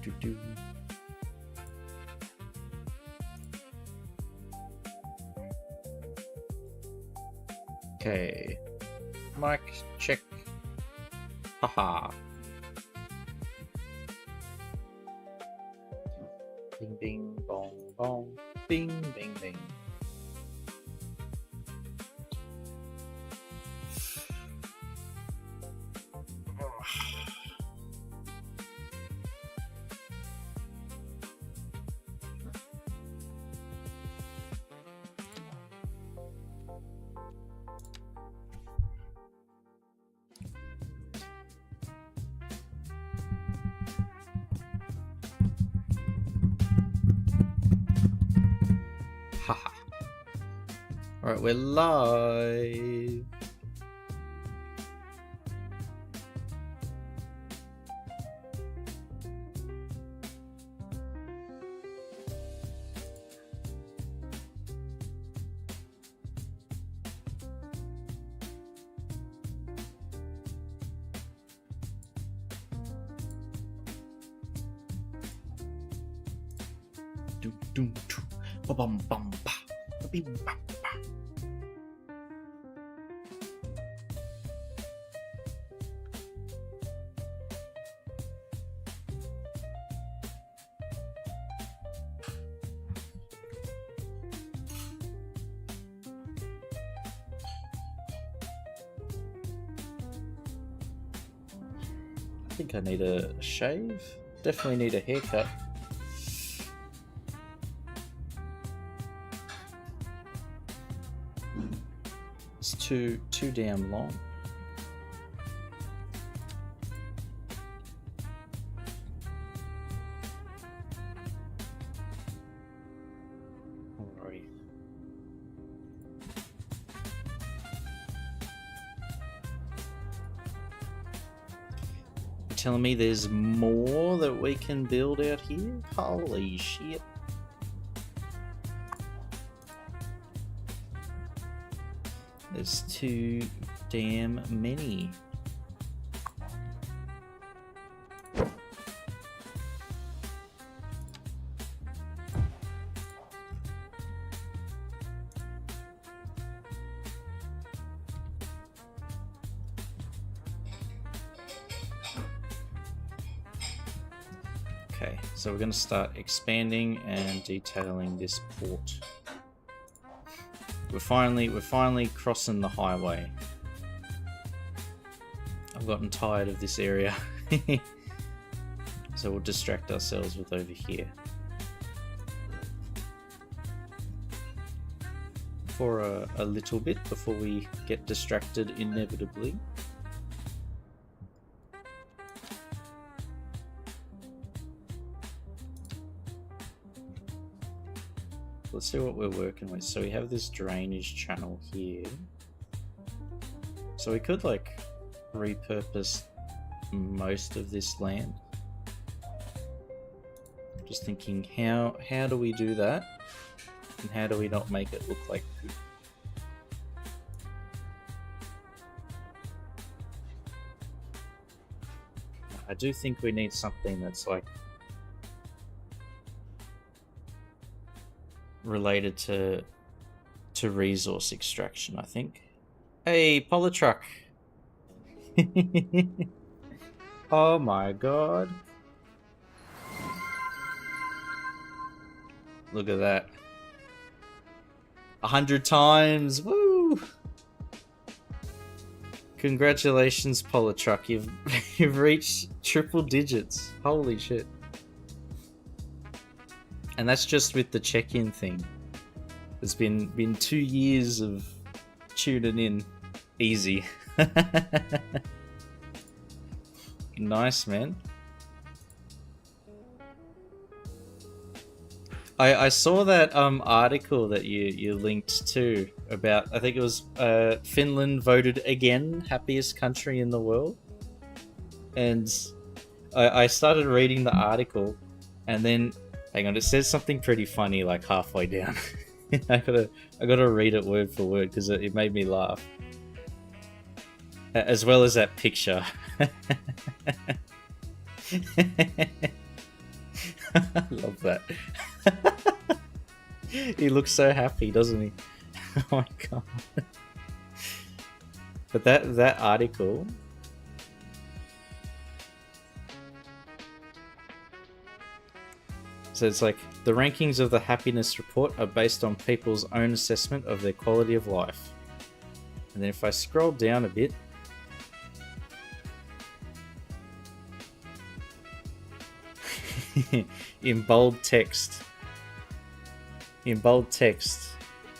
do. Okay. Mic check. Haha. Bing bing bong bong. Bing bing bing. Haha. Alright, we're live. Doom doom doo. Ba bum bum ba. Ba bim bam ba. I think I need a shave. Definitely need a haircut. It's too damn long. Alright. You're telling me there's more that we can build out here? Holy shit. There's too damn many. Okay, so we're going to start expanding and detailing this port. We're finally crossing the highway. I've gotten tired of this area. So we'll distract ourselves with over here. For a little bit before we get distracted inevitably. Let's see what we're working with. So we have this drainage channel here. So we could like repurpose most of this land. Just thinking how do we do that? And how do we not make it look like poop? I do think we need something that's like related to resource extraction, I think. Hey, Polytruck. Oh my god. Look at that. 100 times. Woo! Congratulations, Polytruck. You've reached triple digits. Holy shit. And that's just with the check-in thing. It's been 2 years of tuning in easy. Nice, man. I saw that article that you linked to about, I think it was Finland voted again happiest country in the world. And I started reading the article, and then hang on, it says something pretty funny like halfway down. I gotta read it word for word because it made me laugh. As well as that picture. I love that. He looks so happy, doesn't he? Oh my god. But that article, so it's like the rankings of the happiness report are based on people's own assessment of their quality of life. And then if I scroll down a bit, in bold text,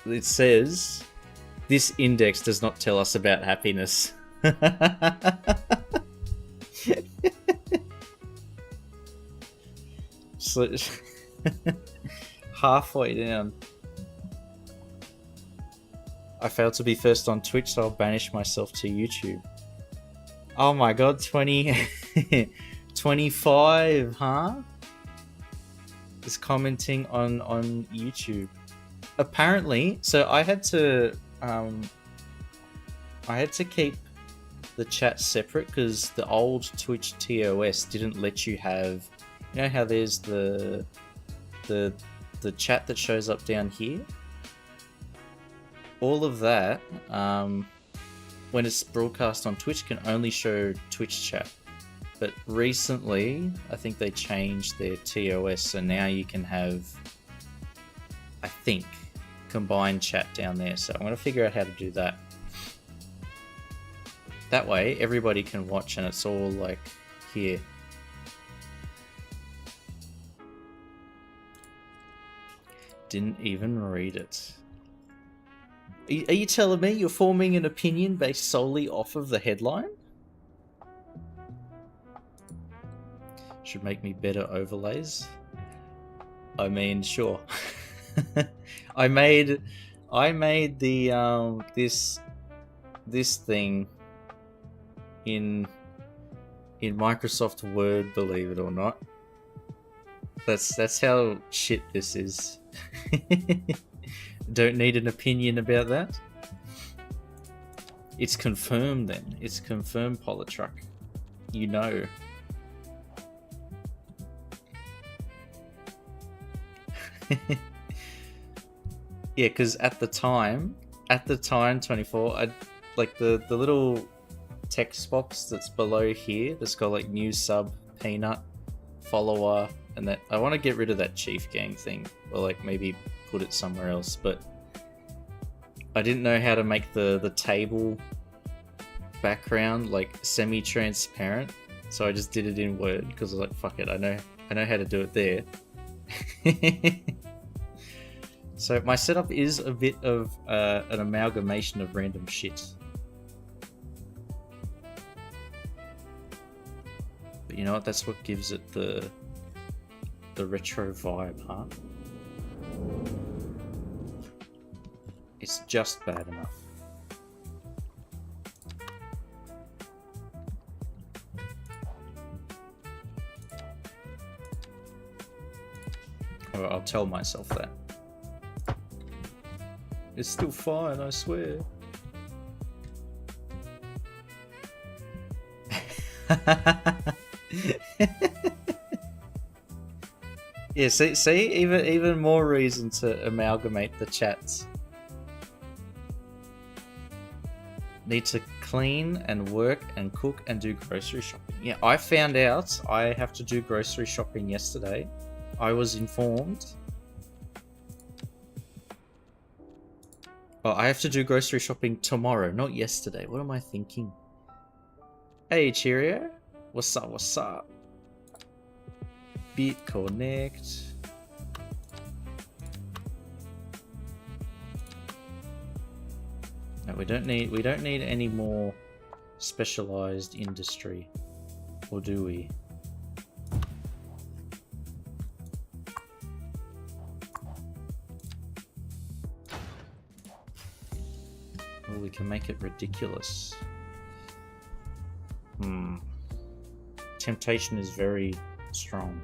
it says, "This index does not tell us about happiness." So, halfway down. I failed to be first on Twitch, so I'll banish myself to YouTube. Oh my god, 25, huh? Is commenting on YouTube. Apparently, so I had to keep the chat separate because the old Twitch TOS didn't let you have, you know how there's the chat that shows up down here? All of that, when it's broadcast on Twitch, can only show Twitch chat. But recently, I think they changed their TOS, so now you can have, I think, combined chat down there. So I'm going to figure out how to do that. That way, everybody can watch and it's all like here. Didn't even read it. Are you telling me you're forming an opinion based solely off of the headline? Should make me better overlays. I mean, sure. I made the this thing in Microsoft Word, believe it or not. That's how shit this is. Don't need an opinion about that. It's confirmed then. It's confirmed, Polytruck. You know. Yeah, because at the time 24, I like the little text box that's below here that's got like new sub, peanut, follower, and that I want to get rid of that Chief Gang thing, or like maybe put it somewhere else, but I didn't know how to make the table background like semi-transparent, so I just did it in Word because I was like, fuck it, I know how to do it there. So my setup is a bit of an amalgamation of random shit. But you know what? That's what gives it the retro vibe, huh? It's just bad enough. Or I'll tell myself that. It's still fine, I swear. Yeah, see, even more reason to amalgamate the chats. Need to clean and work and cook and do grocery shopping. Yeah, I found out I have to do grocery shopping yesterday. I was informed. Oh, I have to do grocery shopping tomorrow, not yesterday. What am I thinking? Hey, Cheerio. What's up, what's up? BitConnect. No, we don't need any more specialized industry. Or do we? Well, we can make it ridiculous. Temptation is very strong.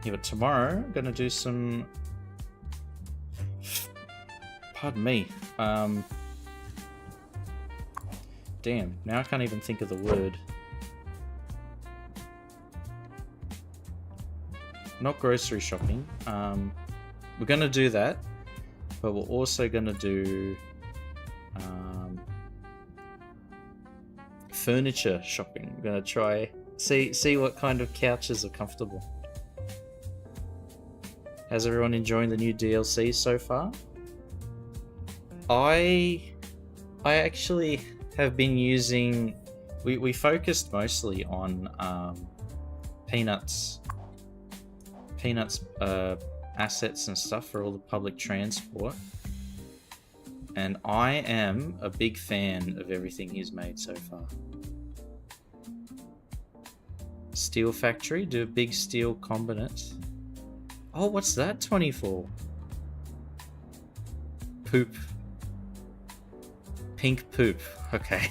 Yeah, but tomorrow I'm gonna do some. Pardon me. Damn, now I can't even think of the word. Not grocery shopping. We're gonna do that, but we're also gonna do furniture shopping. We're gonna try see what kind of couches are comfortable. How's everyone enjoying the new DLC so far? I actually have been using. We focused mostly on Peanuts assets and stuff for all the public transport, and I am a big fan of everything he's made so far. Steel factory, do a big steel combinate. Oh, what's that? 24. Poop. Pink poop. Okay.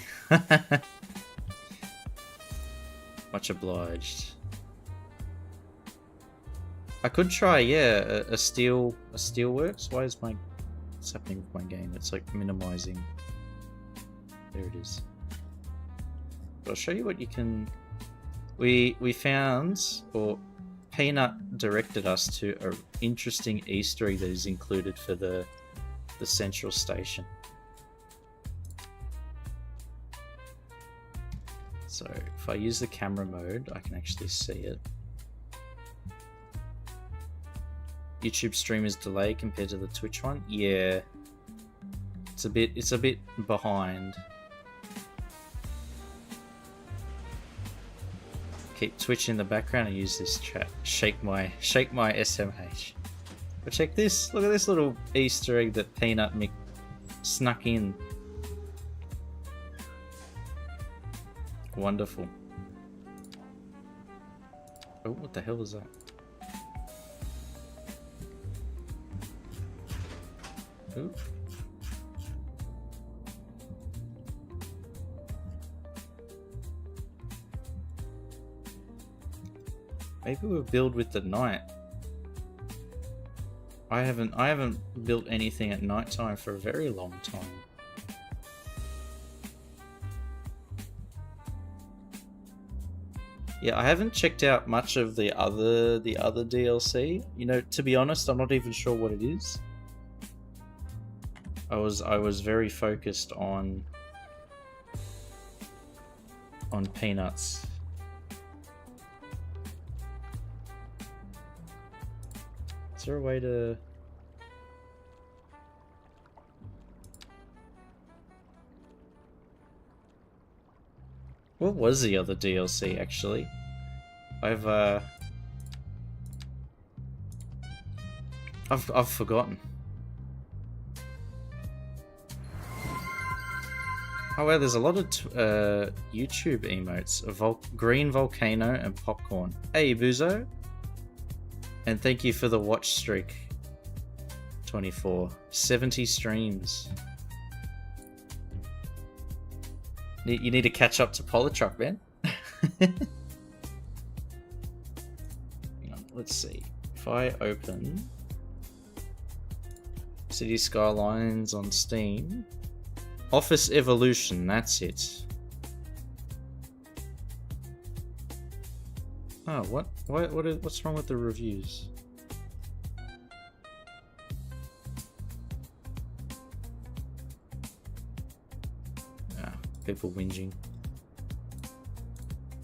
Much obliged. I could try, yeah, a steelworks. Why is what's happening with my game? It's like minimizing. There it is. I'll show you what you can. We found, or Peanut directed us to an interesting Easter egg that is included for the central station. So if I use the camera mode, I can actually see it. YouTube stream is delayed compared to the Twitch one. Yeah, it's a bit behind. Keep Twitch in the background and use this chat. Shake my SMH. But check this. Look at this little Easter egg that Peanut Mick snuck in. Wonderful. Oh, what the hell was that? Ooh. Maybe we'll build with the night. I haven't built anything at night time for a very long time. Yeah, I haven't checked out much of the other DLC. You know, to be honest, I'm not even sure what it is. I was very focused on Peanuts. Is there a way to... What was the other DLC actually? I've forgotten. Oh wow, there's a lot of YouTube emotes. A green volcano and popcorn. Hey Buzo. And thank you for the watch streak. 24. 70 streams. You need to catch up to Polytruck, man. Let's see. If I open City Skylines on Steam. Office Evolution, that's it. Oh, what's wrong with the reviews? Ah, people whinging.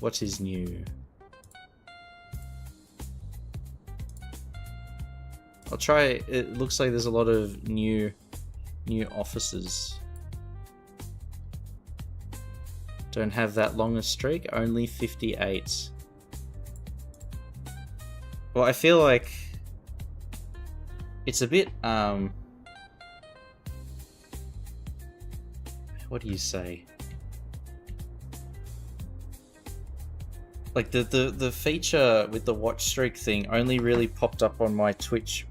What is new? I'll try. It looks like there's a lot of new offices. Don't have that long a streak, only 58. Well, I feel like it's a bit, what do you say? Like the feature with the watch streak thing only really popped up on my Twitch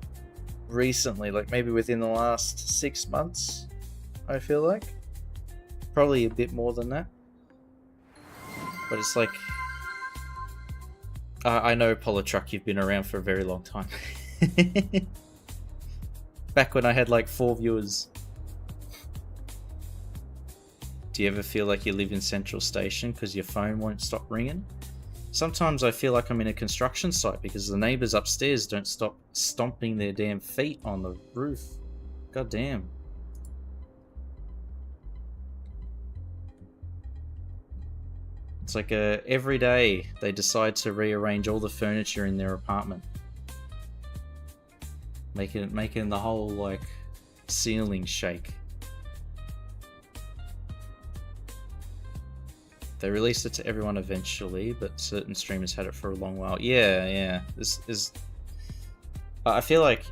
recently, like maybe within the last 6 months, I feel like. Probably a bit more than that. But it's like, I know Polytruck, you've been around for a very long time. Back when I had like 4 viewers. Do you ever feel like you live in Central Station because your phone won't stop ringing? Sometimes I feel like I'm in a construction site because the neighbours upstairs don't stop stomping their damn feet on the roof. God damn. It's like every day they decide to rearrange all the furniture in their apartment. Making the whole, like, ceiling shake. They released it to everyone eventually, but certain streamers had it for a long while. Yeah. This is... I feel like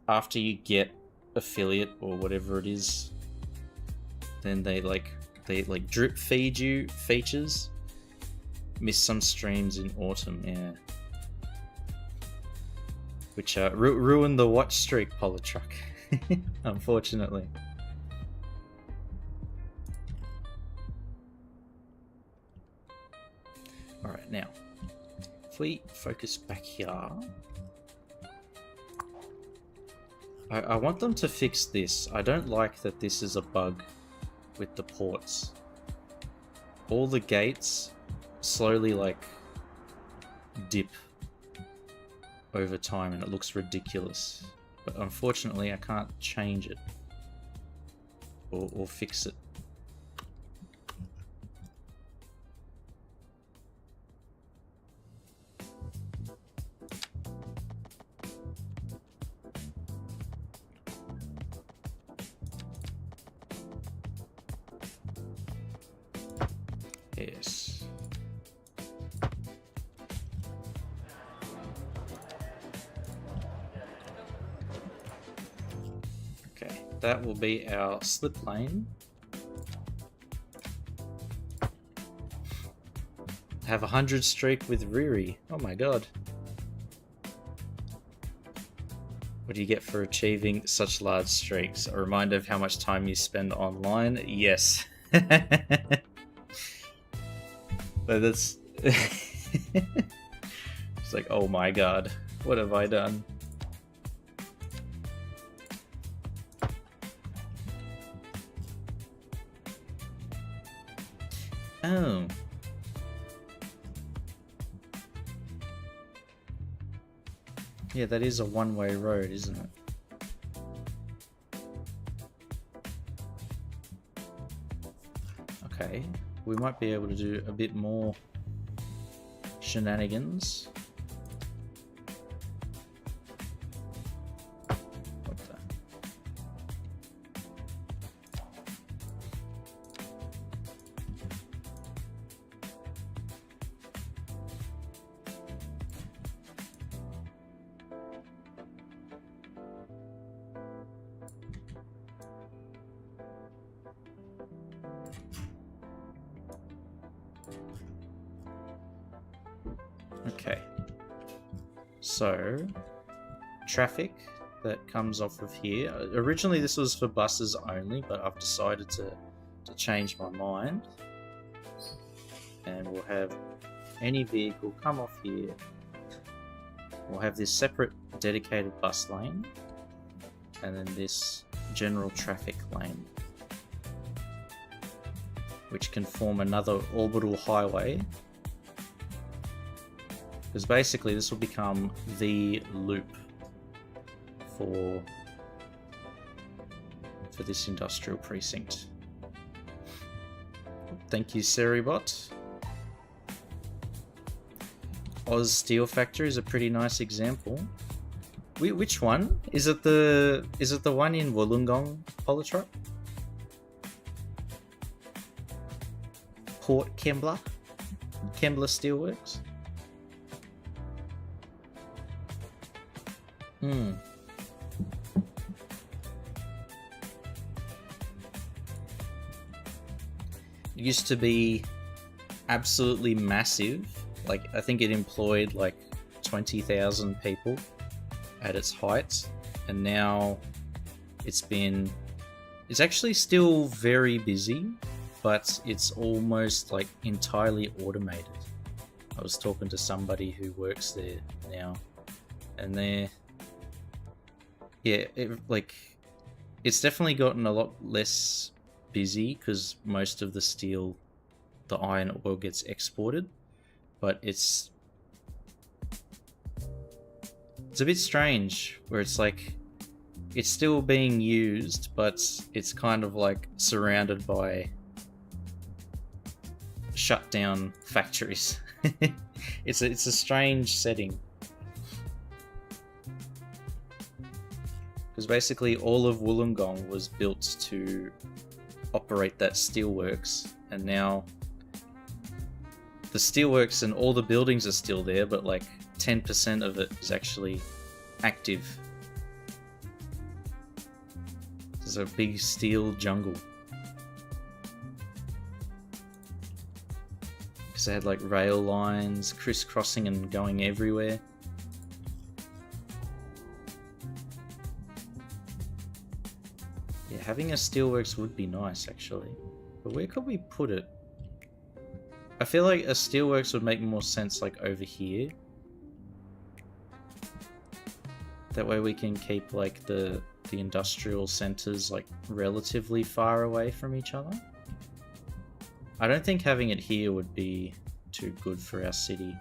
after you get affiliate or whatever it is, then they drip feed you features. Miss some streams in autumn, yeah. Which ruined the watch streak, Polytruck. Unfortunately. Alright, now, if we focus back here, I want them to fix this. I don't like that this is a bug with the ports. All the gates slowly, like, dip over time and it looks ridiculous. But unfortunately, I can't change it or fix it. Yes. Okay, that will be our slip lane. Have 100 streak with Riri. Oh my god. What do you get for achieving such large streaks? A reminder of how much time you spend online? Yes. But that's... It's like, oh my god, what have I done? Oh. Yeah, that is a one-way road, isn't it? Okay, we might be able to do a bit more shenanigans. What the? Okay, so traffic that comes off of here. Originally this was for buses only, but I've decided to change my mind. And we'll have any vehicle come off here. We'll have this separate dedicated bus lane, and then this general traffic lane, which can form another orbital highway. Because basically this will become the loop for this industrial precinct. Thank you, Seribot. Oz Steel Factory is a pretty nice example. Which one? Is it the one in Wollongong, Polytruck? Port Kembla Steelworks? It used to be absolutely massive. Like, I think it employed like 20,000 people at its height, and now it's actually still very busy, but it's almost like entirely automated. I was talking to somebody who works there now, and it's definitely gotten a lot less busy because most of the steel, the iron ore gets exported, but it's a bit strange where it's like it's still being used, but it's kind of like surrounded by shut down factories. It's a strange setting. Because basically all of Wollongong was built to operate that steelworks, and now the steelworks and all the buildings are still there, but like 10% of it is actually active. There's a big steel jungle. Because they had like rail lines crisscrossing and going everywhere. Yeah, having a steelworks would be nice actually. But where could we put it? I feel like a steelworks would make more sense like over here. That way we can keep like the industrial centers like relatively far away from each other. I don't think having it here would be too good for our city.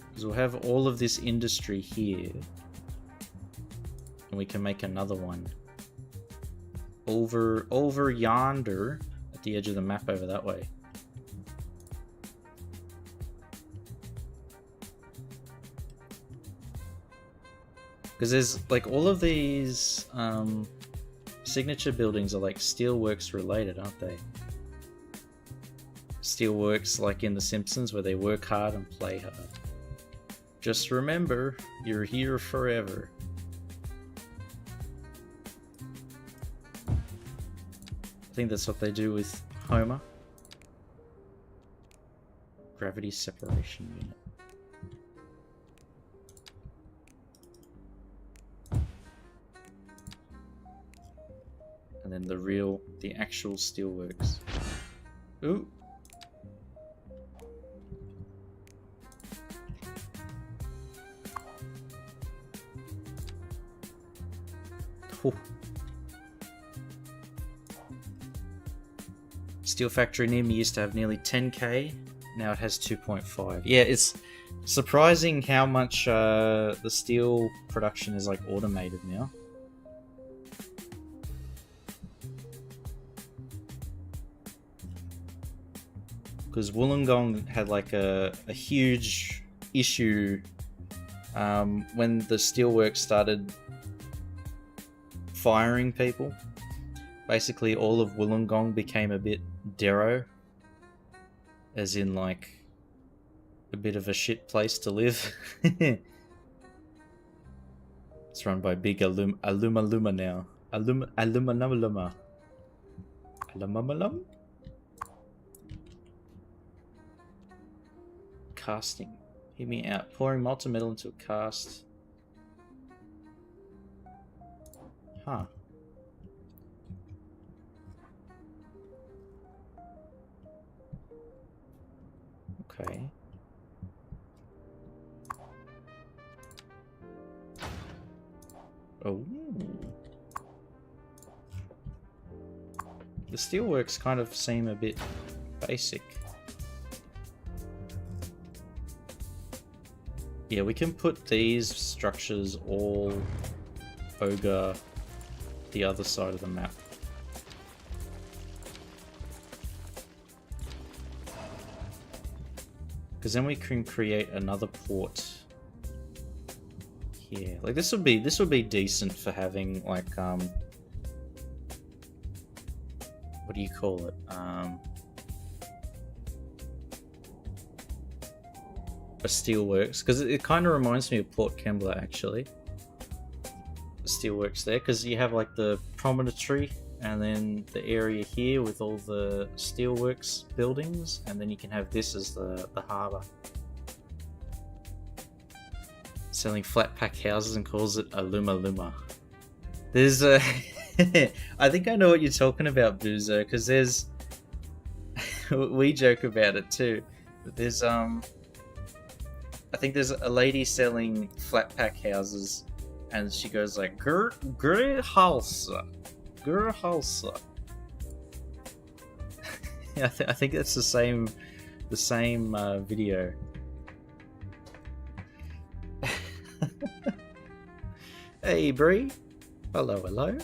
Because we'll have all of this industry here, and we can make another one over yonder at the edge of the map over that way. Because there's like all of these signature buildings are like steelworks related, aren't they? Steelworks like in The Simpsons where they work hard and play hard. Just remember, you're here forever. I think that's what they do with Homer. Gravity separation unit. And then the actual steelworks. Ooh. Oh. Steel factory near me used to have nearly 10k. Now it has 2.5. Yeah, it's surprising how much the steel production is like automated now. Because Wollongong had like a huge issue when the steelworks started firing people. Basically all of Wollongong became a bit Darrow, as in like a bit of a shit place to live. It's run by big Aluma now. Aluma. Casting. Hear me out. Pouring molten metal into a cast. Huh. Okay. Oh. The steelworks kind of seem a bit basic. Yeah, we can put these structures all over the other side of the map. Because then we can create another port here. Like this would be decent for having like what do you call it? A steelworks, because it kind of reminds me of Port Kembla actually. The steelworks there, because you have like the promontory and then the area here with all the steelworks buildings, and then you can have this as the harbour. Selling flat pack houses and calls it Aluma. There's a I think I know what you're talking about, Boozer, because there's we joke about it too, but there's I think there's a lady selling flat pack houses, and she goes like house. Yeah, I think that's the same video. Hey Bree, hello.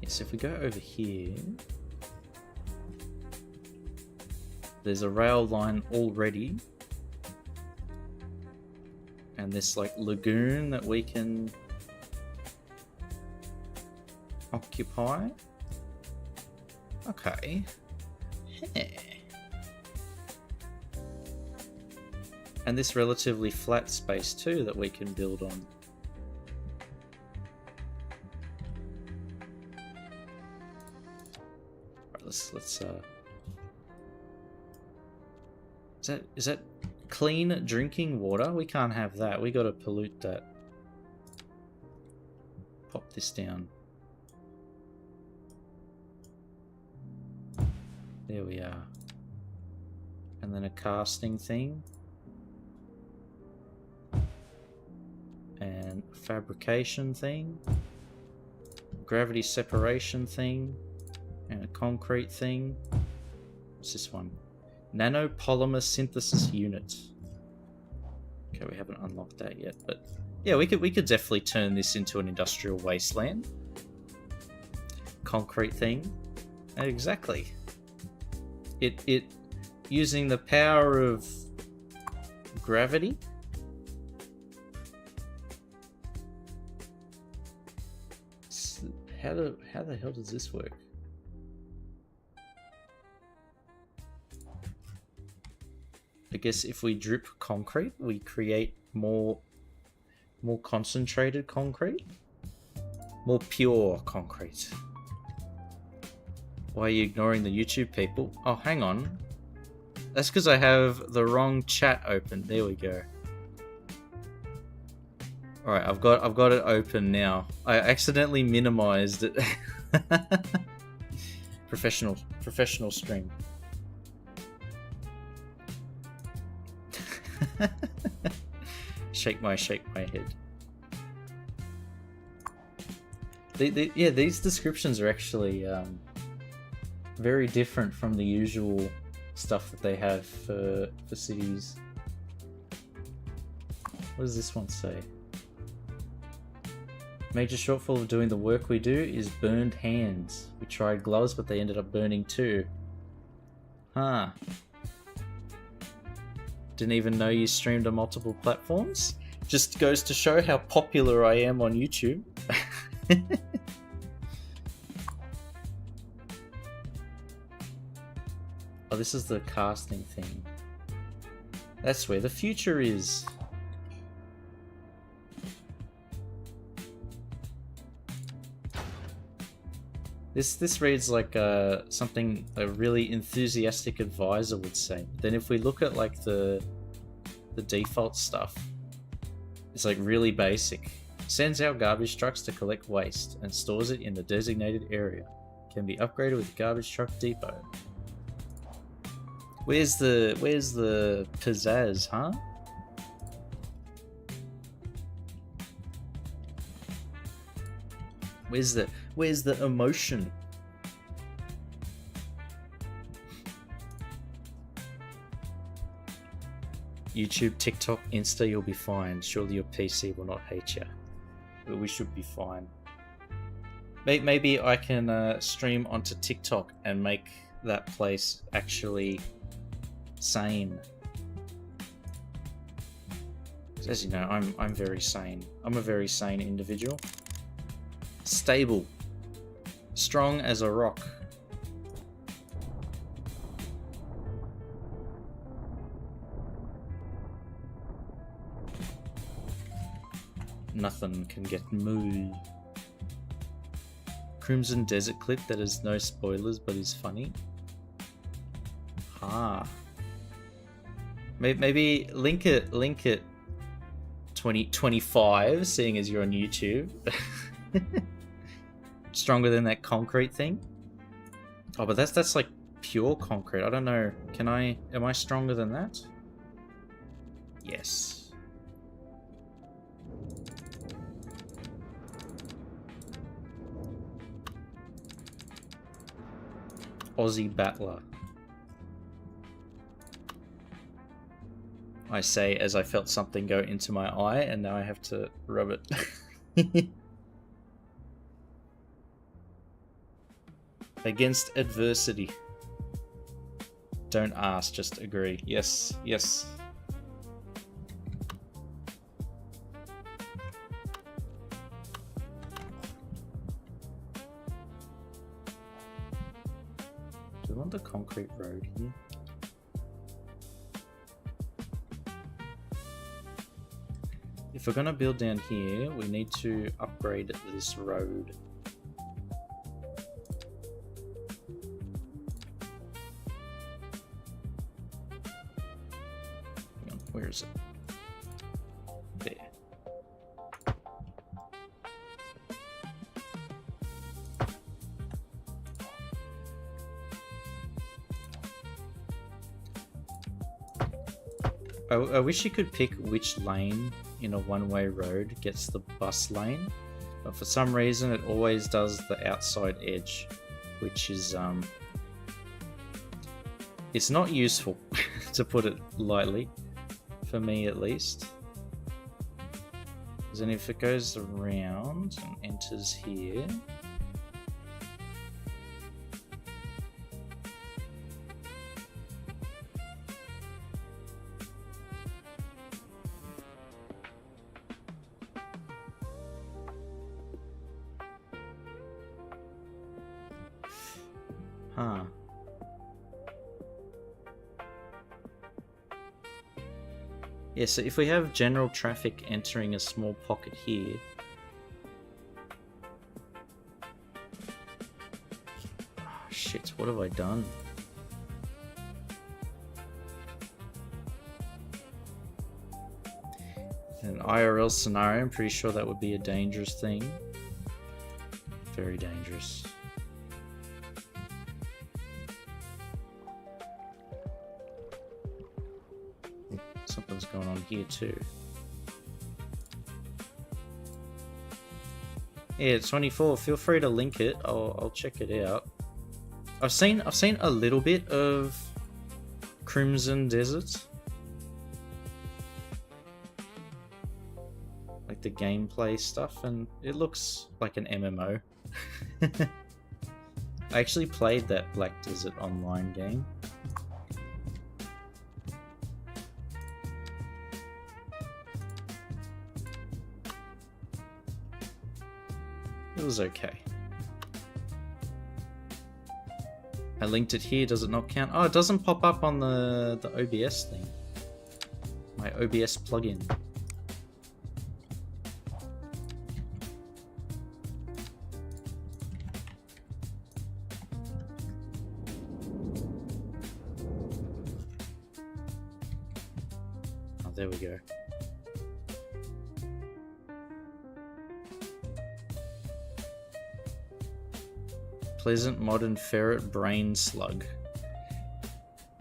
Yes, if we go over here, there's a rail line already, and this like lagoon that we can occupy. Okay. Yeah. And this relatively flat space too that we can build on. Right, let's is that clean drinking water? We can't have that. We gotta pollute that. Pop this down. There we are. And then a casting thing. And fabrication thing. Gravity separation thing. And a concrete thing. What's this one? Nanopolymer synthesis unit. Okay, we haven't unlocked that yet, but yeah, we could definitely turn this into an industrial wasteland. Concrete thing. Exactly. It using the power of gravity. How the hell does this work? I guess if we drip concrete, we create more concentrated concrete, more pure concrete. Why are you ignoring the YouTube people? Oh, hang on. That's because I have the wrong chat open. There we go. All right, I've got it open now. I accidentally minimized it. Professional stream. shake my head. Yeah, these descriptions are actually very different from the usual stuff that they have for cities. What does this one say? Major shortfall of doing the work we do is burned hands. We tried gloves, but they ended up burning too. Huh. Didn't even know you streamed on multiple platforms. Just goes to show how popular I am on YouTube. Oh, this is the casting thing. That's where the future is. This reads like something a really enthusiastic advisor would say. Then if we look at like the default stuff, it's like really basic. Sends out garbage trucks to collect waste and stores it in the designated area. Can be upgraded with garbage truck depot. Where's the pizzazz, huh? Where's the emotion? YouTube, TikTok, Insta, you'll be fine. Surely your PC will not hate you. But we should be fine. Maybe I can stream onto TikTok and make that place actually sane. As you know, I'm very sane. I'm a very sane individual. Stable. Strong as a rock. Nothing can get moved. Crimson Desert clip that has no spoilers but is funny. Ah. Maybe link it 2025, seeing as you're on YouTube. Stronger than that concrete thing. Oh, but that's like pure concrete. I don't know. Am I stronger than that? Yes. Aussie battler. I say as I felt something go into my eye and now I have to rub it. Against adversity. Don't ask, just agree. Yes, yes. Do we want the concrete road here? If we're gonna build down here, we need to upgrade this road. Hang on, where is it? There. I wish you could pick which lane in a one-way road gets the bus lane, but for some reason it always does the outside edge, which is it's not useful to put it lightly, for me at least. Because then if it goes around and enters here, huh. Yeah, so if we have general traffic entering a small pocket here, oh, shit, what have I done? In an IRL scenario, I'm pretty sure that would be a dangerous thing. Very dangerous. Something's going on here too. Yeah, 24. Feel free to link it. I'll check it out. I've seen a little bit of Crimson Desert, like the gameplay stuff, and it looks like an MMO. I actually played that Black Desert Online game. It was okay. I linked it here. Does it not count? Oh, it doesn't pop up on the OBS thing. My OBS plugin. Oh, there we go. Pleasant modern ferret brain slug.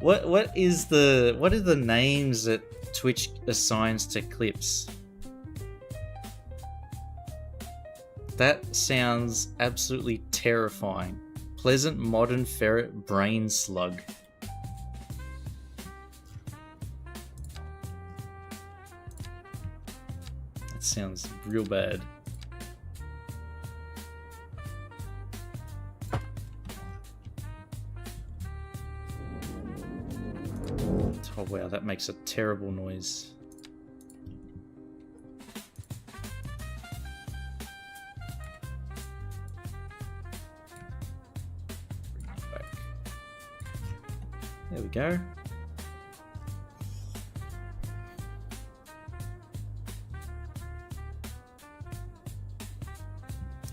What are the names that Twitch assigns to clips? That sounds absolutely terrifying. Pleasant modern ferret brain slug. That sounds real bad. Oh wow, that makes a terrible noise. Back. There we go.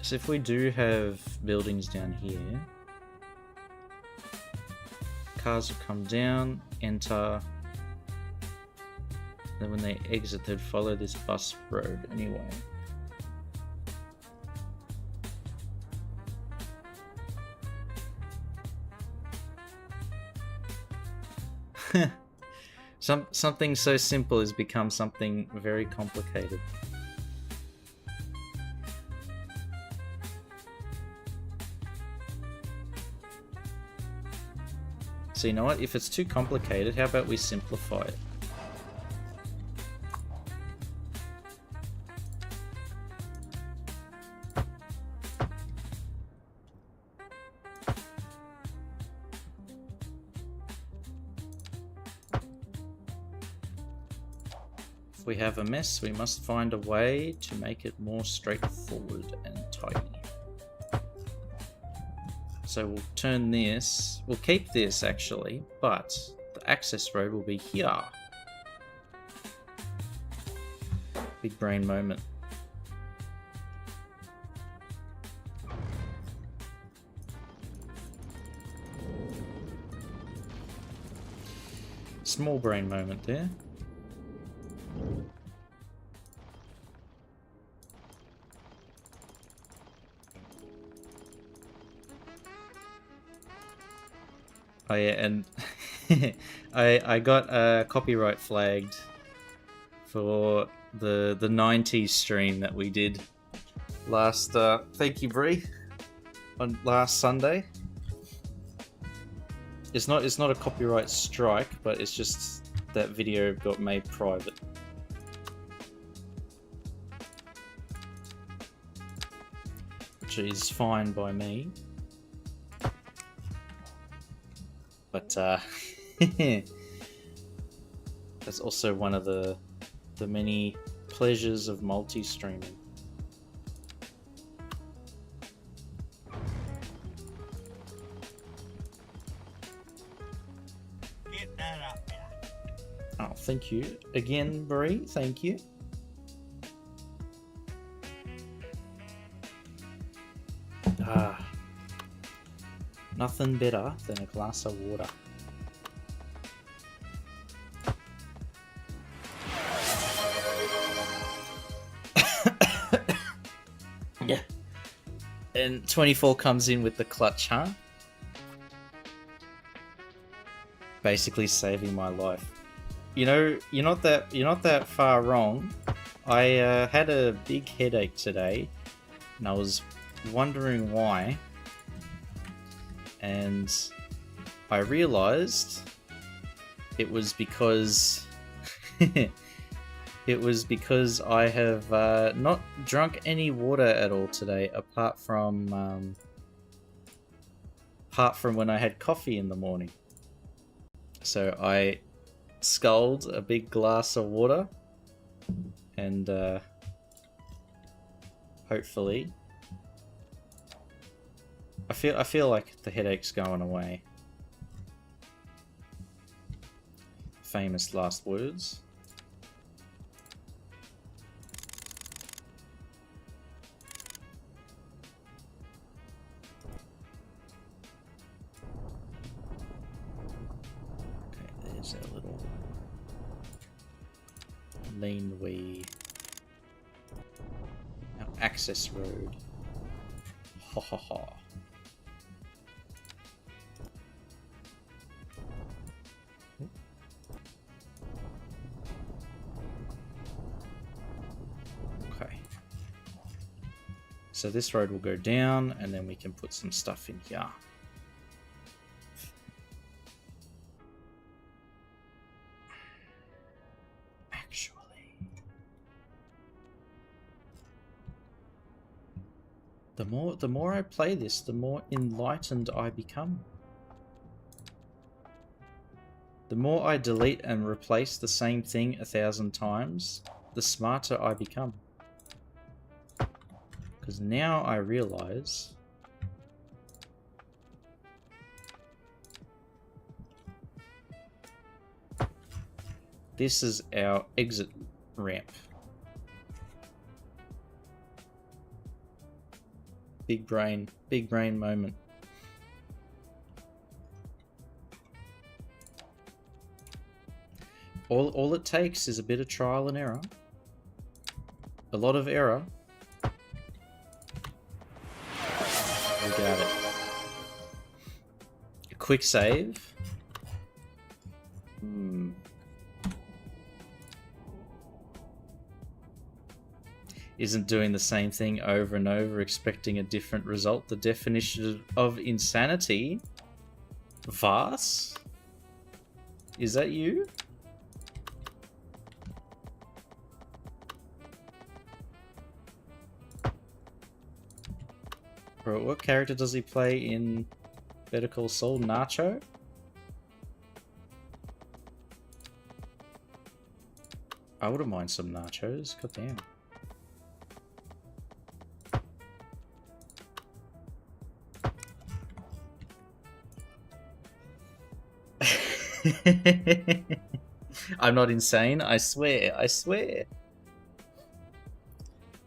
So if we do have buildings down here, cars will come down, enter. Then when they exit, they'd follow this bus road anyway. Something so simple has become something very complicated. So you know what? If it's too complicated, how about we simplify it? If we have a mess, we must find a way to make it more straightforward and tidy. So we'll turn this, we'll keep this actually, but the access road will be here. Big brain moment. Small brain moment there. Oh yeah, and I got copyright flagged for the 90s stream that we did last thank you Bree on last Sunday. It's not a copyright strike, but it's just that video got made private. Which is fine by me. But that's also one of the many pleasures of multi-streaming. Get that up there. Oh, thank you again, Bree. Thank you. Nothing better than a glass of water. Yeah. And 24 comes in with the clutch, huh? Basically saving my life. You know, you're not that far wrong. I had a big headache today, and I was wondering why. And I realized it was because I have not drunk any water at all today, apart from when I had coffee in the morning. So I sculled a big glass of water, and hopefully. I feel like the headache's going away. Famous last words. Okay, there's a little lean wee. Now access road. Ha ha ha. So this road will go down, and then we can put some stuff in here. Actually, the more I play this, the more enlightened I become. The more I delete and replace the same thing 1,000 times, the smarter I become. Because now I realize this is our exit ramp. Big brain moment. All it takes is a bit of trial and error. A lot of error. We got it. A quick save. isn't doing the same thing over and over, expecting a different result. The definition of insanity. Vas? Is that you? Bro, what character does he play in Better Call Saul? Nacho? I wouldn't mind some nachos. God damn. I'm not insane, I swear, I swear.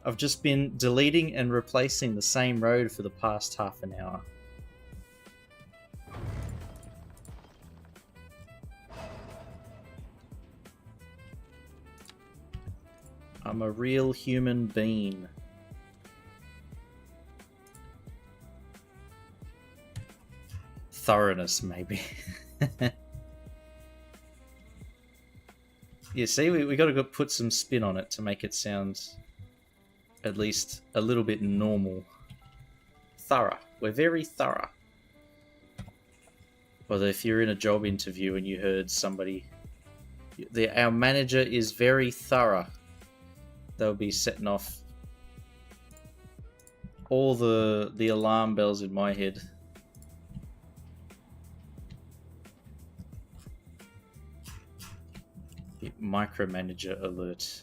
I've just been deleting and replacing the same road for the past half an hour. I'm a real human being. Thoroughness, maybe. Yeah, see, we got to put some spin on it to make it sound at least a little bit normal. Thorough. We're very thorough. Or if you're in a job interview and you heard somebody, our manager is very thorough, they'll be setting off all the alarm bells in my head. Micromanager alert.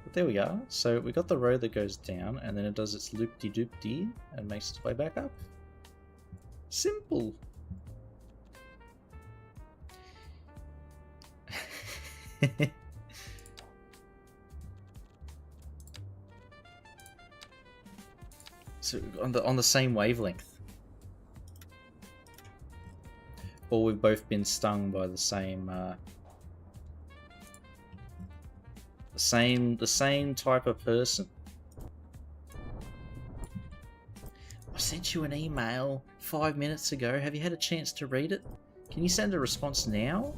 But there we are. So we got the road that goes down, and then it does its loop-de-doop-de and makes its way back up. Simple. So on the same wavelength. Or we've both been stung by the same the same type of person. I sent you an email 5 minutes ago. Have you had a chance to read it? Can you send a response now?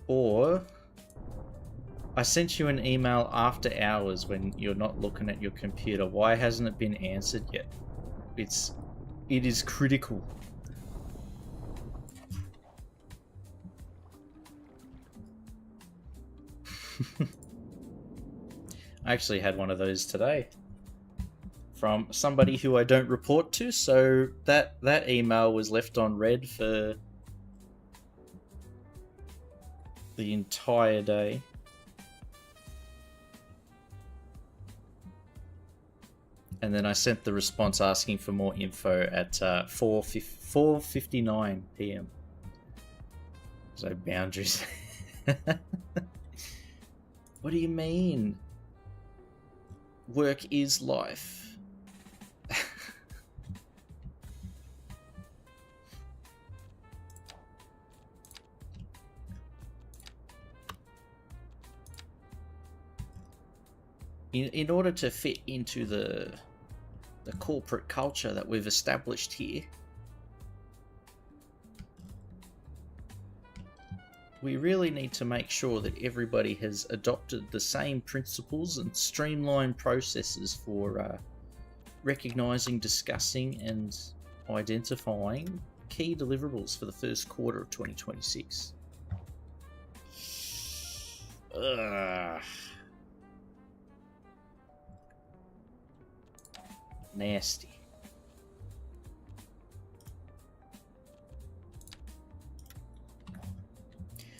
Or I sent you an email after hours when you're not looking at your computer. Why hasn't it been answered yet? It is critical. I actually had one of those today from somebody who I don't report to, so that email was left on read for the entire day. And then I sent the response asking for more info at 4:59 p.m. So boundaries. What do you mean? Work is life. In order to fit into the corporate culture that we've established here, we really need to make sure that everybody has adopted the same principles and streamlined processes for recognizing, discussing, and identifying key deliverables for the first quarter of 2026. Nasty.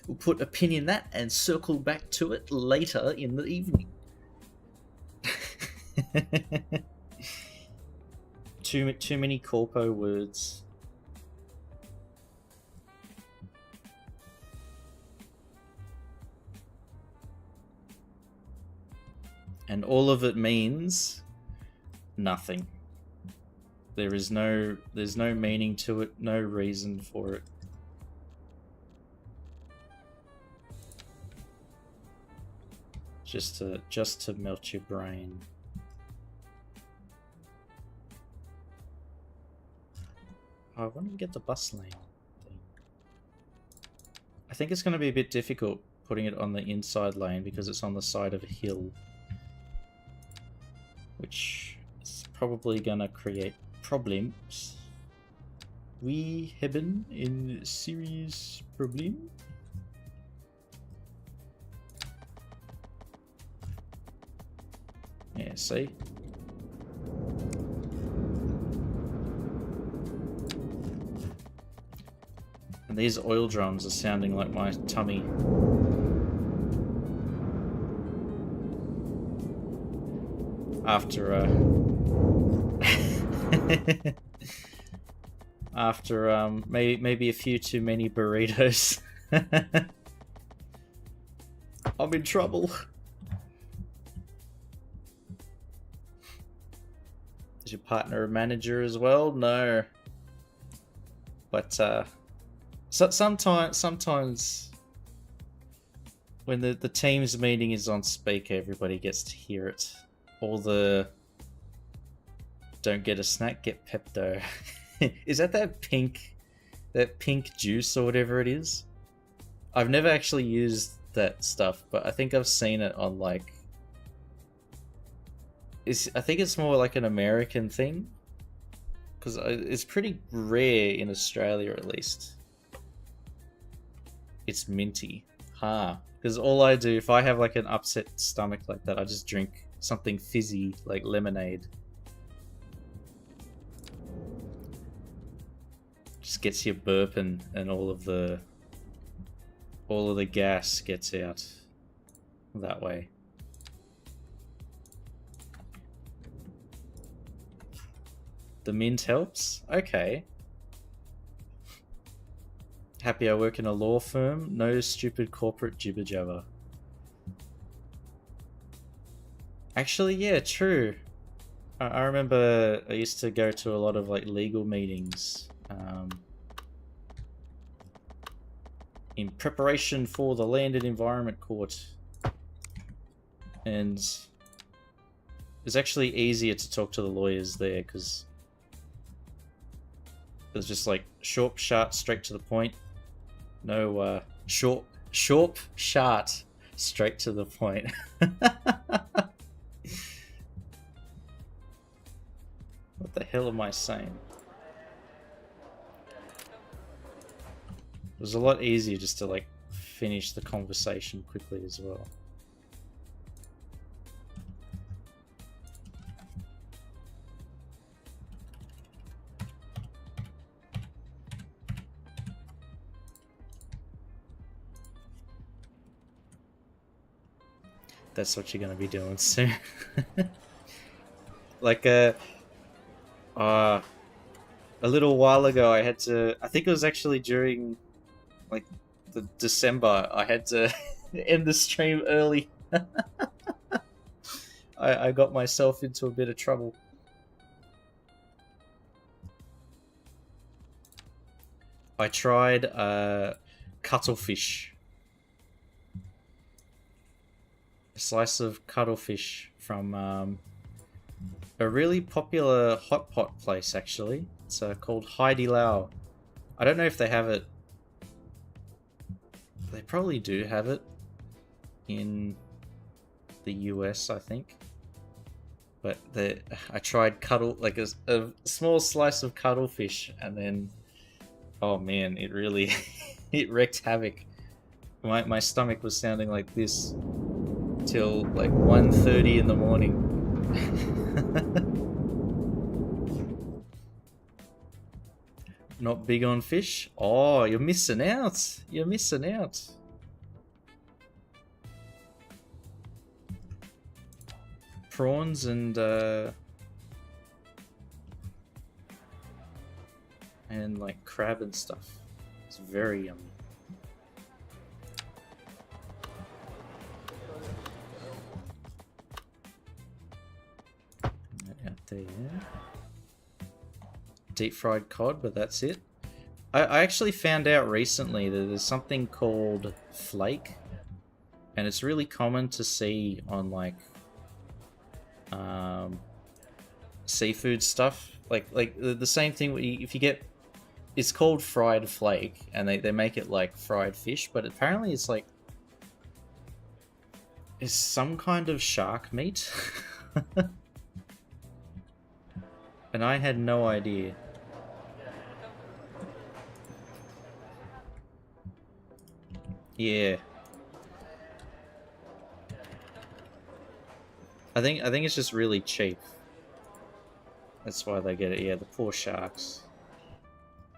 We'll put a pin in that and circle back to it later in the evening. Too many corpo words. And all of it means nothing. There's no meaning to it, no reason for it. Just to melt your brain. Oh, I want to get the bus lane thing. I think it's going to be a bit difficult putting it on the inside lane because it's on the side of a hill, which is probably going to create problems. We have been in serious problem. Yeah, see? And these oil drums are sounding like my tummy. After maybe a few too many burritos. I'm in trouble. Is your partner a manager as well? No. But sometimes when the team's meeting is on speaker, everybody gets to hear it. All the don't get a snack, get Pepto. Is that pink juice or whatever it is? I've never actually used that stuff, but I think I've seen it on like. I think it's more like an American thing, because it's pretty rare in Australia at least. It's minty, because all I do if I have like an upset stomach like that, I just drink something fizzy like lemonade. Just gets you burping, and all of the gas gets out that way. The mint helps? Okay. Happy I work in a law firm. No stupid corporate jibber jabber. Actually, yeah, true. I remember I used to go to a lot of like legal meetings in preparation for the Land and Environment Court. And it's actually easier to talk to the lawyers there because it's just like short, sharp, straight to the point. No short, sharp, straight to the point. What the hell am I saying? It was a lot easier just to like finish the conversation quickly as well. That's what you're gonna be doing soon. Like a little while ago, I think it was actually during like the December, I had to end the stream early. I got myself into a bit of trouble. I tried cuttlefish. A slice of cuttlefish from a really popular hot pot place, actually. It's called Heidi Lau. I don't know if they have it. They probably do have it in the US, I think. But I tried like a small slice of cuttlefish, and then, oh man, it really it wreaked havoc. My stomach was sounding like this till like 1:30 in the morning. Not big on fish? Oh, you're missing out. You're missing out. Prawns and like crab and stuff. It's very yummy. Out there. Deep fried cod, but that's it. I actually found out recently that there's something called flake, and it's really common to see on like seafood stuff. Like the same thing if you get it's called fried flake, and they make it like fried fish, but apparently it's like it's some kind of shark meat. And I had no idea. Yeah. I think it's just really cheap. That's why they get it. Yeah, the poor sharks.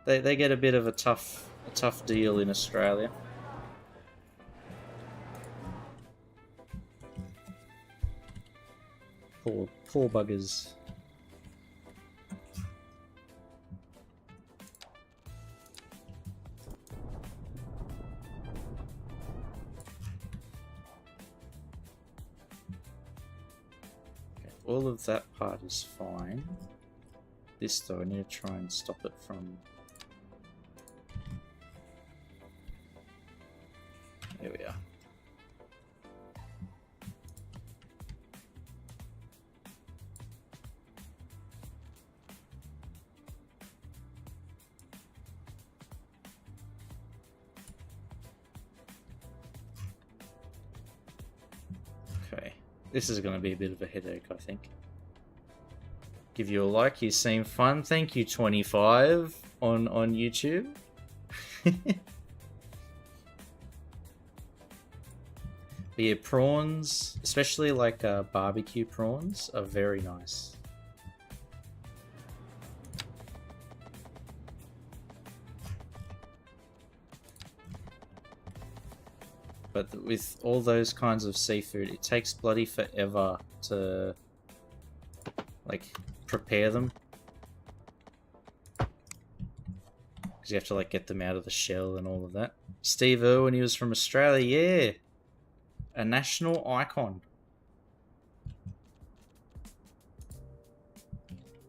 They get a bit of a tough deal in Australia. Poor buggers. All of that part is fine. This though, I need to try and stop it from... There we are. Okay. This is going to be a bit of a headache, I think. Give you a like, you seem fun. Thank you, 25 on YouTube. But yeah, prawns, especially like barbecue prawns, are very nice. But with all those kinds of seafood, it takes bloody forever to like prepare them, because you have to like get them out of the shell and all of that. Steve Irwin, he was from Australia, yeah, a national icon.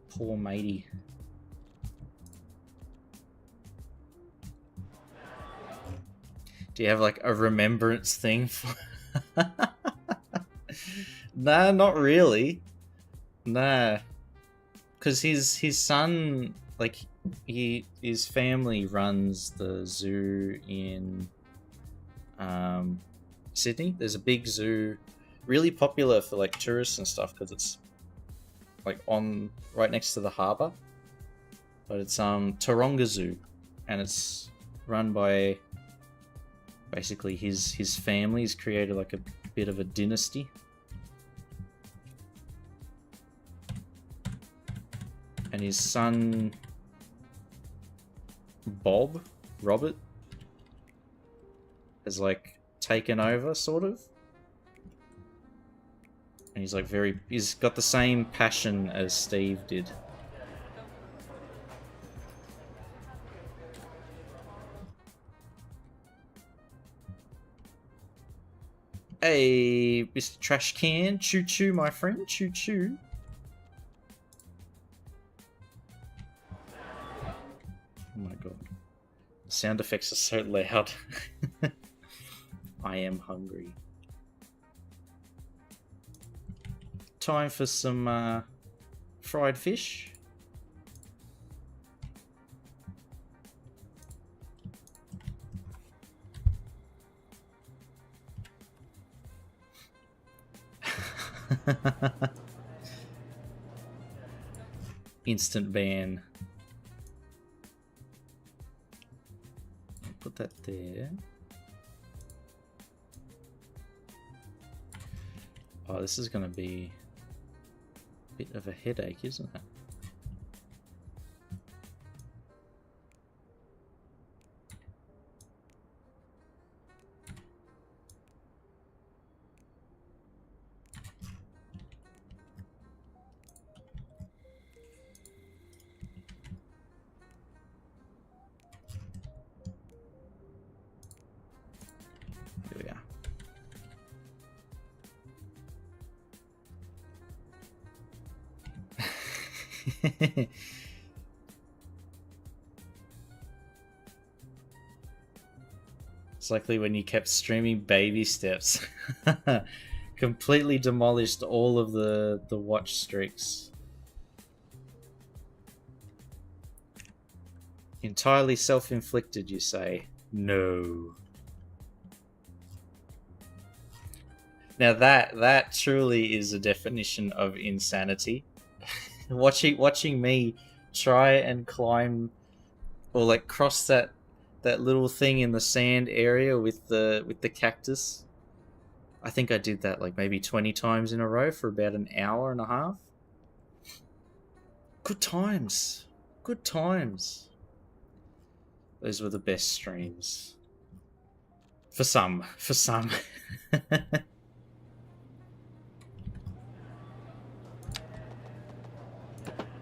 Poor matey. Do you have like a remembrance thing for... Nah, not really. Nah. Because his son, like, his family runs the zoo in Sydney. There's a big zoo, really popular for like tourists and stuff, because it's like on right next to the harbour. But it's Taronga Zoo, and it's run by basically his family's created like a bit of a dynasty. And his son Robert has like taken over, sort of. And he's like he's got the same passion as Steve did. Hey, Mr. Trash Can, choo choo, my friend, choo choo. Oh my god. The sound effects are so loud. I am hungry. Time for some fried fish. Instant ban. Put that there. Oh, this is going to be a bit of a headache, isn't it? Here we are. It's likely when you kept streaming baby steps. Completely demolished all of the watch streaks. Entirely self-inflicted, you say? No. Now that truly is a definition of insanity. watching me try and climb or like cross that little thing in the sand area with the cactus. I think I did that like maybe 20 times in a row for about an hour and a half. Good times. Good times. Those were the best streams. For some. For some.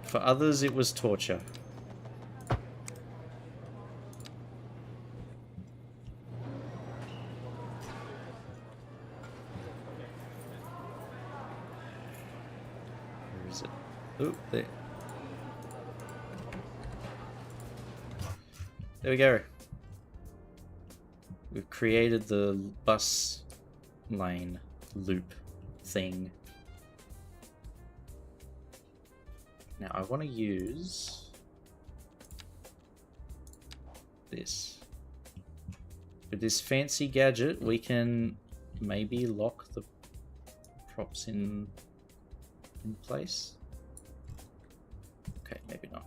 For others, it was torture. Where is it? Oh, there. There we go. We've created the bus lane loop thing. Now I want to use this. With this fancy gadget, we can maybe lock the props in place. Okay, maybe not.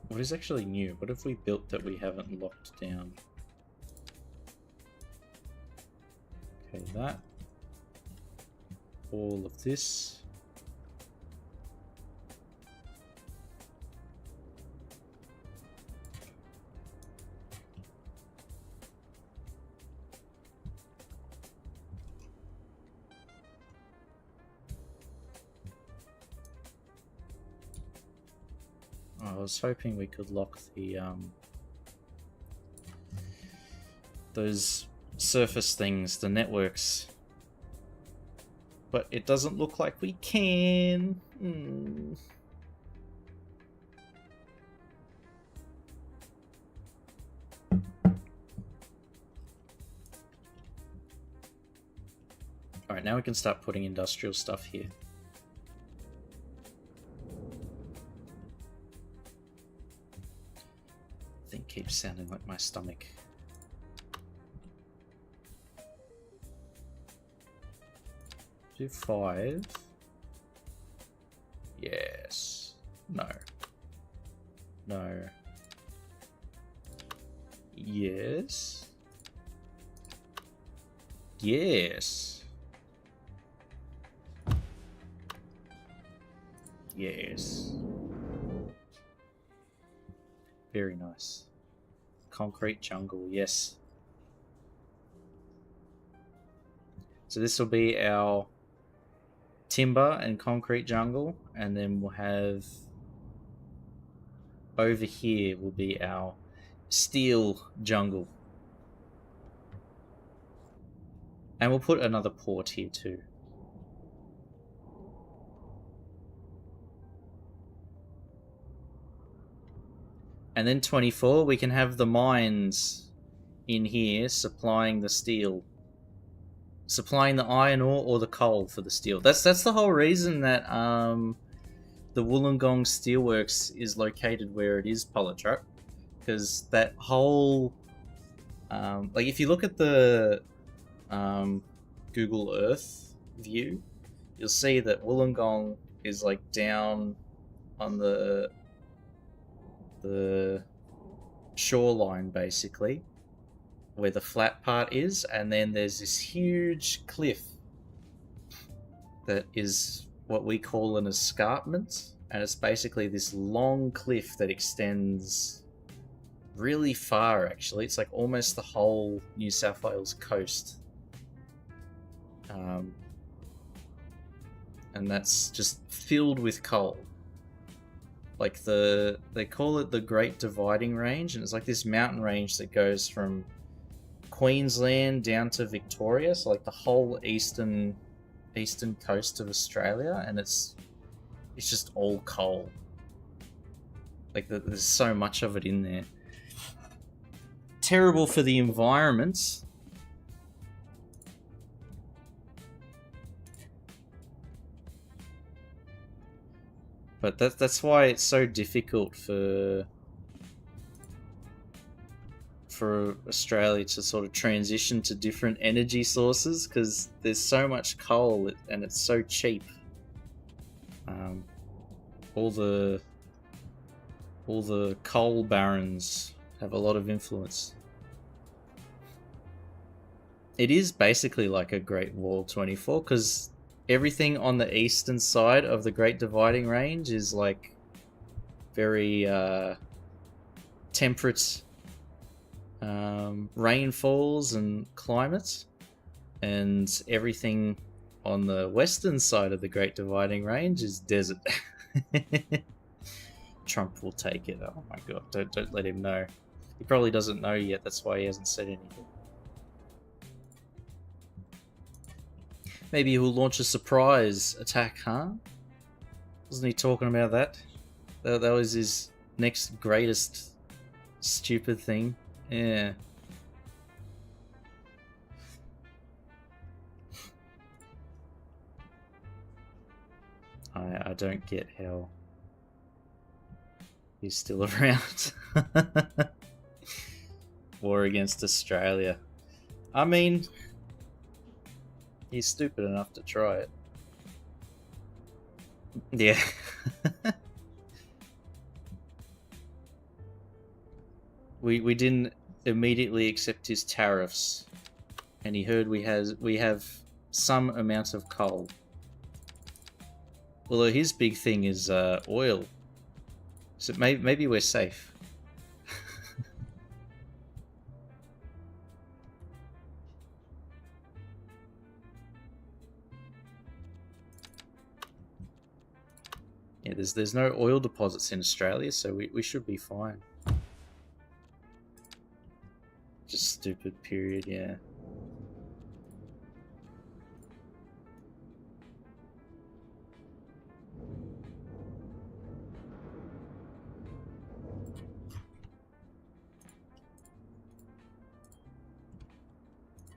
What is actually new? What have we built that we haven't locked down? Okay, that. All of this. I was hoping we could lock the those surface things, the networks, but it doesn't look like we can. Alright, now we can start putting industrial stuff here. Thing keeps sounding like my stomach. Do 5. Yes. No. No. Yes. Yes. Yes. Very nice. Concrete jungle, yes. So this will be our timber and concrete jungle, and then we'll have over here will be our steel jungle. And we'll put another port here too. And then 24, we can have the mines in here supplying the steel. Supplying the iron ore or the coal for the steel. That's the whole reason that the Wollongong Steelworks is located where it is, Polytruck. Because that whole... like, if you look at the Google Earth view, you'll see that Wollongong is, like, down on the shoreline, basically, where the flat part is, and then there's this huge cliff that is what we call an escarpment, and it's basically this long cliff that extends really far, actually. It's like almost the whole New South Wales coast. And that's just filled with coal. Like they call it the Great Dividing Range, and it's like this mountain range that goes from Queensland down to Victoria, so like the whole eastern coast of Australia, and it's just all coal. Like there's so much of it in there. Terrible for the environment. But that's why it's so difficult for Australia to sort of transition to different energy sources, because there's so much coal and it's so cheap. All the coal barons have a lot of influence. It is basically like a Great Wall 24, because everything on the eastern side of the Great Dividing Range is like very temperate rainfalls and climates, and everything on the western side of the Great Dividing Range is desert. Trump will take it. Oh my god, don't let him know. He probably doesn't know yet, that's why he hasn't said anything. Maybe he'll launch a surprise attack, huh? Wasn't he talking about that? That was his next greatest stupid thing. Yeah. I don't get how he's still around. War against Australia. I mean, he's stupid enough to try it. Yeah. we didn't immediately accept his tariffs, and he heard we have some amount of coal. Although his big thing is oil, so maybe we're safe. Yeah, there's no oil deposits in Australia, so we should be fine. Just stupid period, yeah.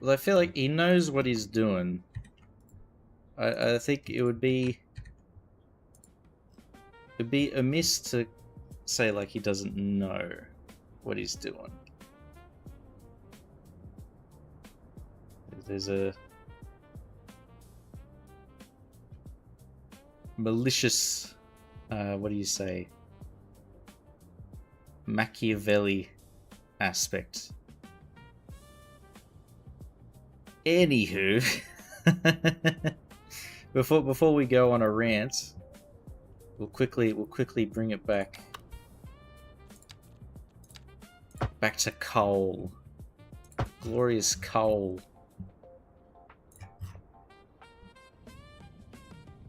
Well, I feel like he knows what he's doing. I think it would be amiss to say like he doesn't know what he's doing. There's a malicious, what do you say, Machiavelli aspect. Anywho, before we go on a rant, we'll quickly bring it back to coal. Glorious coal.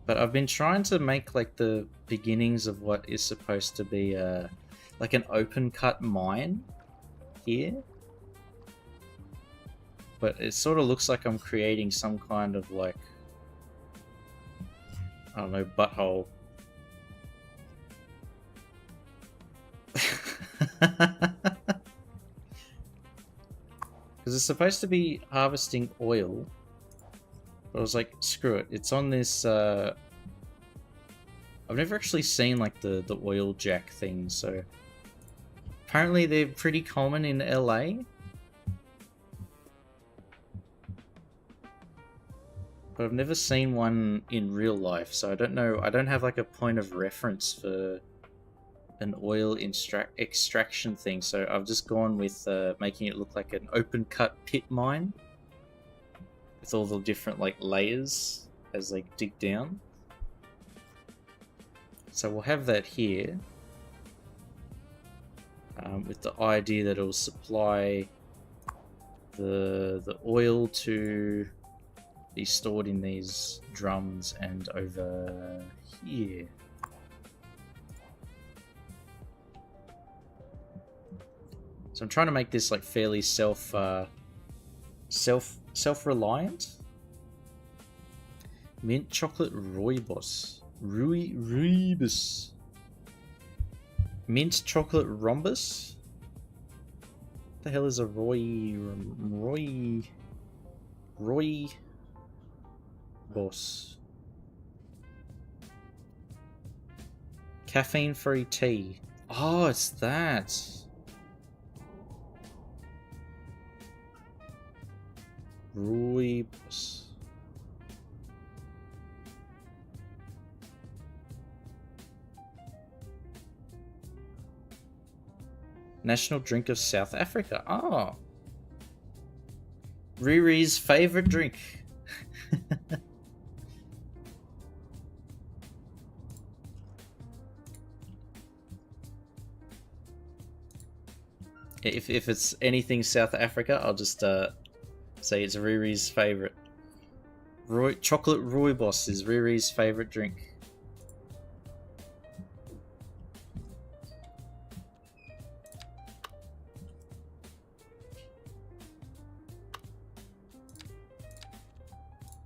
But I've been trying to make like the beginnings of what is supposed to be like an open cut mine here. But it sort of looks like I'm creating some kind of like, I don't know, butthole. Because it's supposed to be harvesting oil. But I was like, screw it. It's on this, I've never actually seen like the oil jack thing, so apparently they're pretty common in LA. But I've never seen one in real life, so I don't know. I don't have like a point of reference for an oil extraction thing, so I've just gone with making it look like an open cut pit mine with all the different like layers as they dig down. So we'll have that here with the idea that it will supply the oil to be stored in these drums and over here. So I'm trying to make this like fairly self-reliant. Mint chocolate rooibos. Rooibos. Mint chocolate rhombus. What the hell is a rooibos? Caffeine-free tea. Oh, it's that. Rooibos. National drink of South Africa. Oh. Riri's favorite drink. If it's anything South Africa, I'll just say it's Riri's favorite. Chocolate Rooibos is Riri's favorite drink.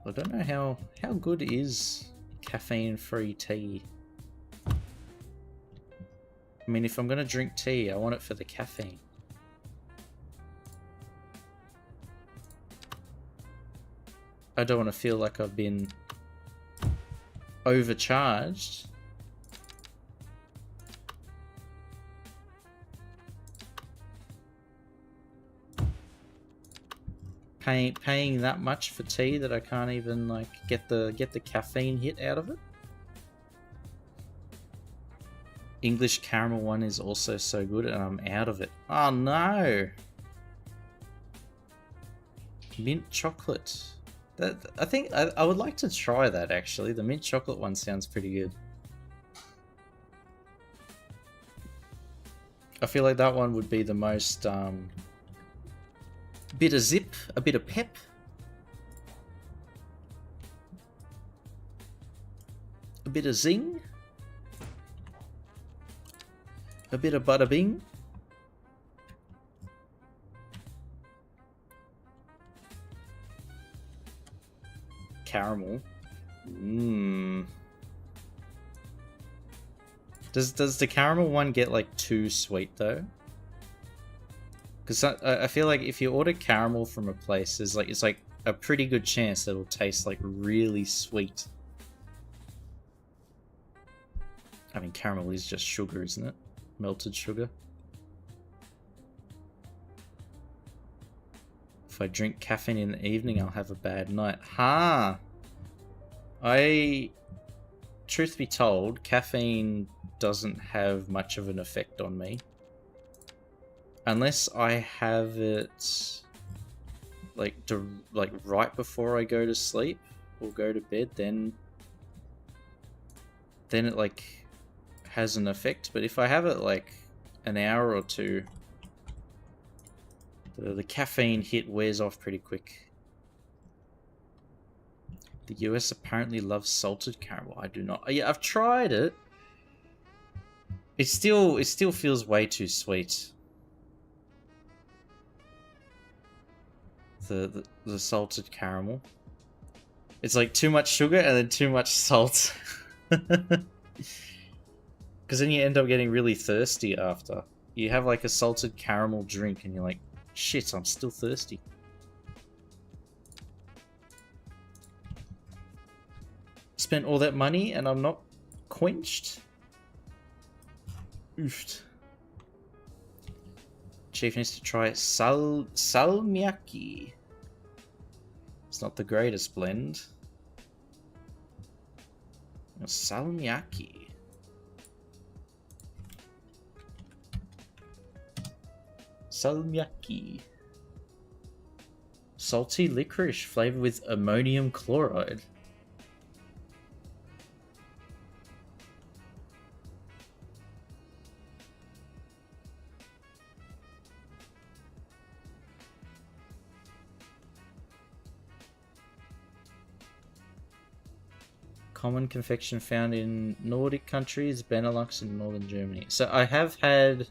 I don't know how good is caffeine-free tea. I mean, if I'm gonna drink tea, I want it for the caffeine. I don't want to feel like I've been overcharged. Paying that much for tea that I can't even like get the caffeine hit out of it. English caramel one is also so good, and I'm out of it. Oh no! Mint chocolate. I think I would like to try that actually. The mint chocolate one sounds pretty good. I feel like that one would be the most bit of zip, a bit of pep. A bit of zing. A bit of bada bing. Caramel. Does the caramel one get like too sweet though? Because I feel like if you order caramel from a place, it's like a pretty good chance that it'll taste like really sweet. I mean, caramel is just sugar, isn't it? Melted sugar. If I drink caffeine in the evening, I'll have a bad night. Ha! Truth be told, caffeine doesn't have much of an effect on me. Unless I have it like right before I go to sleep or go to bed, then it like has an effect. But if I have it like an hour or two, the caffeine hit wears off pretty quick. The US apparently loves salted caramel. I do not. Yeah, I've tried it. It still feels way too sweet. The salted caramel. It's like too much sugar and then too much salt. Because then you end up getting really thirsty after. You have like a salted caramel drink and you're like, shit, I'm still thirsty. Spent all that money and I'm not quenched. Oofed. Chief needs to try salmiakki. It's not the greatest blend. Salmiakki. Salmiakki. Salty licorice flavored with ammonium chloride. Common confection found in Nordic countries, Benelux, and northern Germany. So I have had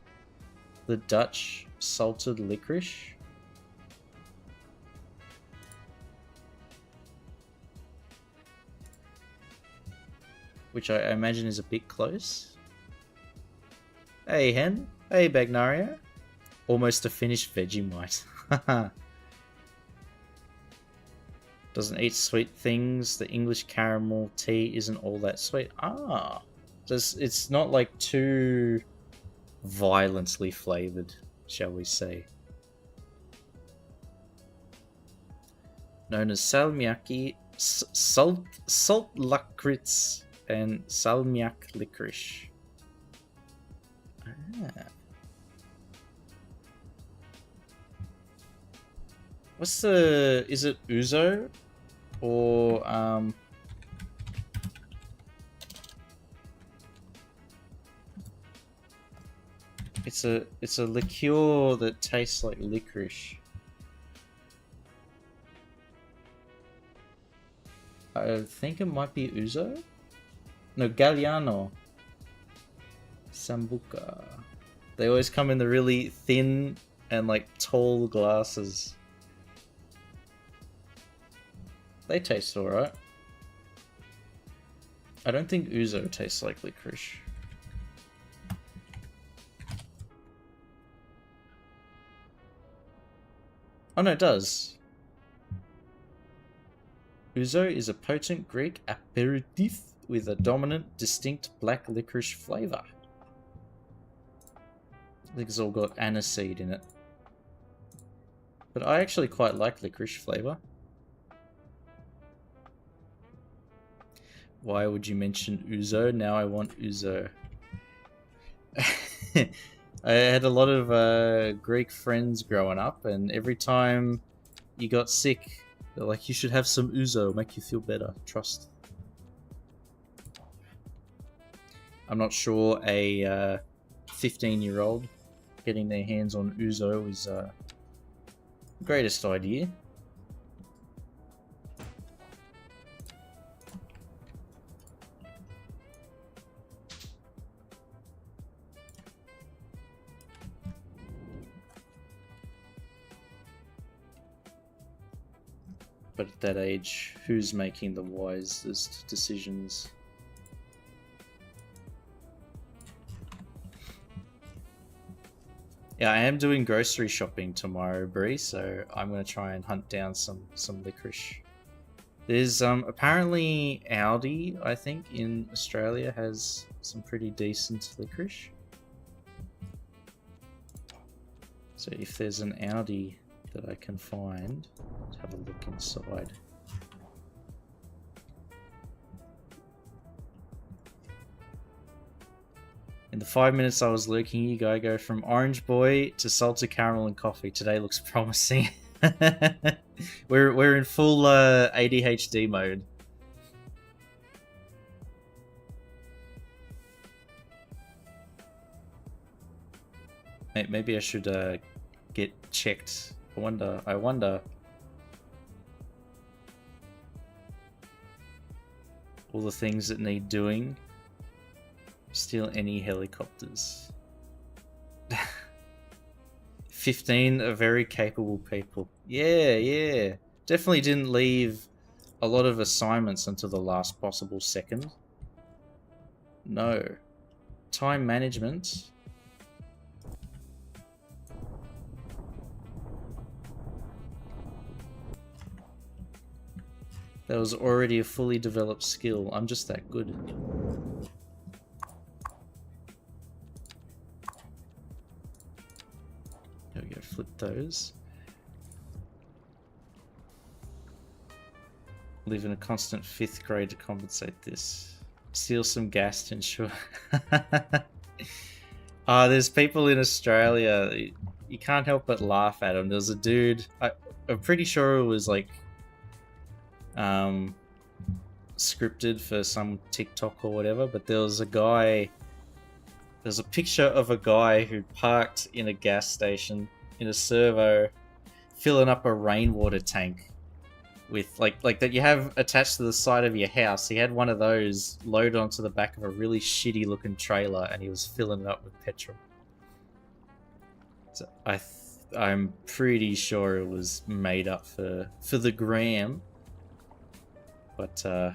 the Dutch salted licorice. Which I imagine is a bit close. Hey Hen. Hey Bagnaria. Almost a finished Vegemite. Haha. Doesn't eat sweet things. The English caramel tea isn't all that sweet. Ah. Just, it's not like too violently flavored, shall we say. Known as salmiakki, salt lakritz, and salmiak licorice. Ah. What's the... is it ouzo? Or, it's a liqueur that tastes like licorice. I think it might be ouzo? No, Galliano. Sambuca. They always come in the really thin and like tall glasses. They taste alright. I don't think ouzo tastes like licorice. Oh no, it does. Ouzo is a potent Greek aperitif with a dominant, distinct black licorice flavour. I think it's all got aniseed in it. But I actually quite like licorice flavour. Why would you mention ouzo? Now I want ouzo. I had a lot of Greek friends growing up, and every time you got sick, they're like, you should have some ouzo, make you feel better, trust. I'm not sure a 15-year-old getting their hands on ouzo is the greatest idea. But at that age, who's making the wisest decisions? Yeah, I am doing grocery shopping tomorrow, Bree, so I'm going to try and hunt down some licorice. There's apparently Aldi, I think, in Australia has some pretty decent licorice. So if there's an Aldi that I can find, let's have a look inside. In the 5 minutes I was lurking, you go from orange boy to salted caramel and coffee. Today looks promising. we're in full ADHD mode. Maybe I should get checked. I wonder. All the things that need doing. Steal any helicopters. 15 are very capable people. Yeah. Definitely didn't leave a lot of assignments until the last possible second. No. Time management. That was already a fully developed skill. I'm just that good. There we go, flip those. Live in a constant 5th grade to compensate this. Steal some gas to ensure. There's people in Australia, you can't help but laugh at them. There's a dude, I'm pretty sure it was like scripted for some TikTok or whatever, but there's a picture of a guy who parked in a gas station in a servo filling up a rainwater tank with like that you have attached to the side of your house. He had one of those loaded onto the back of a really shitty looking trailer and he was filling it up with petrol. So I'm pretty sure it was made up for the gram. But, I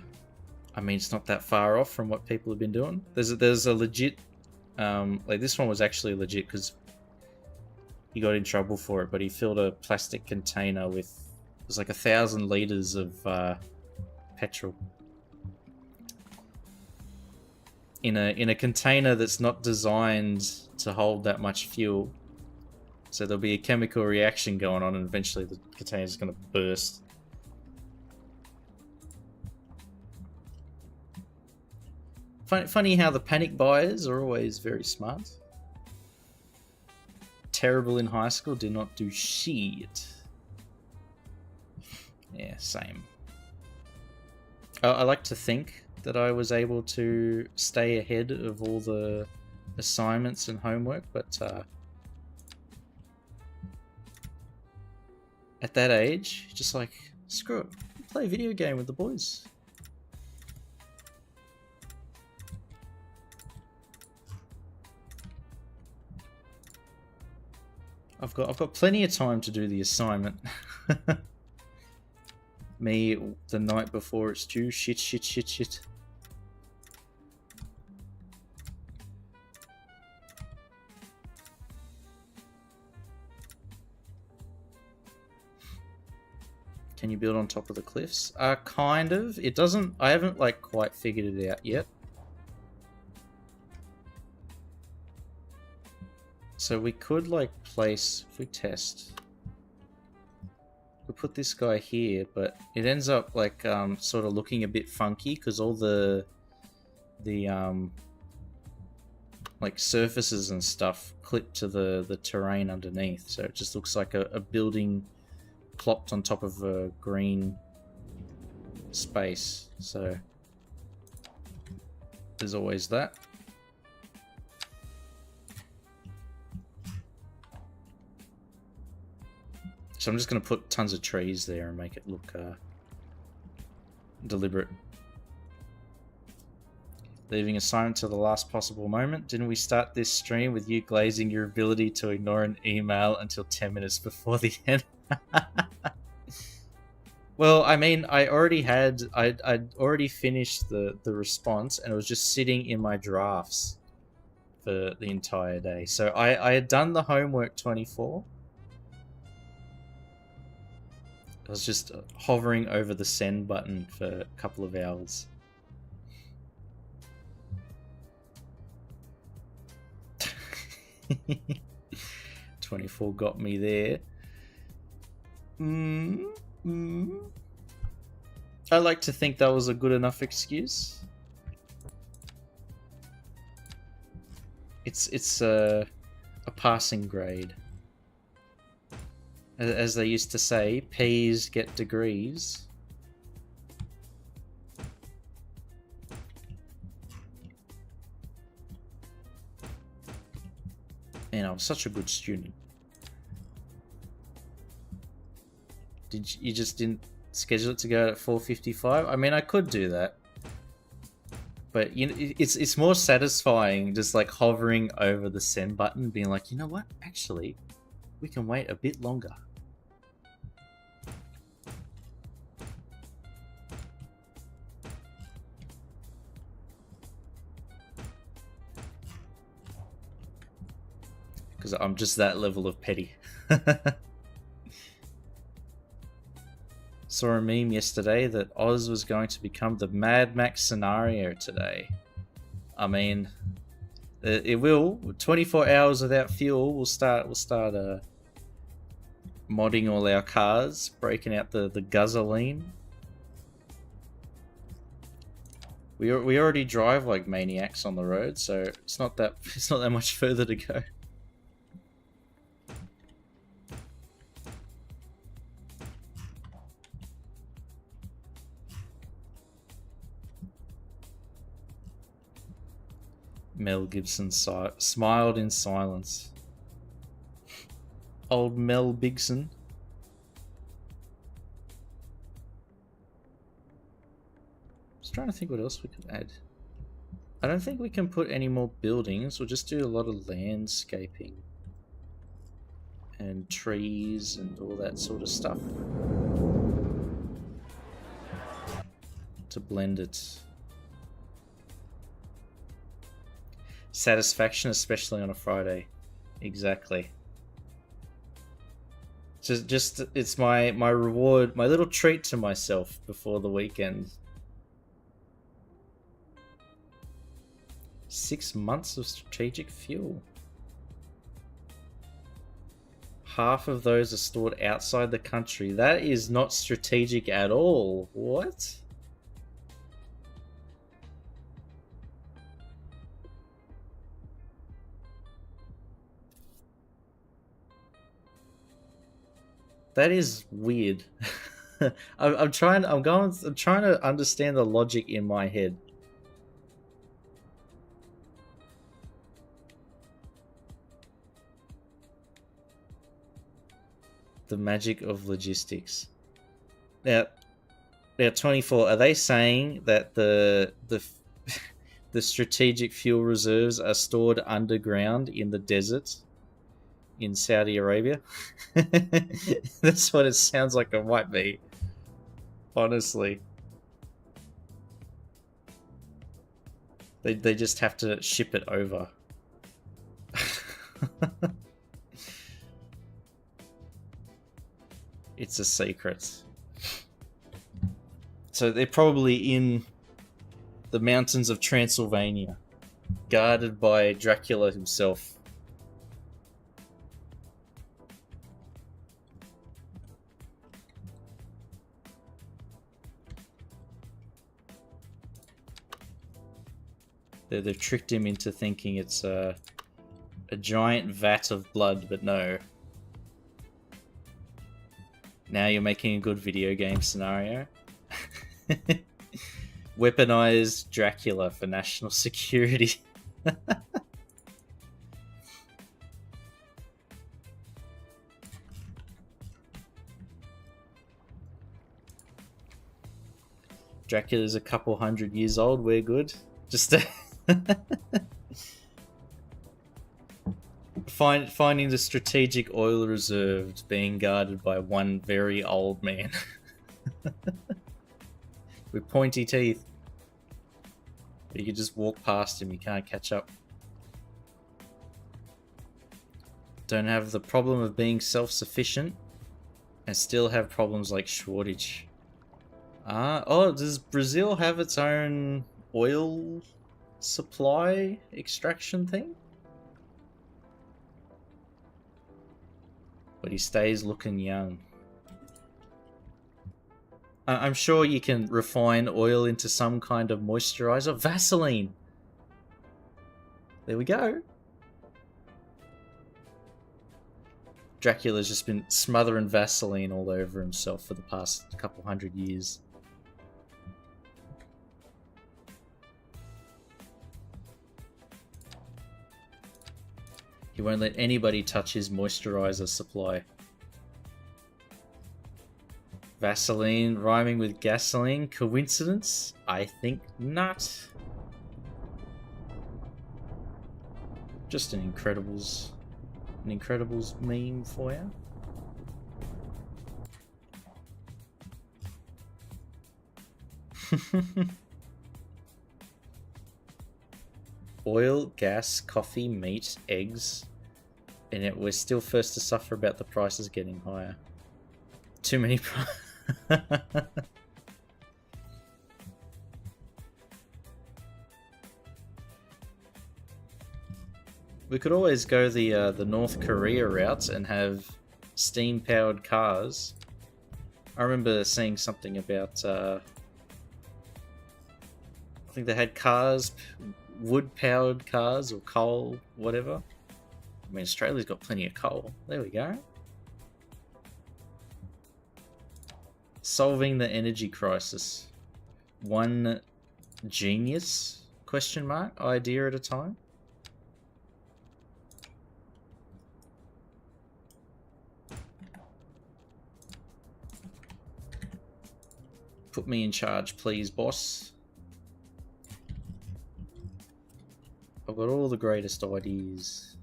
mean, it's not that far off from what people have been doing. There's a legit, like this one was actually legit because he got in trouble for it, but he filled a plastic container with, it was like 1,000 liters of petrol. in a container that's not designed to hold that much fuel. So there'll be a chemical reaction going on, and eventually the container's going to burst. Funny how the panic buyers are always very smart. Terrible in high school, did not do shit. Yeah, same. I like to think that I was able to stay ahead of all the assignments and homework, but at that age, just like, screw it, play a video game with the boys. I've got plenty of time to do the assignment. Me, the night before it's due, shit. Can you build on top of the cliffs? Kind of. It doesn't, I haven't like quite figured it out yet. So we could like place, if we test, we put this guy here, but it ends up like sort of looking a bit funky because all the like surfaces and stuff clip to the terrain underneath, so it just looks like a building plopped on top of a green space. So there's always that. So I'm just going to put tons of trees there and make it look deliberate. Leaving assignment to the last possible moment. Didn't we start this stream with you glazing your ability to ignore an email until 10 minutes before the end? Well, I mean, I'd already finished the response, and it was just sitting in my drafts for the entire day. So I had done the homework 24. I was just hovering over the send button for a couple of hours. "24 got me there." I like to think that was a good enough excuse. It's a passing grade. As they used to say, P's get degrees. And I'm such a good student. You just didn't schedule it to go at 4:55? I mean, I could do that. But you know, it's more satisfying just like hovering over the send button, being like, you know what? Actually, we can wait a bit longer. Because I'm just that level of petty. Saw a meme yesterday that Oz was going to become the Mad Max scenario today. I mean, it will. 24 hours without fuel, we'll start modding all our cars, breaking out the gasoline. We already drive like maniacs on the road, so it's not that much further to go. Mel Gibson smiled in silence. Old Mel Bigson. Just trying to think what else we could add. I don't think we can put any more buildings. We'll just do a lot of landscaping and trees and all that sort of stuff to blend it. Satisfaction, especially on a Friday. Exactly. Just it's my reward, my little treat to myself before the weekend. 6 months of strategic fuel. Half of those are stored outside the country. That is not strategic at all. What? That is weird. I'm trying to understand the logic in my head. The magic of logistics. Now 24. Are they saying that the the strategic fuel reserves are stored underground in the desert in Saudi Arabia? That's what it sounds like it might be. Honestly, they just have to ship it over. It's a secret. So they're probably in the mountains of Transylvania, guarded by Dracula himself. They've tricked him into thinking it's a giant vat of blood, but no. Now you're making a good video game scenario. Weaponized Dracula for national security. Dracula's a couple 100 years old, we're good. Just finding the strategic oil reserves being guarded by one very old man. With pointy teeth. You can just walk past him, you can't catch up. Don't have the problem of being self-sufficient and still have problems like shortage. Oh, does Brazil have its own oil supply extraction thing? But he stays looking young. I'm sure you can refine oil into some kind of moisturizer. Vaseline! There we go. Dracula's just been smothering Vaseline all over himself for the past couple 100 years. He won't let anybody touch his moisturizer supply. Vaseline rhyming with gasoline. Coincidence? I think not. Just an Incredibles meme for you. Oil, gas, coffee, meat, eggs. And yet we're still first to suffer about the prices getting higher. Too many We could always go the North Korea route and have steam-powered cars. I remember seeing something about... I think they had cars, wood-powered cars or coal, whatever. I mean, Australia's got plenty of coal. There we go. Solving the energy crisis. One genius, question mark, idea at a time. Put me in charge, please, boss. I've got all the greatest ideas.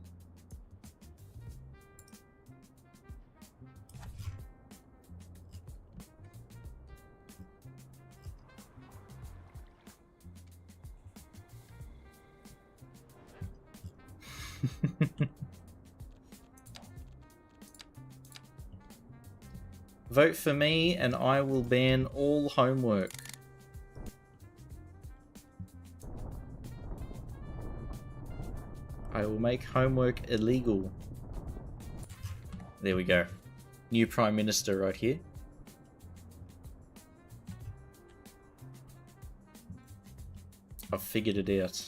Vote for me and I will ban all homework. I will make homework illegal. There we go. New Prime Minister right here. I've figured it out.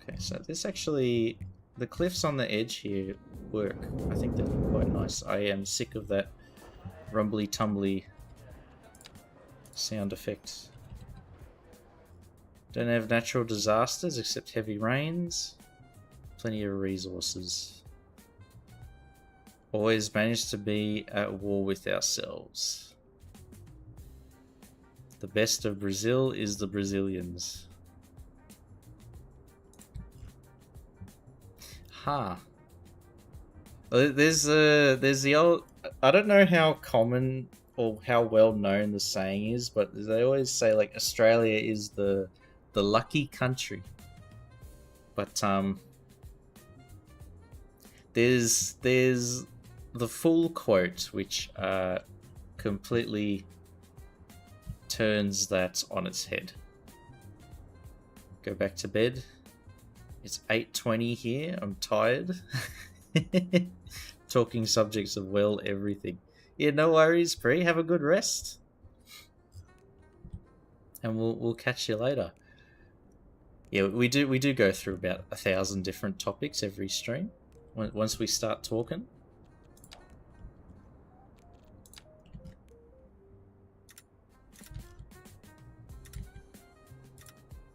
Okay, so this actually... The cliffs on the edge here work. I think they're quite nice. I am sick of that rumbly tumbly sound effect. Don't have natural disasters except heavy rains. Plenty of resources. Always manage to be at war with ourselves. The best of Brazil is the Brazilians. Ha. There's the old... I don't know how common or how well known the saying is, but they always say like Australia is the lucky country. But there's the full quote which completely turns that on its head. Go back to bed. It's 8:20 here. I'm tired. Talking subjects of well everything. Yeah, no worries, Bree. Have a good rest, and we'll catch you later. Yeah, we do go through about 1,000 different topics every stream. Once we start talking.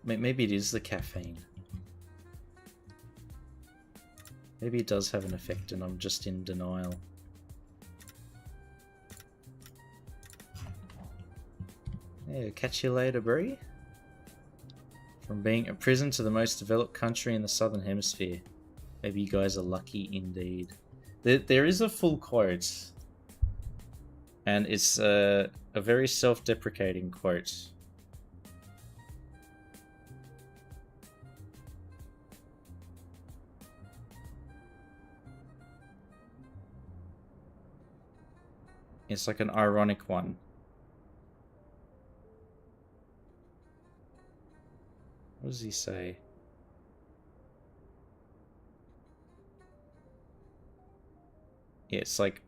Maybe it is the caffeine. Maybe it does have an effect and I'm just in denial. Yeah, catch you later, Bree. From being a prison to the most developed country in the Southern Hemisphere. Maybe you guys are lucky indeed. There is a full quote. And it's a very self-deprecating quote. It's like an ironic one. What does he say? Yeah, it's like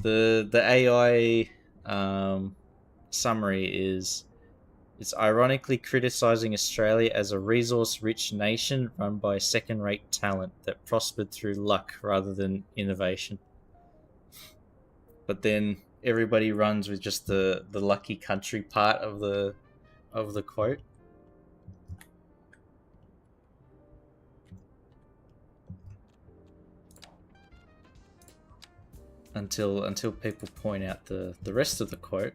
the AI summary is it's ironically criticizing Australia as a resource-rich nation run by second-rate talent that prospered through luck rather than innovation. But then everybody runs with just the lucky country part of the quote. Until people point out the rest of the quote.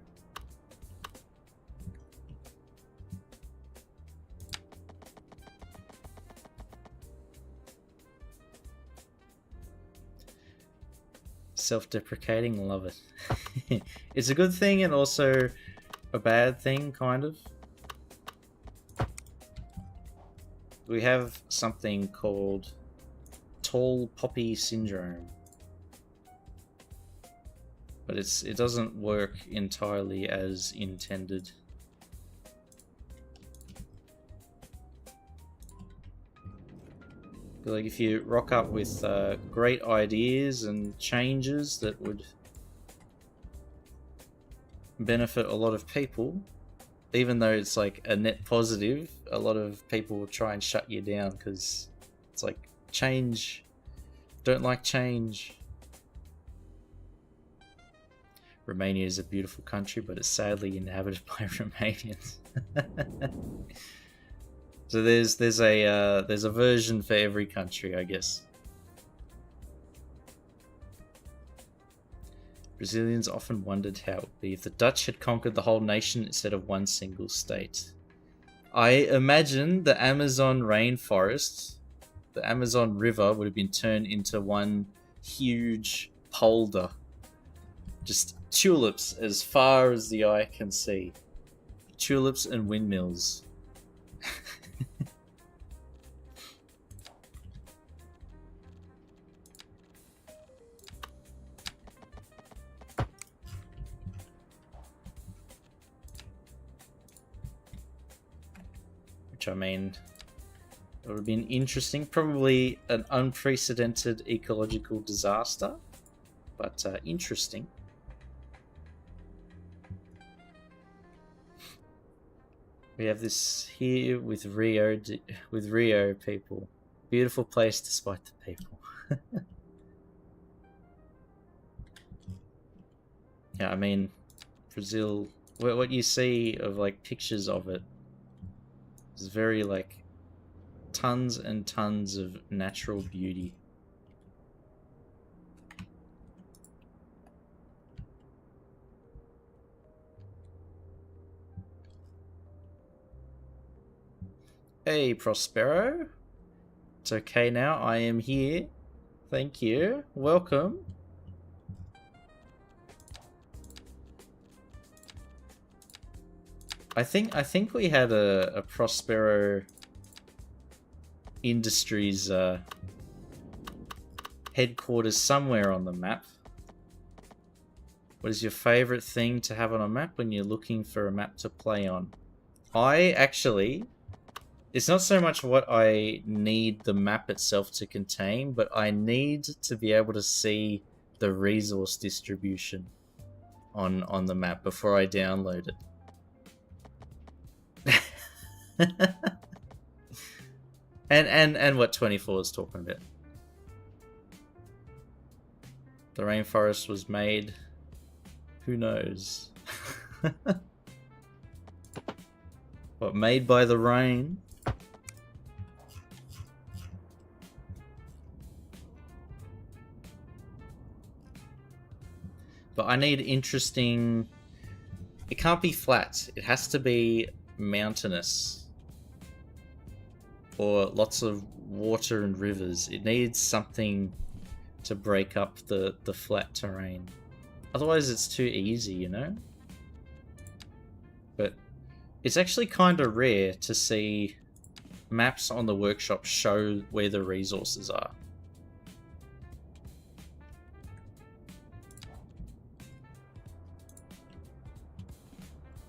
Self-deprecating, love it. It's a good thing and also a bad thing, kind of. We have something called tall poppy syndrome. But it doesn't work entirely as intended. Like if you rock up with great ideas and changes that would benefit a lot of people, even though it's like a net positive, a lot of people will try and shut you down because it's like change, don't like change. Romania is a beautiful country, but it's sadly inhabited by Romanians. So there's a version for every country, I guess. Brazilians often wondered how it would be if the Dutch had conquered the whole nation instead of one single state. I imagine the Amazon rainforest, the Amazon River, would have been turned into one huge polder. Just tulips as far as the eye can see. Tulips and windmills. which I mean, it would have been interesting. Probably an unprecedented ecological disaster, but interesting. We have this here with Rio people. Beautiful place despite the people. Yeah, I mean, Brazil, what you see of like pictures of it is very like tons and tons of natural beauty. Hey, Prospero. It's okay now. I am here. Thank you. Welcome. I think we had a Prospero Industries headquarters somewhere on the map. What is your favorite thing to have on a map when you're looking for a map to play on? It's not so much what I need the map itself to contain, but I need to be able to see the resource distribution on the map before I download it. and what 24 is talking about. The rainforest was made. Who knows? What, made by the rain? But I need interesting... It can't be flat. It has to be mountainous. Or lots of water and rivers. It needs something to break up the flat terrain. Otherwise it's too easy, you know? But it's actually kind of rare to see maps on the workshop show where the resources are.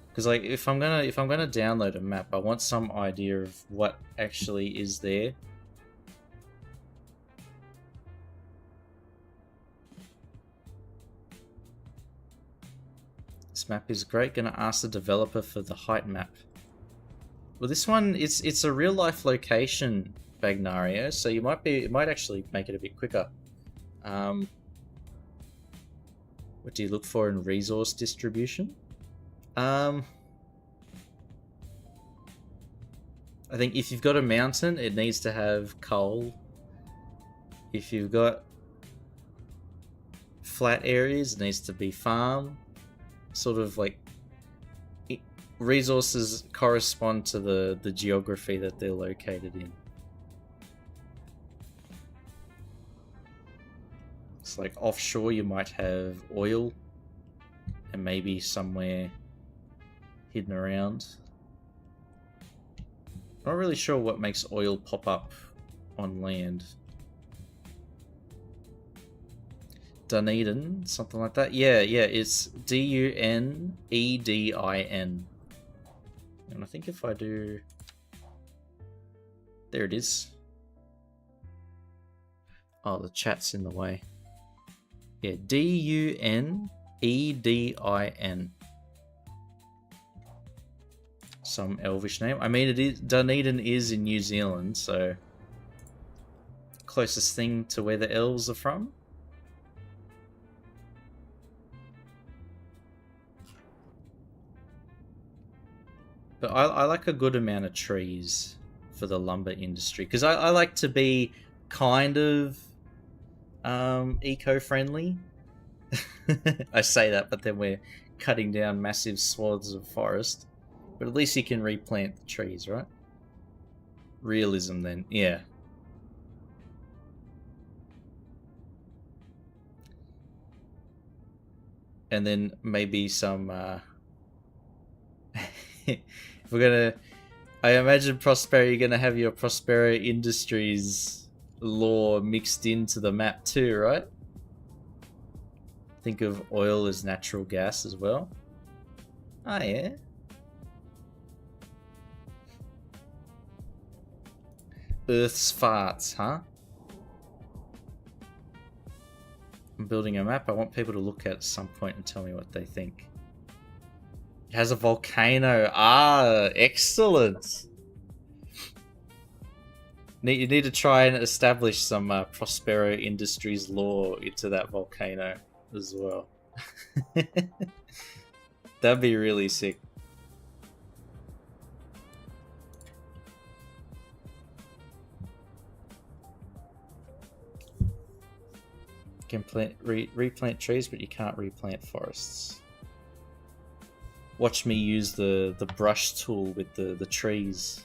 Because like if I'm gonna download a map, I want some idea of what actually is there. This map is great. Gonna ask the developer for the height map. Well, this one it's a real life location, Bagnario, so it might actually make it a bit quicker. What do you look for in resource distribution? I think if you've got a mountain, it needs to have coal. If you've got flat areas, it needs to be farm. Sort of like resources correspond to the geography that they're located in. It's like offshore you might have oil and maybe somewhere hidden around. I'm not really sure what makes oil pop up on land. Dunedin, something like that. Yeah, it's Dunedin. And I think if I do... There it is. Oh, the chat's in the way. Yeah, Dunedin. Some elvish name. I mean, it is Dunedin is in New Zealand, so closest thing to where the elves are from. But I like a good amount of trees for the lumber industry because I like to be kind of eco-friendly. I say that, but then we're cutting down massive swaths of forest. But at least you can replant the trees, right? Realism then, yeah. And then maybe some... if we're gonna... I imagine Prospero, you're gonna have your Prospero Industries lore mixed into the map too, right? Think of oil as natural gas as well. Ah, yeah. Earth's farts, huh? I'm building a map. I want people to look at some point and tell me what they think. It has a volcano. Ah, excellent. You need to try and establish some Prospero Industries lore into that volcano as well. That'd be really sick. You can replant trees, but you can't replant forests. Watch me use the brush tool with the trees.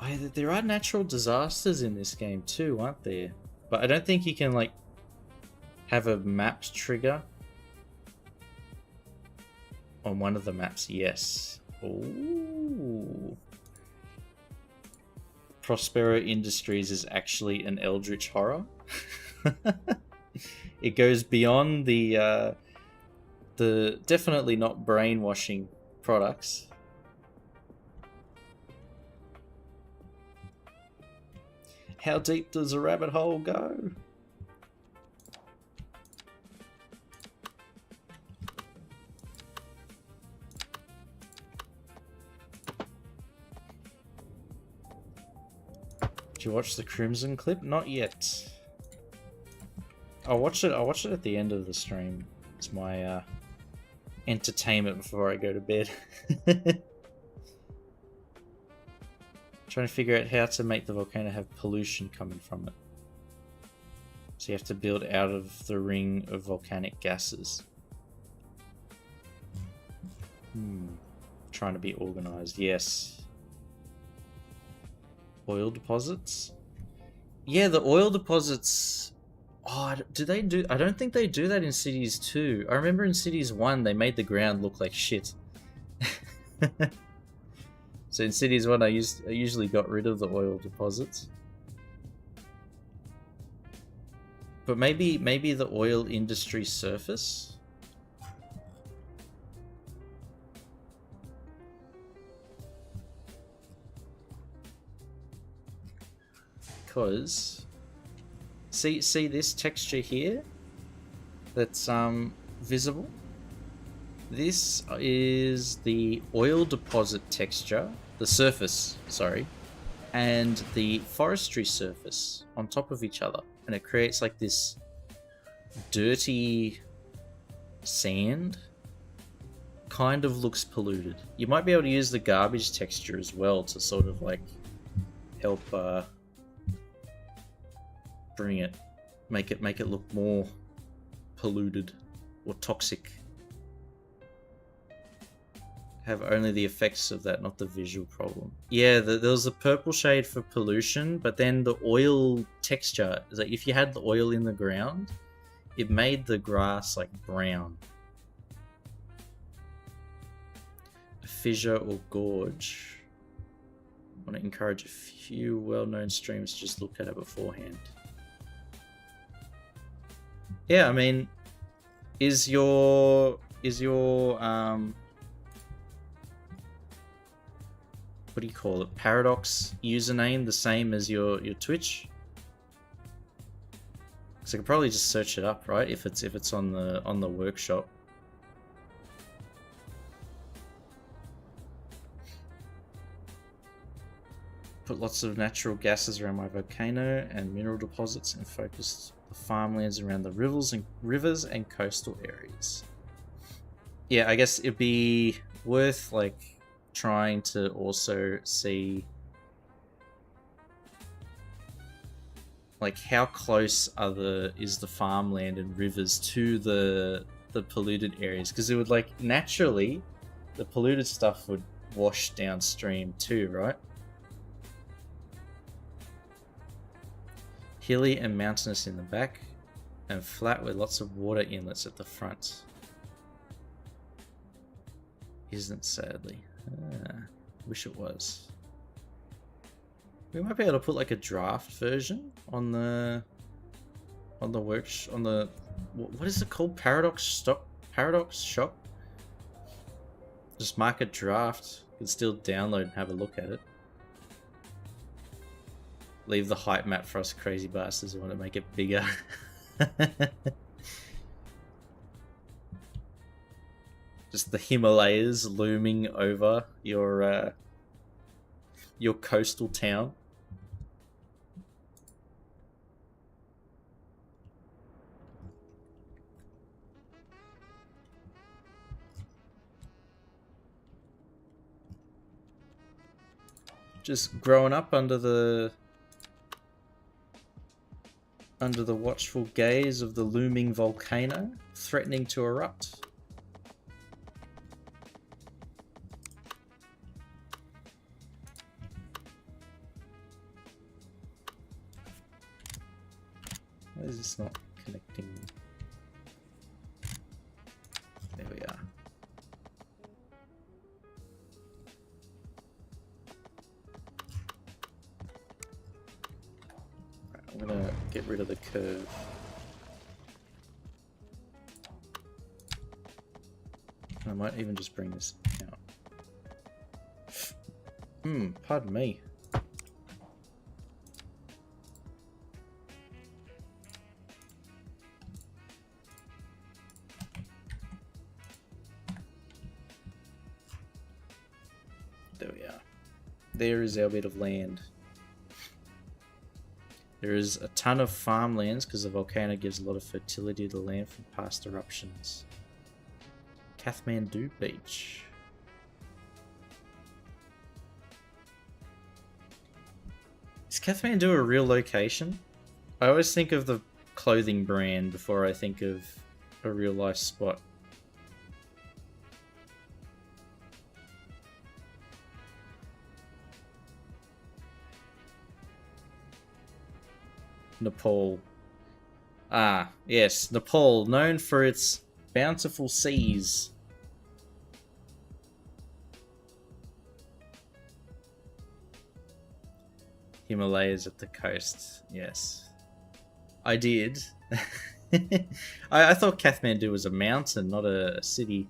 Oh, there are natural disasters in this game too, aren't there? But I don't think you can like have a mapped trigger. On one of the maps, yes. Ooh. Prospero Industries is actually an eldritch horror. It goes beyond the definitely not brainwashing products. How deep does a rabbit hole go? Did you watch the Crimson clip? Not yet. I'll watch it at the end of the stream. It's my entertainment before I go to bed. Trying to figure out how to make the volcano have pollution coming from it. So you have to build out of the ring of volcanic gases. Trying to be organized, yes. Oil deposits? Yeah, the oil deposits... Oh, do they do... I don't think they do that in Cities 2. I remember in Cities 1 they made the ground look like shit. So in Cities 1 I usually got rid of the oil deposits. But maybe the oil industry surface? Because see this texture here that's visible? This is the oil deposit texture, the surface, sorry, and the forestry surface on top of each other, and it creates like this dirty sand. Kind of looks polluted. You might be able to use the garbage texture as well to sort of like help bring it, make it look more polluted or toxic. Have only the effects of that, not the visual problem. Yeah, there was a purple shade for pollution, but then the oil texture is like if you had the oil in the ground, it made the grass like brown. A fissure or gorge. I want to encourage a few well-known streamers to just look at it beforehand. Yeah, I mean, is your what do you call it? Paradox username the same as your Twitch? So I could probably just search it up, right? If it's on the workshop. Put lots of natural gases around my volcano and mineral deposits and focus the farmlands around the rivers and coastal areas. Yeah, I guess it'd be worth like trying to also see like how close is the farmland and rivers to the polluted areas, because it would like naturally the polluted stuff would wash downstream too, right? Hilly and mountainous in the back and flat with lots of water inlets at the front. Isn't, sadly. Wish it was. We might be able to put like a draft version on the what is it called? Paradox shop. Just mark a draft. You can still download and have a look at it. Leave the height map for us crazy bastards who want to make it bigger. Just the Himalayas looming over your coastal town. Just growing up under the watchful gaze of the looming volcano, threatening to erupt. Why is this not connecting? There we are. Right, I'm gonna get rid of the curve. I might even just bring this out. Pardon me. There we are. There is our bit of land. There is a ton of farmlands because the volcano gives a lot of fertility to the land from past eruptions. Kathmandu Beach. Is Kathmandu a real location? I always think of the clothing brand before I think of a real life spot. Nepal. Ah, yes, Nepal, known for its bountiful seas. Himalayas at the coast, yes. I did. I thought Kathmandu was a mountain, not a city.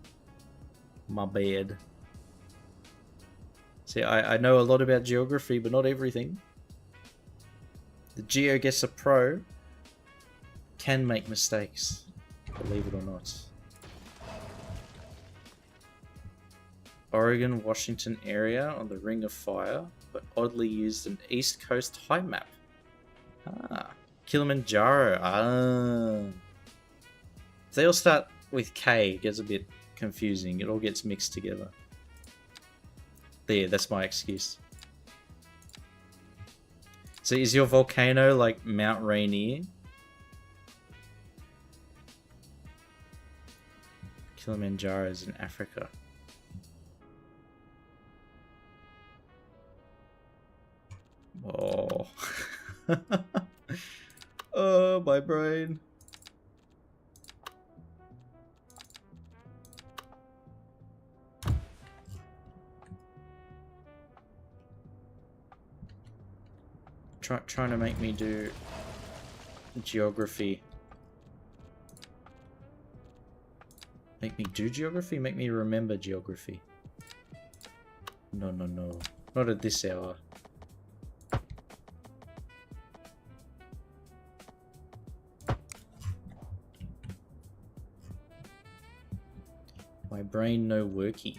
My bad. See, I know a lot about geography, but not everything. The GeoGuessr Pro can make mistakes, believe it or not. Oregon, Washington area on the Ring of Fire, but oddly used an East Coast height map. Ah, Kilimanjaro. Ah. If they all start with K, it gets a bit confusing. It all gets mixed together. There, that's my excuse. So is your volcano like Mount Rainier? Kilimanjaro is in Africa. Oh. Oh, my brain. Trying to make me do geography. Make me do geography? Make me remember geography. No, no, no. Not at this hour. My brain no worky.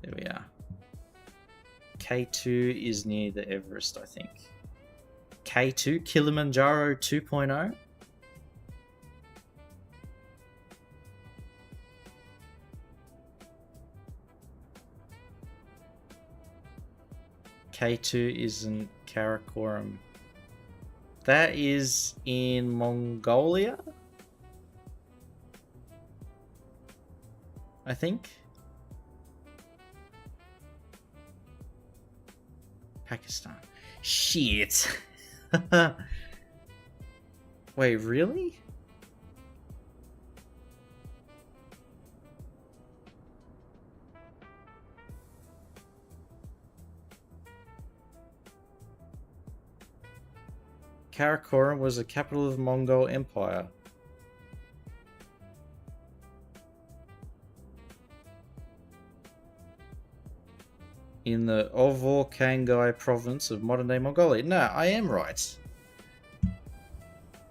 There we are. K2 is near the Everest, I think. K2, Kilimanjaro 2.0. K2 is in Karakoram. That is in Mongolia, I think. Pakistan. Shit. Wait, really? Karakoram was the capital of the Mongol Empire. in the Ovor Kangai province of modern-day Mongolia. No, I am right.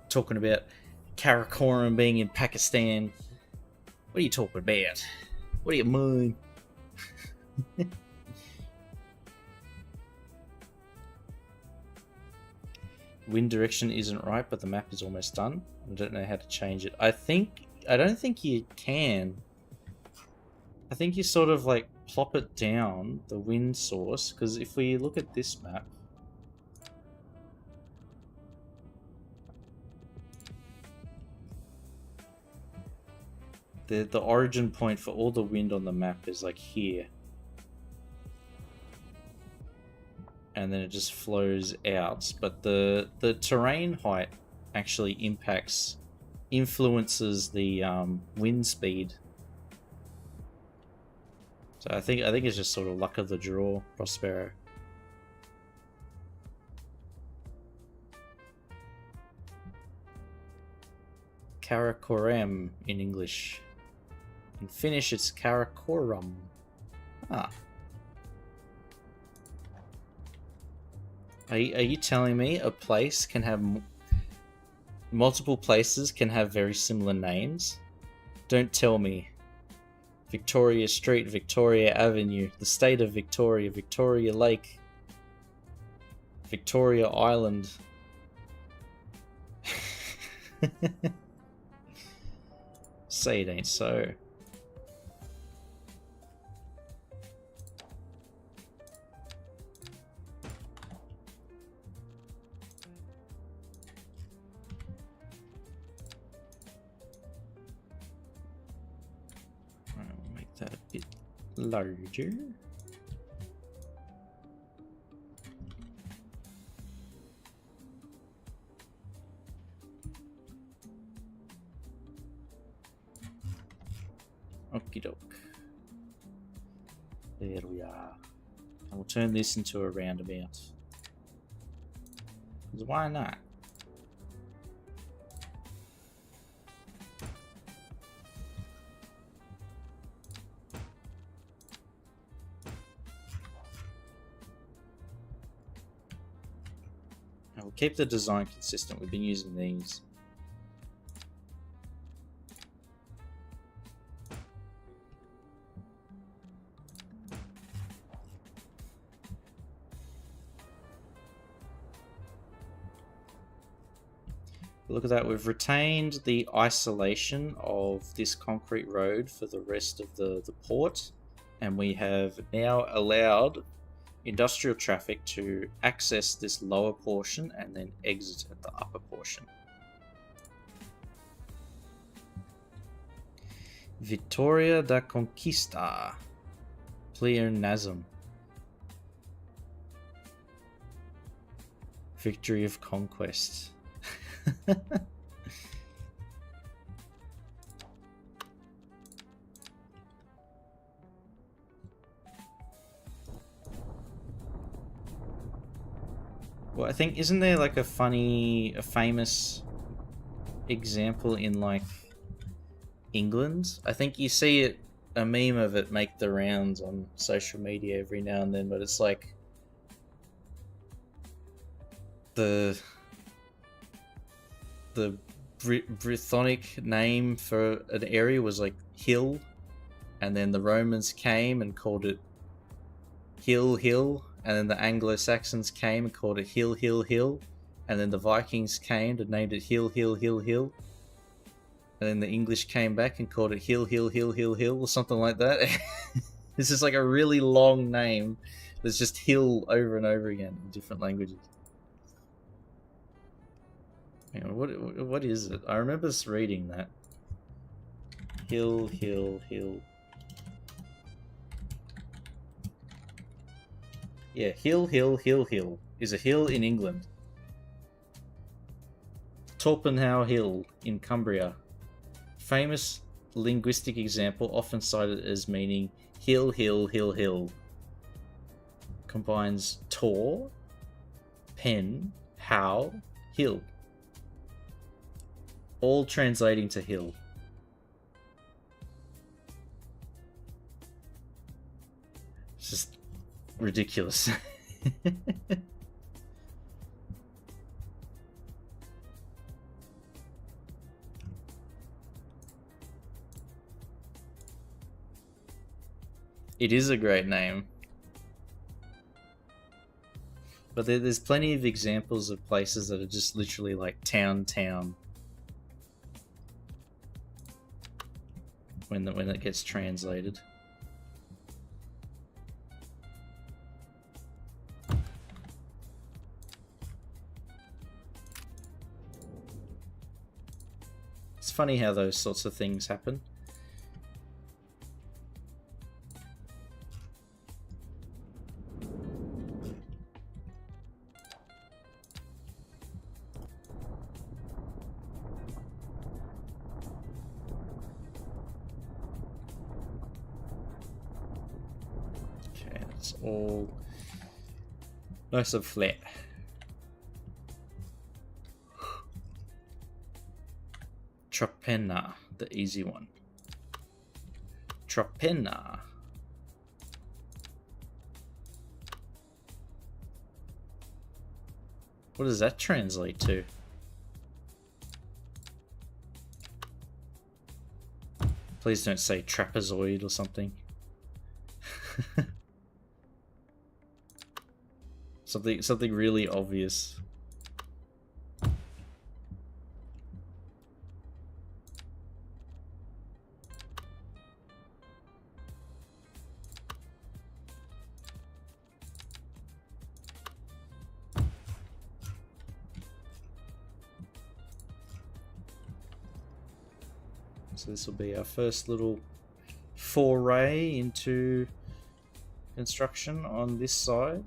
Talking about Karakoram being in Pakistan. What are you talking about? What do you mean? Wind direction isn't right, but the map is almost done. I don't know how to change it. I don't think you can. I think you sort of like plop it down, the wind source, because if we look at this map, the origin point for all the wind on the map is like here. And then it just flows out. But the terrain height actually influences the wind speed. So I think it's just sort of luck of the draw, Prospero. Karakoram in English. In Finnish, it's Karakoram. Ah. Are you telling me a place can have multiple places can have very similar names? Don't tell me. Victoria Street, Victoria Avenue, the state of Victoria, Victoria Lake, Victoria Island. Say it ain't so. I'll make that a bit larger. Okie doke. There we are. And we'll turn this into a roundabout. 'Cause why not? And we'll keep the design consistent. We've been using these. Look at that, we've retained the isolation of this concrete road for the rest of the port, and we have now allowed industrial traffic to access this lower portion and then exit at the upper portion. Vitória da Conquista, Pleonasm. Victory of Conquest. Well, I think, isn't there like a famous example in like England? I think you see it, a meme of it make the rounds on social media every now and then, but it's like the Brythonic name for an area was like Hill, and then the Romans came and called it Hill, and then the Anglo-Saxons came and called it Hill, and then the Vikings came and named it Hill, and then the English came back and called it Hill, or something like that. This is like a really long name. There's just Hill over and over again in different languages. Hang on, what is it? I remember reading that. Hill. Yeah, Hill is a hill in England. Torpenhow Hill in Cumbria. Famous linguistic example, often cited as meaning hill. Combines tor, pen, how, hill. All translating to hill. It's just ridiculous. It is a great name. But there's plenty of examples of places that are just literally like town. When it gets translated. It's funny how those sorts of things happen. All nice and flat. Tropena, the easy one. Tropena. What does that translate to? Please don't say trapezoid or something. Something really obvious. So this will be our first little foray into construction on this side.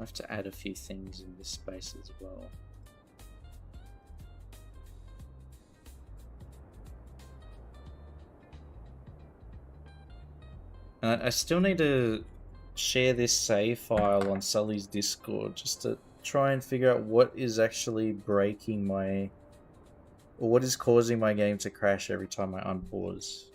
I have to add a few things in this space as well. I still need to share this save file on Sully's Discord just to try and figure out what is actually breaking my... or what is causing my game to crash every time I unpause.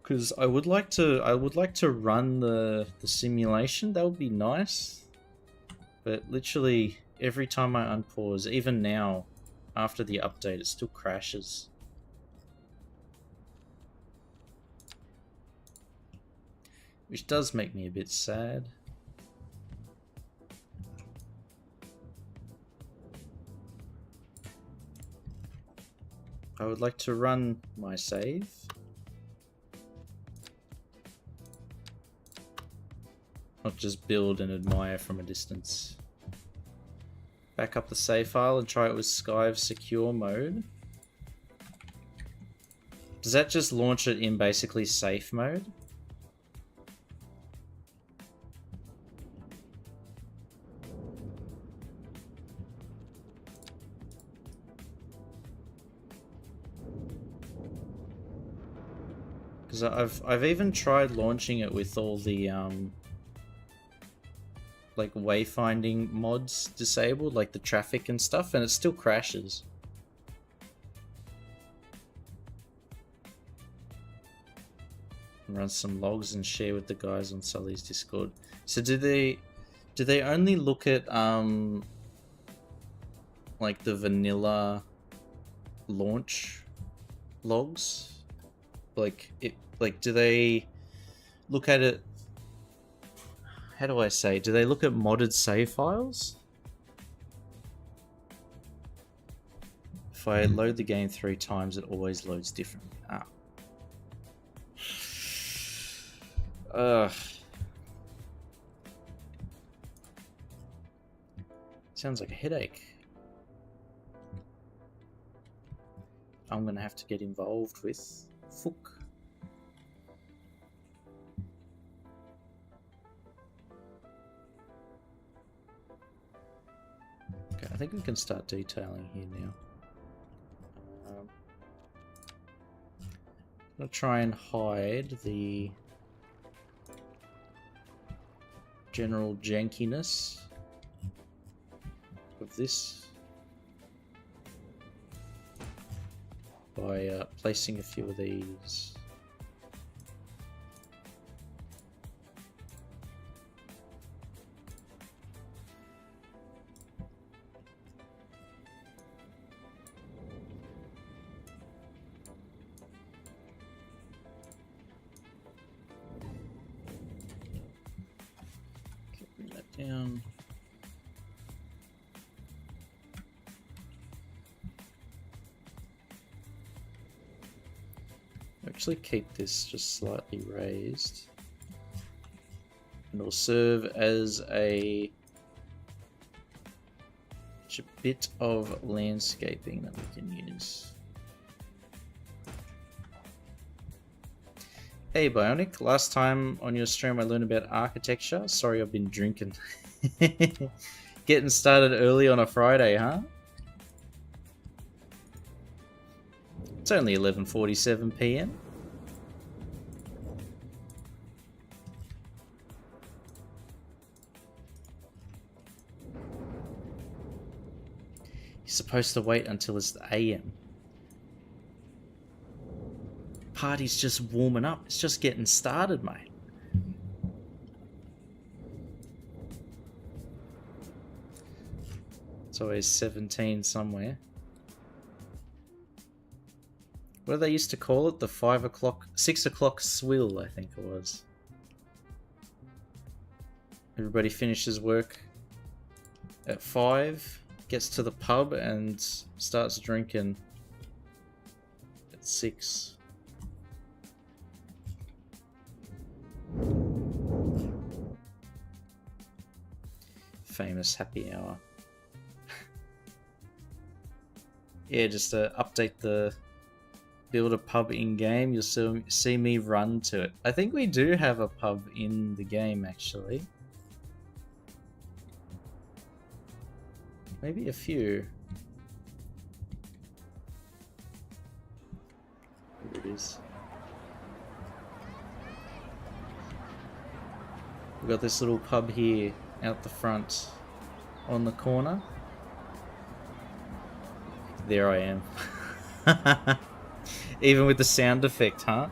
Because I would like to run the simulation. That would be nice. But literally every time I unpause, even now, after the update, it still crashes. Which does make me a bit sad. I would like to run my save. Not just build and admire from a distance. Back up the save file and try it with Skyve secure mode. Does that just launch it in basically safe mode? Because I've even tried launching it with all the like wayfinding mods disabled, like the traffic and stuff, and it still crashes. Run some logs and share with the guys on Sully's Discord. So do they only look at like the vanilla launch logs? Like do they look at it? How do I say? Do they look at modded save files? If I load the game 3 times, it always loads differently. Sounds like a headache. I'm gonna have to get involved with Fook. Okay, I think we can start detailing here now. I'm gonna try and hide the general jankiness of this by placing a few of these. Bring that down. Actually keep this just slightly raised, and it'll serve as a bit of landscaping that we can use. Hey Bionic, last time on your stream I learned about architecture. Sorry, I've been drinking. Getting started early on a Friday, huh? It's only 11:47 PM. You're supposed to wait until it's the AM. Party's just warming up. It's just getting started, mate. It's always 17 somewhere. What do they used to call it? The 5 o'clock, 6 o'clock swill, I think it was. Everybody finishes work at 5, gets to the pub and starts drinking at 6. Famous happy hour. Yeah, just to update the build a pub in game, you'll see me run to it. I think we do have a pub in the game actually. Maybe a few. Here it is. We've got this little pub here out the front on the corner. There I am. Even with the sound effect, huh?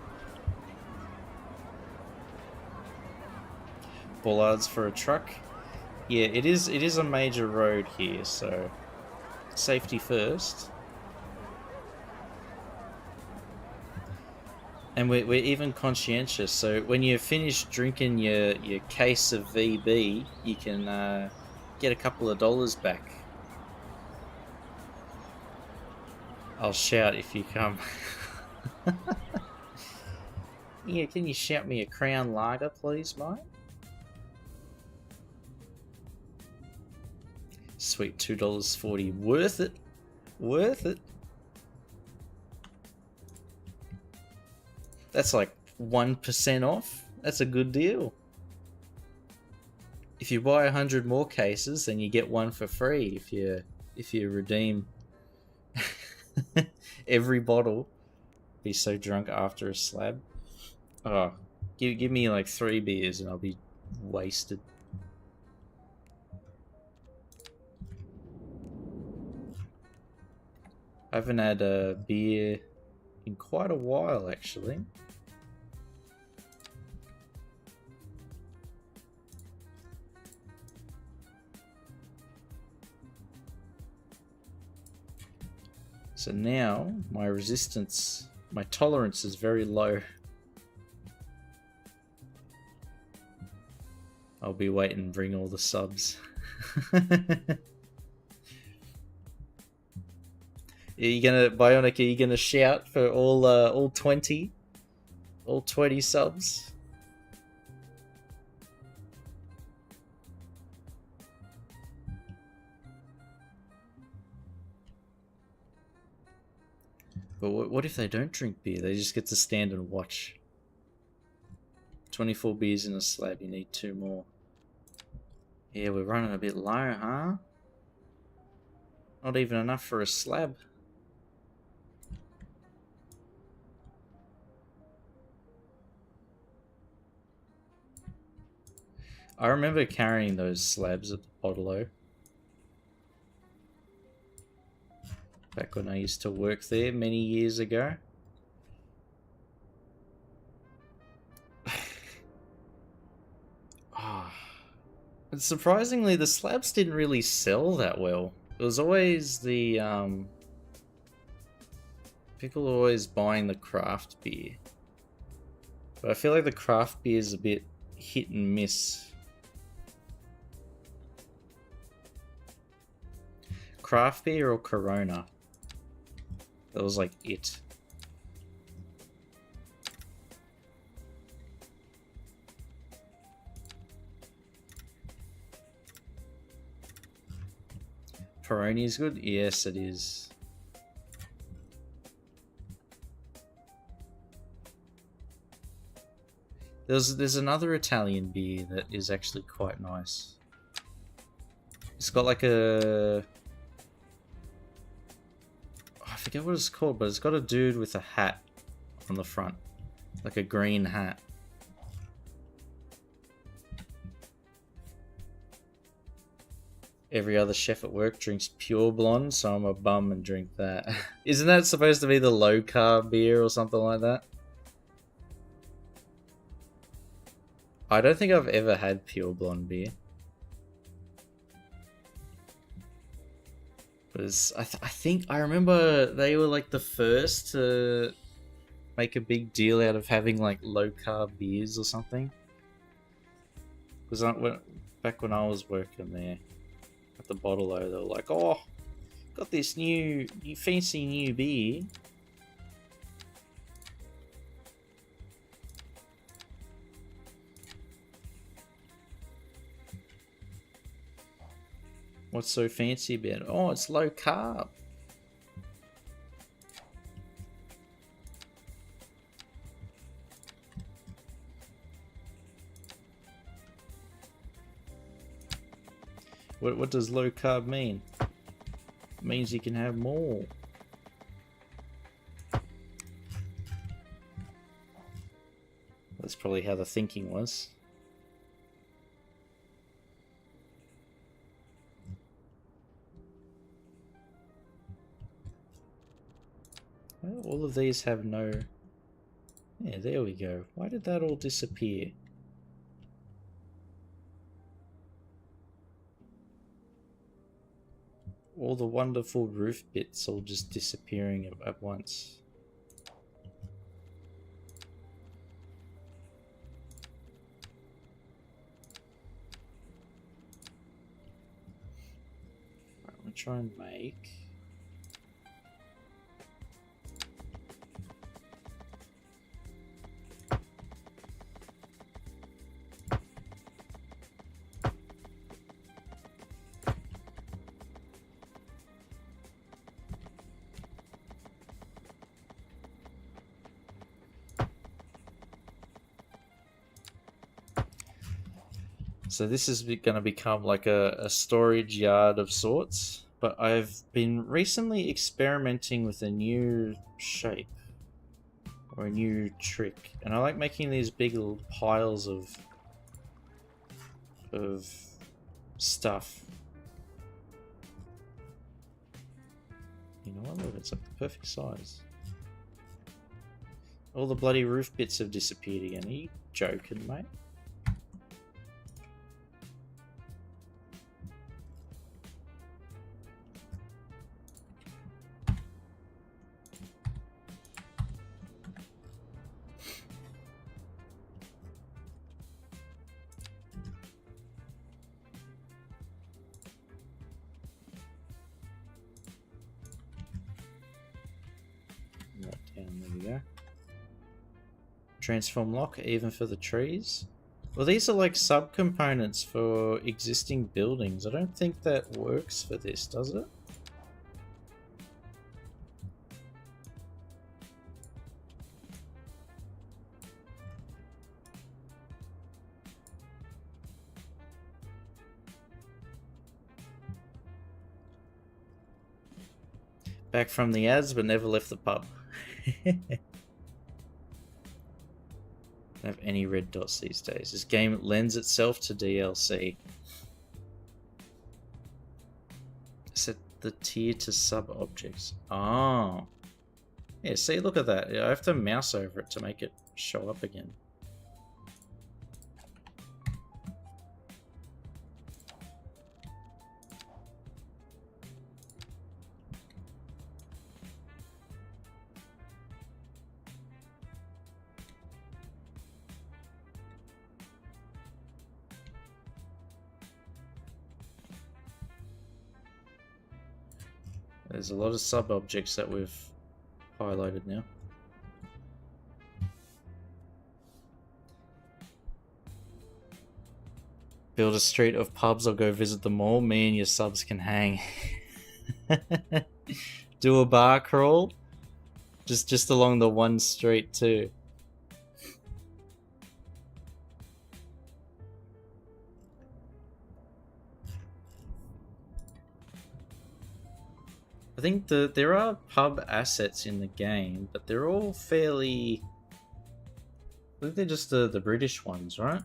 Bollards for a truck. Yeah, it is a major road here, so safety first. And we're even conscientious, so when you finish drinking your case of VB, you can get a couple of dollars back. I'll shout if you come. Yeah, can you shout me a Crown Lager, please, mate? Sweet $2.40. Worth it. Worth it. That's like 1% off. That's a good deal. If you buy 100 more cases, then you get one for free if you redeem every bottle. Be so drunk after a slab. Oh, give me like 3 beers and I'll be wasted. I haven't had a beer in quite a while, actually. So now my resistance, my tolerance is very low. I'll be waiting and bring all the subs. Are you gonna, Bionic, are you gonna shout for all 20? All 20 subs? But what if they don't drink beer? They just get to stand and watch. 24 beers in a slab, you need 2 more. Yeah, we're running a bit low, huh? Not even enough for a slab. I remember carrying those slabs at the Bottle-O. Back when I used to work there many years ago. Ah. And surprisingly, the slabs didn't really sell that well. It was always the, people are always buying the craft beer. But I feel like the craft beer is a bit hit and miss. Craft beer or Corona? That was like it. Peroni is good? Yes, it is. There's another Italian beer that is actually quite nice. It's got like a... I forget what it's called, but it's got a dude with a hat on the front. Like a green hat. Every other chef at work drinks pure blonde, so I'm a bum and drink that. Isn't that supposed to be the low carb beer or something like that? I don't think I've ever had pure blonde beer. But I think I remember they were like the first to make a big deal out of having like low carb beers or something. Because back when I was working there at the bottle, they were like, "Oh, got this new fancy new beer." What's so fancy about it? Oh, it's low carb. What does low carb mean? It means you can have more. That's probably how the thinking was. Well, all of these have no... Yeah, there we go. Why did that all disappear? All the wonderful roof bits all just disappearing at once. Right, I'm gonna try and make... So this is going to become like a storage yard of sorts, but I've been recently experimenting with a new shape or a new trick, and I like making these big little piles of stuff. You know what? Look, it's like the perfect size. All the bloody roof bits have disappeared again. Are you joking, mate? There we go. Transform lock, even for the trees. Well, these are like subcomponents for existing buildings. I don't think that works for this, does it? Back from the ads, but never left the pub. Don't have any red dots these days. This game lends itself to DLC. So the tier to sub-objects. Oh. Yeah, see, look at that. I have to mouse over it to make it show up again. There's a lot of sub-objects that we've highlighted now. Build a street of pubs or go visit them all. Me and your subs can hang. Do a bar crawl. Just along the one street too. I think there are pub assets in the game, but they're all fairly... I think they're just the British ones, right?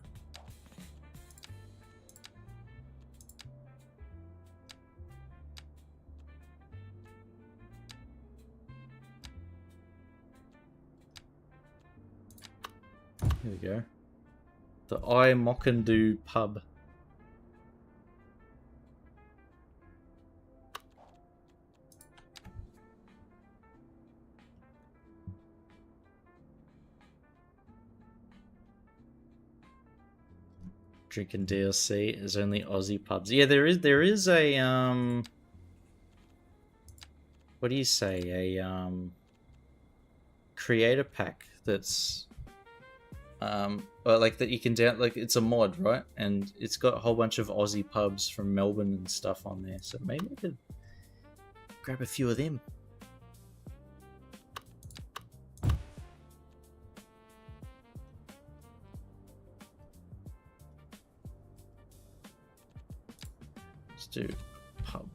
Here we go. The I Mockindu pub. Drinking DLC is only Aussie pubs. Yeah, there is a what do you say? A creator pack that's like that you can down, like it's a mod, right? And it's got a whole bunch of Aussie pubs from Melbourne and stuff on there. So maybe I could grab a few of them. Let's do pub.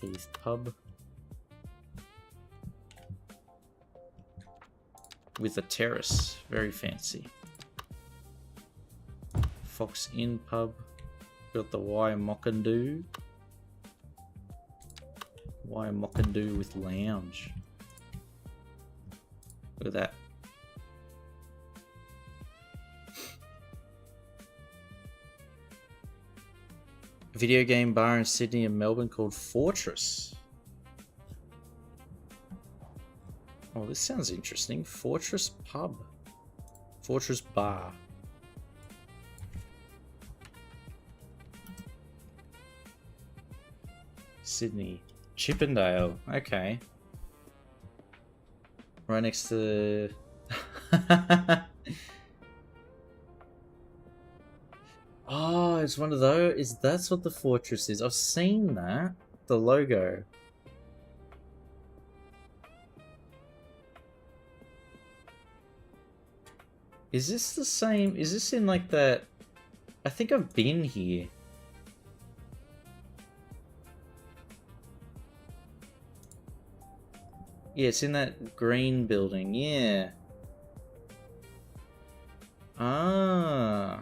Heath pub. With a terrace. Very fancy. Fox Inn pub. Got the Y Mockindu. Y Mockindu with lounge. Look at that. A video game bar in Sydney and Melbourne called Fortress. Oh, this sounds interesting. Fortress pub. Fortress bar. Sydney. Chippendale. Okay. Right next to... Oh, it's one of those. That's what the fortress is? I've seen that. The logo. Is this the same? Is this in like that? I think I've been here. Yeah, it's in that green building. Yeah. Ah.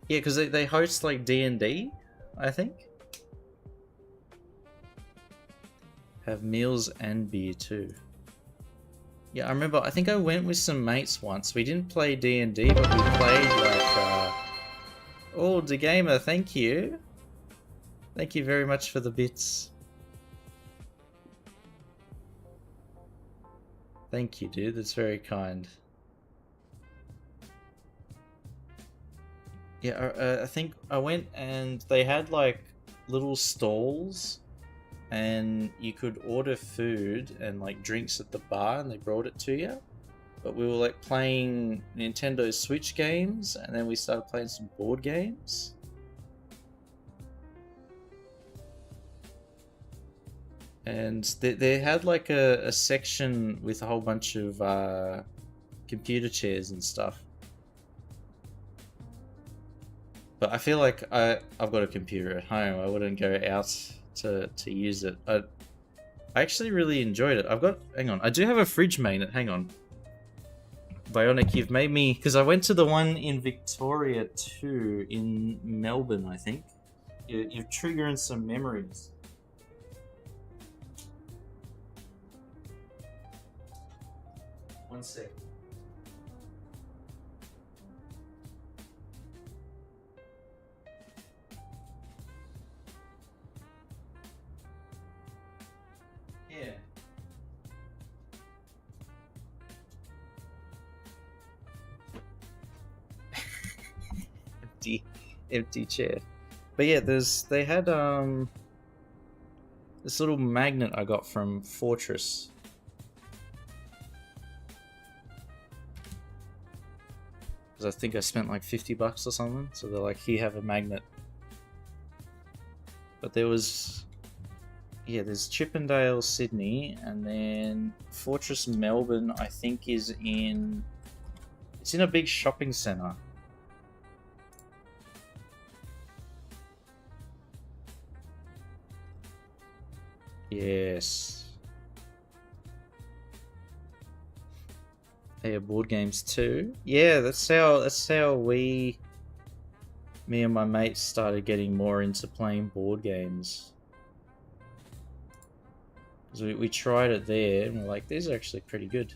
Yeah, because they host like D&D, I think. Have meals and beer too. Yeah, I remember, I think I went with some mates once. We didn't play D&D, but we played like... Oh, DeGamer, thank you. Thank you very much for the bits. Thank you, dude. That's very kind. Yeah, I think I went and they had like little stalls and you could order food and like drinks at the bar and they brought it to you. But we were like playing Nintendo Switch games and then we started playing some board games. And they had like a section with a whole bunch of computer chairs and stuff. But I feel like I've got a computer at home. I wouldn't go out to use it. I I actually really enjoyed it. I've got, hang on, I do have a fridge magnet. Hang on, Bionic, you've made me, because I went to the one in Victoria too, in Melbourne, I think. You're triggering some memories. One sec. Yeah. Empty chair. But yeah, they had this little magnet I got from Fortress. Because I think I spent like $50 or something. So they're like, here, have a magnet. But there was, yeah, there's Chippendale, Sydney, and then Fortress Melbourne, I think it's in a big shopping centre. Yes. They have board games too. Yeah, that's how me and my mates started getting more into playing board games. Because we tried it there and we're like, these are actually pretty good.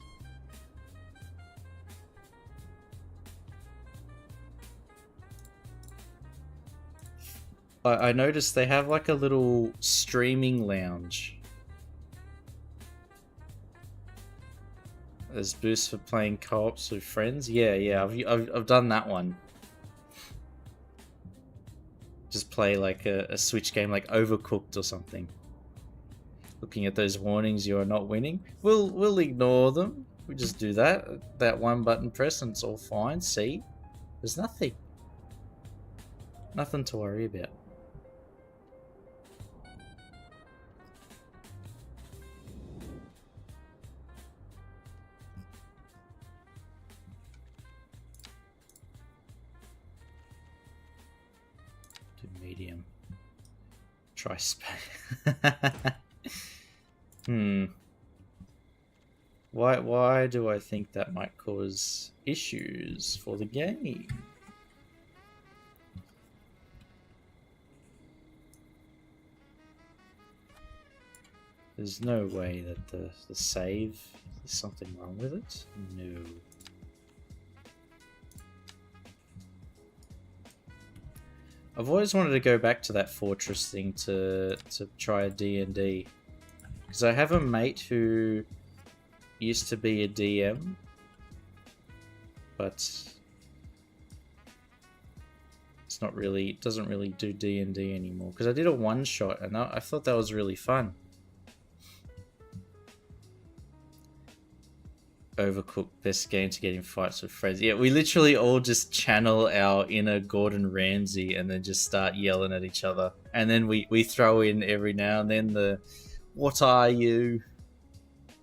I noticed they have like a little streaming lounge. There's boosts for playing co-ops with friends. Yeah, I've done that one. Just play like a Switch game like Overcooked or something. Looking at those warnings, you are not winning. We'll ignore them. We just do that one button press and it's all fine. See? There's nothing to worry about. Medium. Try space. Why do I think that might cause issues for the game? There's no way that the save, there's something wrong with it? No. I've always wanted to go back to that Fortress thing to try a D&D. Because I have a mate who used to be a DM, but it's not really, it doesn't really do D&D anymore. Because I did a one-shot and I thought that was really fun. Overcooked, best game to get in fights with friends. Yeah, we literally all just channel our inner Gordon Ramsay and then just start yelling at each other. And then we throw in every now and then the, what are you?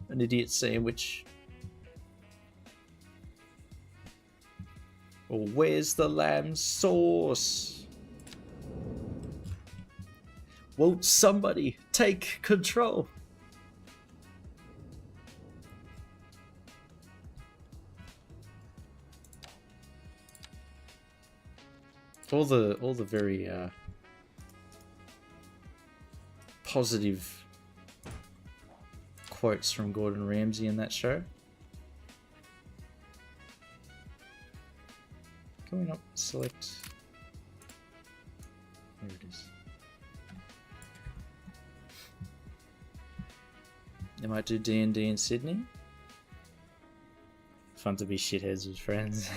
An idiot sandwich. Or where's the lamb sauce? Won't somebody take control? All the very positive quotes from Gordon Ramsay in that show. Going up, select. There it is. They might do D&D in Sydney. Fun to be shitheads with friends.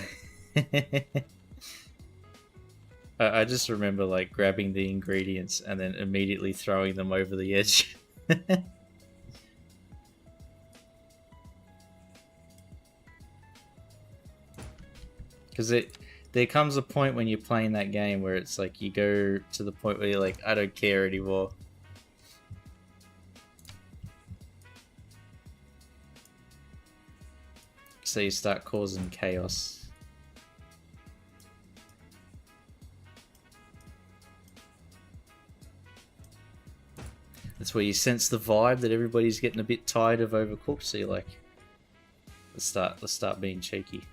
I just remember like grabbing the ingredients and then immediately throwing them over the edge. Because there comes a point when you're playing that game where it's like you go to the point where you're like, I don't care anymore. So you start causing chaos. That's It's where you sense the vibe that everybody's getting a bit tired of Overcooked, so you're like, let's start being cheeky.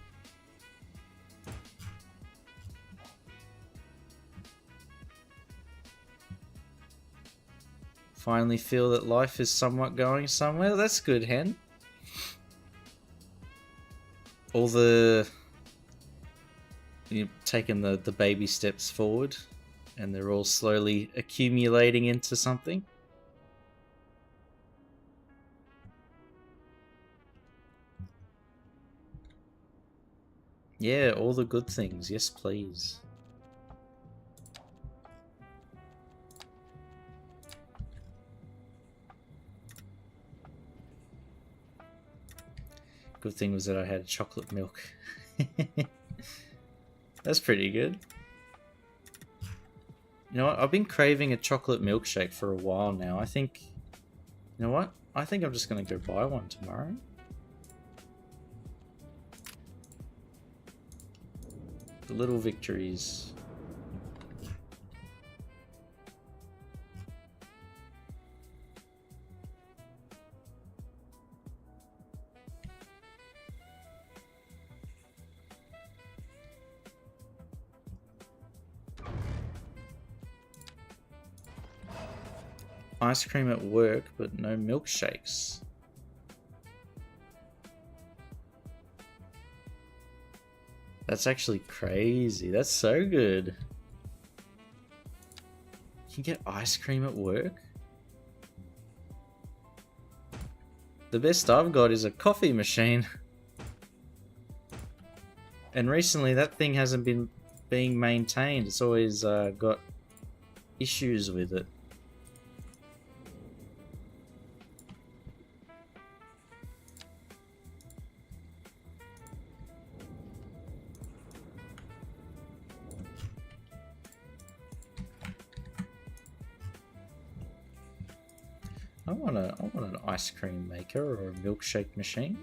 Finally feel that life is somewhat going somewhere. That's good, Hen. All the... You've taken the baby steps forward, and they're all slowly accumulating into something. Yeah, all the good things. Yes, please. Good thing was that I had chocolate milk. That's pretty good. You know what? I've been craving a chocolate milkshake for a while now. I think... You know what? I think I'm just going to go buy one tomorrow. The little victories. Ice cream at work, but no milkshakes. That's actually crazy. That's so good. You can get ice cream at work? The best I've got is a coffee machine. And recently that thing hasn't been being maintained. It's always got issues with it. I want an ice cream maker or a milkshake machine.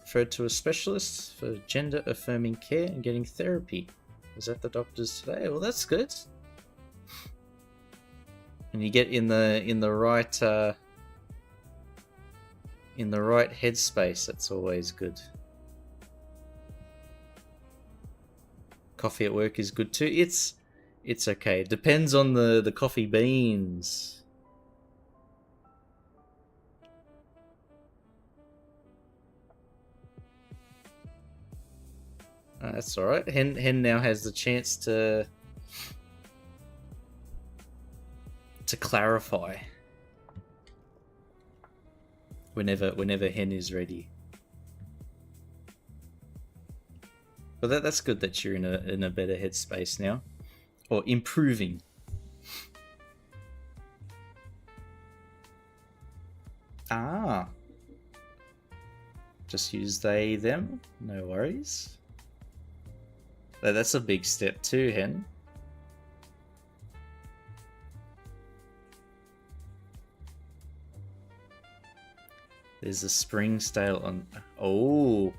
Referred to a specialist for gender affirming care and getting therapy. Was at the doctor's today. Well, that's good. And you get in the right headspace. That's always good. Coffee at work is good too. It's okay. It depends on the coffee beans. That's alright. Hen now has the chance to clarify whenever Hen is ready. But that's good that you're in a better headspace now, or improving. Ah, just use they them. No worries. That's a big step too, Hen. There's a spring sale on. Oh.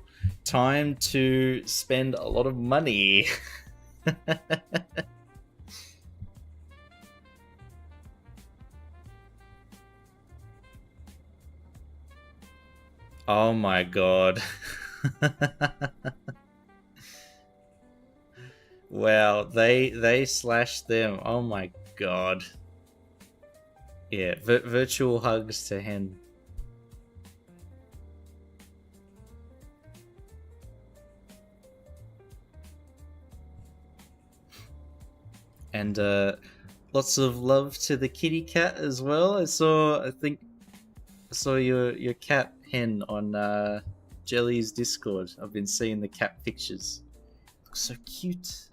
Time to spend a lot of money. Oh my god. Wow, they slashed them. Oh my god. Yeah, virtual hugs to Hen. And lots of love to the kitty cat as well. I saw your cat, Hen, on Jelly's Discord. I've been seeing the cat pictures. Looks so cute.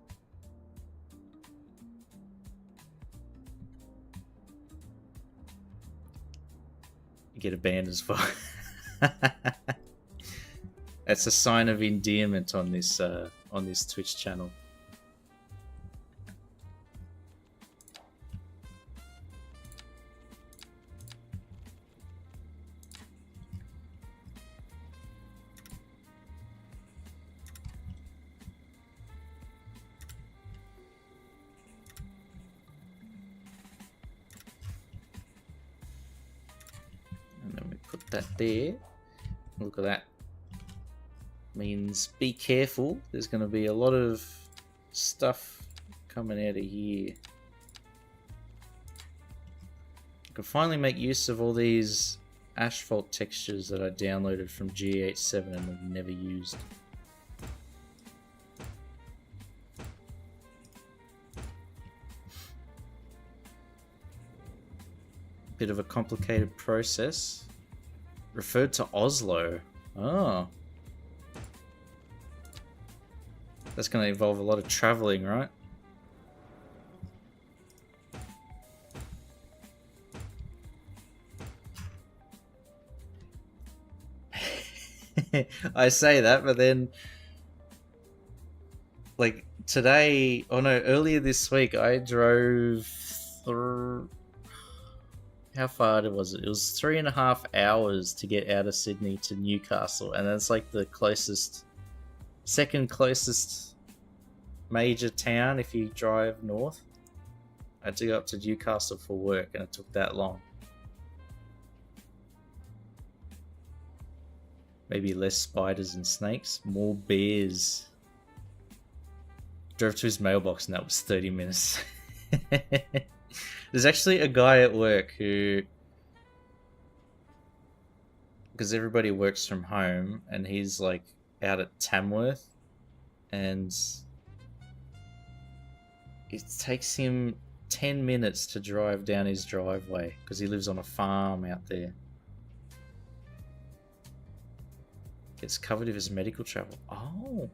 You get a band as well. That's a sign of endearment on this Twitch channel. Put that there. Look at that. Means be careful. There's going to be a lot of stuff coming out of here. I can finally make use of all these asphalt textures that I downloaded from GH7 and have never used. Bit of a complicated process. Referred to Oslo. Oh. That's going to involve a lot of traveling, right? I say that, but then, like today, oh no, earlier this week, I drove through. How far was it? It was 3.5 hours to get out of Sydney to Newcastle, and that's like the second closest major town if you drive north. I had to go up to Newcastle for work, and it took that long. Maybe less spiders and snakes, more bears. Drove to his mailbox, and that was 30 minutes. There's actually a guy at work who, because everybody works from home, and he's like out at Tamworth, and it takes him 10 minutes to drive down his driveway because he lives on a farm out there. Gets covered with his medical travel. Oh.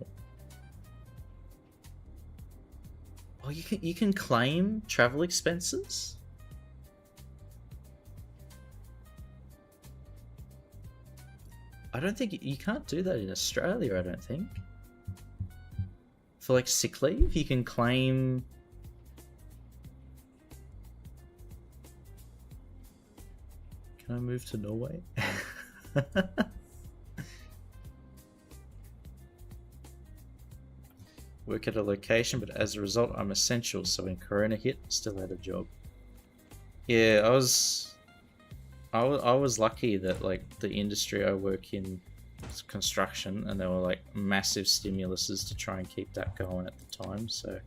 Oh, you can claim travel expenses? I don't think you can't do that in Australia, I don't think. For like sick leave, you can claim. Can I move to Norway? Work at a location, but as a result, I'm essential. So when Corona hit, still had a job. Yeah, I was lucky that like the industry I work in is construction, and there were like massive stimuluses to try and keep that going at the time. So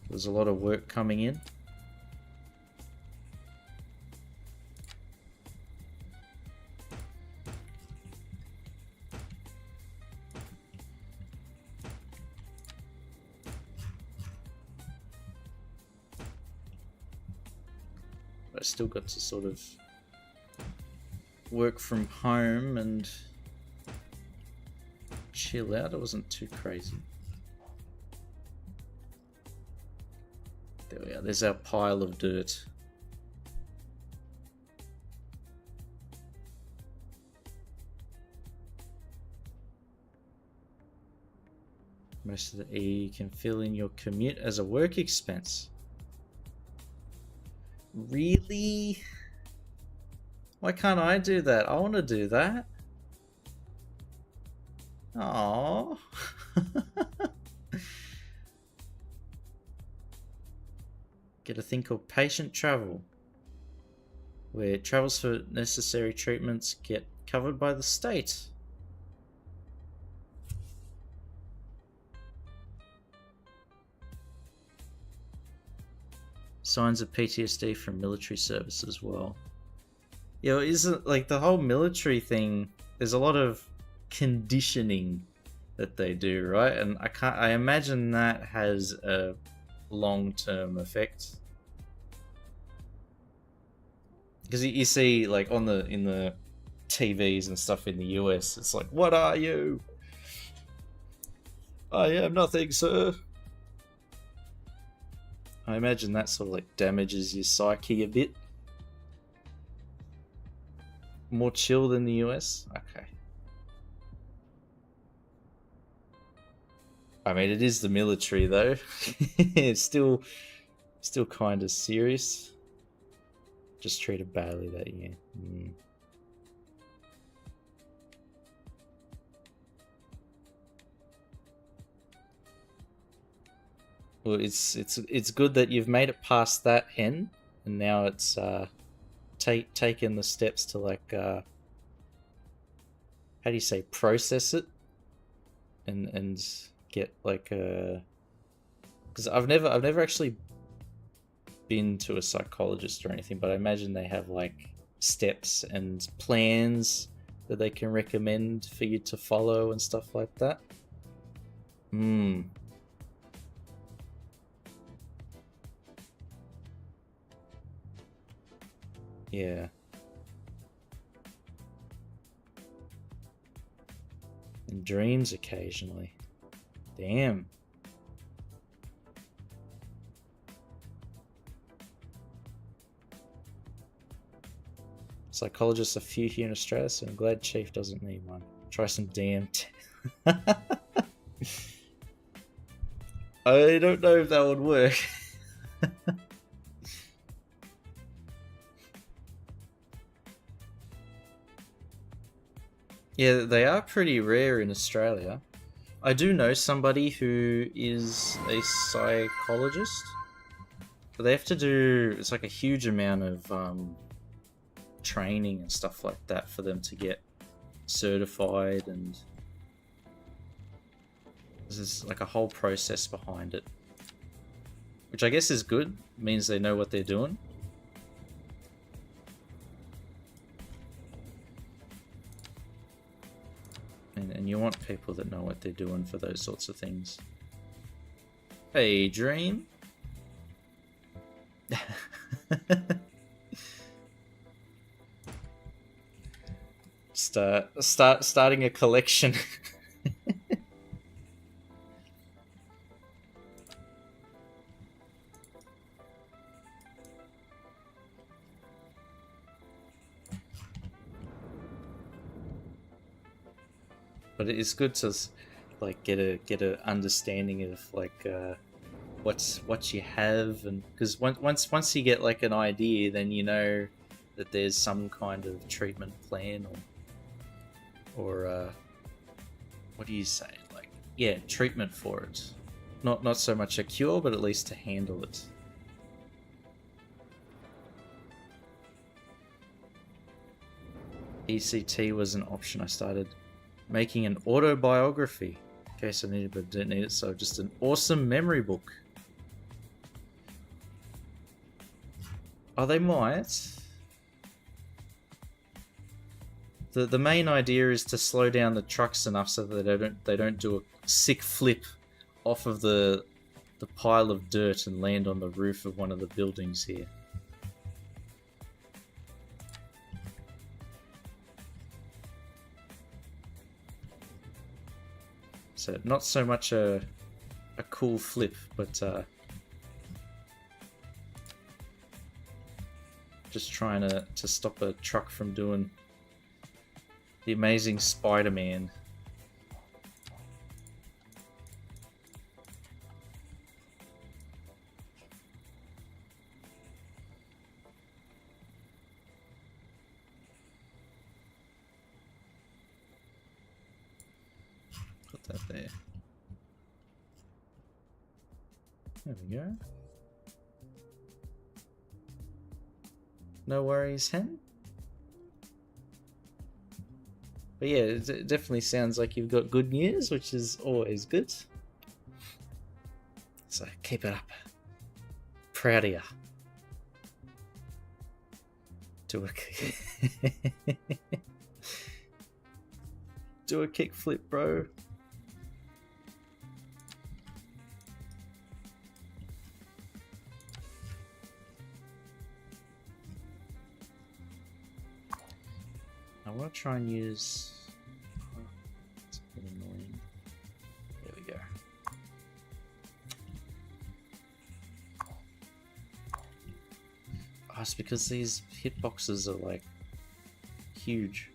there's a lot of work coming in. I still got to sort of work from home and chill out. It wasn't too crazy. There we are. There's our pile of dirt. Most of the E you can fill in your commute as a work expense. Really? Why can't I do that? I want to do that. Aww. Get a thing called patient travel, where travels for necessary treatments get covered by the state. Signs of PTSD from military service as well. You know, isn't like the whole military thing, there's a lot of conditioning that they do, right? And I imagine that has a long-term effect. Because you see like in the TVs and stuff in the US, it's like, what are you? I am nothing, sir. I imagine that sort of like damages your psyche a bit. More chill than the US? Okay. I mean, it is the military though. It's still kind of serious. Just treated badly that year. Well, it's good that you've made it past that, Hen, and now it's taken the steps to like how do you say, process it and get like because I've never actually been to a psychologist or anything, but I imagine they have like steps and plans that they can recommend for you to follow and stuff like that. Yeah. And dreams occasionally. Damn. Psychologists a few here in Australia, so I'm glad Chief doesn't need one. Try some DMT. I don't know if that would work. Yeah, they are pretty rare in Australia. I do know somebody who is a psychologist, but they have to do, it's like a huge amount of training and stuff like that for them to get certified, and there's like a whole process behind it, which I guess is good. It means they know what they're doing. And you want people that know what they're doing for those sorts of things. Hey, Dream. Starting a collection. But it's good to like get a understanding of like what you have, and because once you get like an idea, then you know that there's some kind of treatment plan or what do you say, like, yeah, treatment for it. Not so much a cure, but at least to handle it. ECT was an option. I started making an autobiography in case I needed it, but didn't need it, so just an awesome memory book. Oh, they might. The main idea is to slow down the trucks enough so that they don't do a sick flip off of the pile of dirt and land on the roof of one of the buildings here. So not so much a cool flip, but just trying to stop a truck from doing the amazing Spider-Man. Put that there. There we go. No worries, Hen. But yeah, it definitely sounds like you've got good news, which is always good. So keep it up. Proud of ya. Do a kickflip, bro. I want to try and use... Oh, it's a bit annoying. There we go. Oh, it's because these hitboxes are like huge.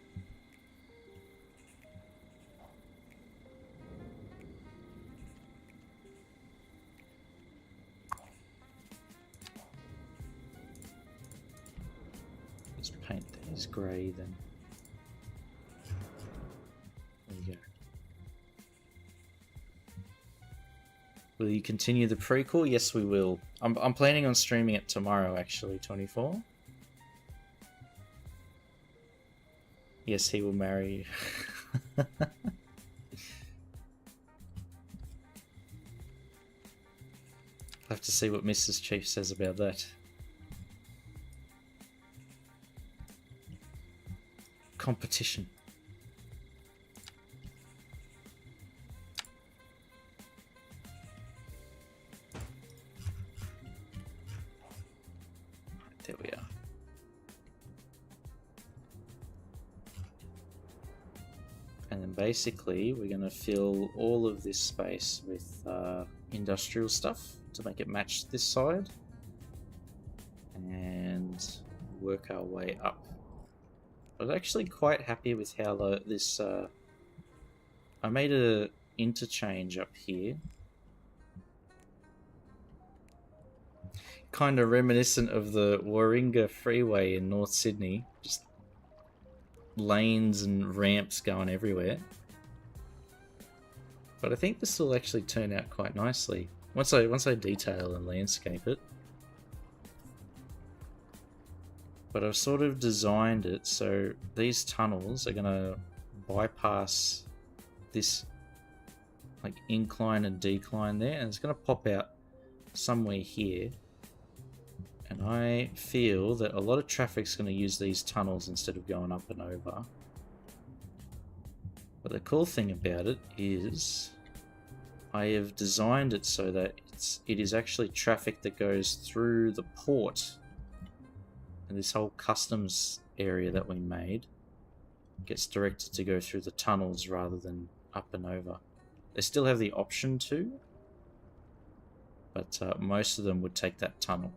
Let's paint these grey then. There you go. Will you continue the prequel? Yes, we will. I'm planning on streaming it tomorrow, actually, 24. Yes, he will marry you. I'll have to see what Mrs. Chief says about that. Competition. There we are. And then basically we're going to fill all of this space with industrial stuff to make it match this side. And work our way up. I was actually quite happy with how this... I made a interchange up here. Kind of reminiscent of the Warringah Freeway in North Sydney. Just lanes and ramps going everywhere. But I think this will actually turn out quite nicely once I detail and landscape it. But I've sort of designed it so these tunnels are going to bypass this like incline and decline there, and it's going to pop out somewhere here. And I feel that a lot of traffic's going to use these tunnels instead of going up and over. But the cool thing about it is I have designed it so that it is actually traffic that goes through the port. And this whole customs area that we made gets directed to go through the tunnels rather than up and over. They still have the option to, but most of them would take that tunnel.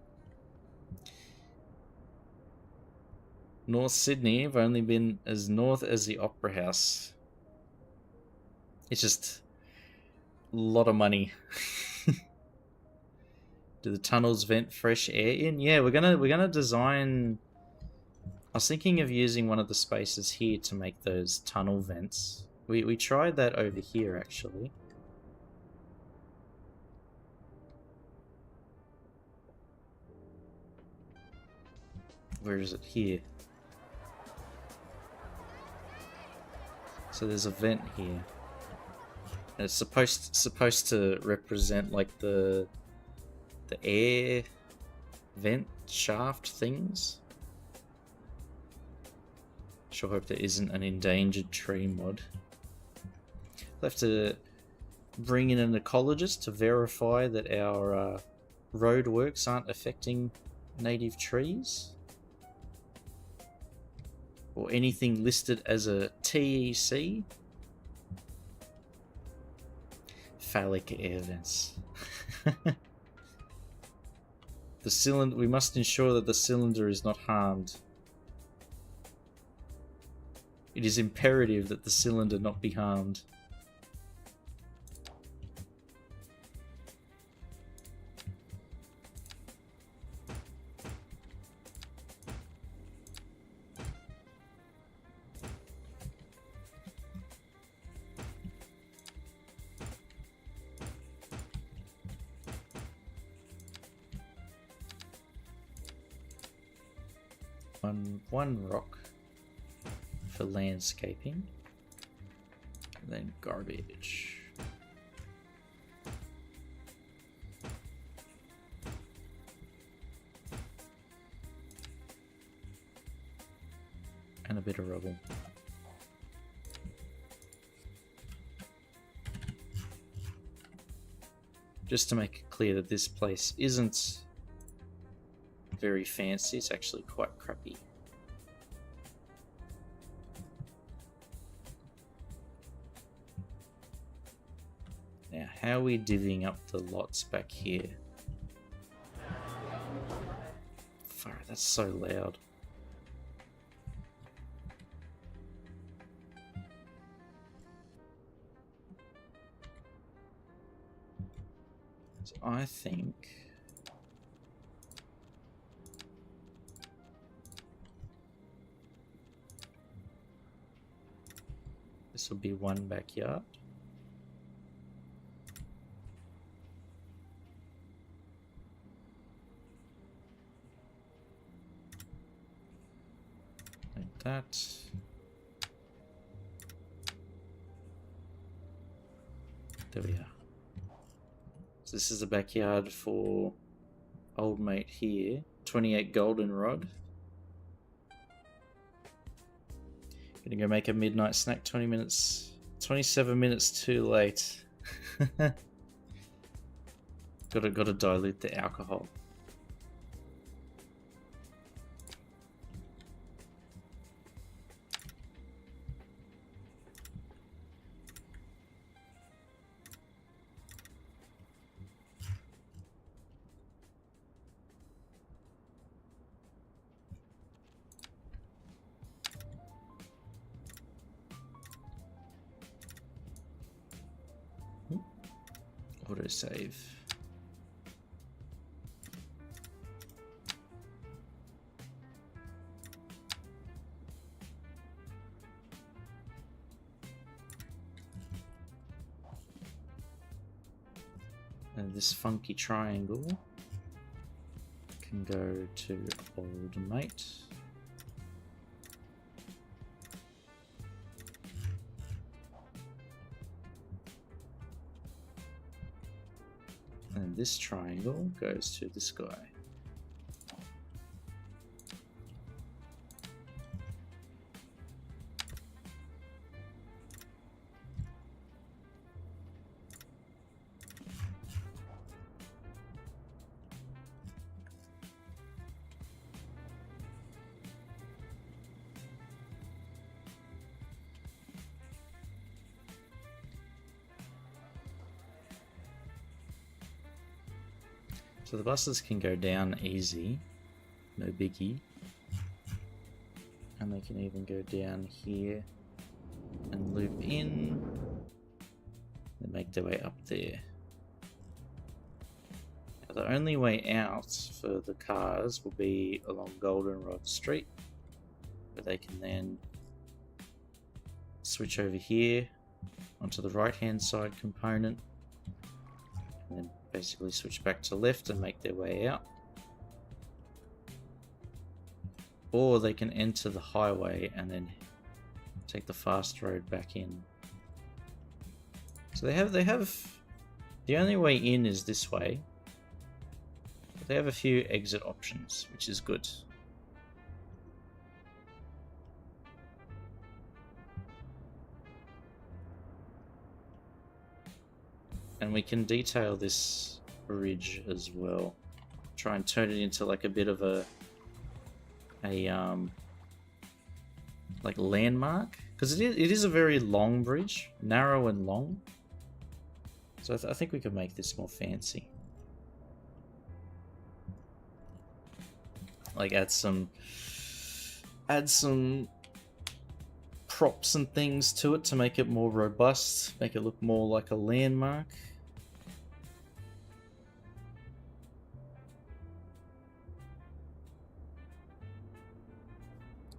North Sydney have only been as north as the Opera House. It's just a lot of money. Do the tunnels vent fresh air in? Yeah, we're gonna design. I was thinking of using one of the spaces here to make those tunnel vents. We tried that over here actually. Where is it? Here. So there's a vent here. And it's supposed to represent like the air vent shaft things. Sure hope there isn't an endangered tree mod. I'll have to bring in an ecologist to verify that our road works aren't affecting native trees. Or anything listed as a TEC. Phallic air vents. The cylinder. We must ensure that the cylinder is not harmed. It is imperative that the cylinder not be harmed. One rock for landscaping, and then garbage. And a bit of rubble. Just to make it clear that this place isn't very fancy, it's actually quite crappy. Now, how are we divvying up the lots back here? Fire, that's so loud. So I think this will be one backyard. Like that. There we are. So this is the backyard for old mate here. 28 goldenrod. Gonna go make a midnight snack. 20 minutes. 27 minutes too late. Gotta dilute the alcohol. Autosave. And this funky triangle can go to old mate. And this triangle goes to this guy. So the buses can go down easy, no biggie. And they can even go down here and loop in and make their way up there. Now, the only way out for the cars will be along Goldenrod Street, where they can then switch over here onto the right hand side component and then basically switch back to left and make their way out. Or they can enter the highway and then take the fast road back in. So they have the only way in is this way, but they have a few exit options, which is good. And we can detail this bridge as well. Try and turn it into like a bit of a like landmark, because it is a very long bridge, narrow and long. So I think we could make this more fancy. Like add some props and things to it to make it more robust, make it look more like a landmark.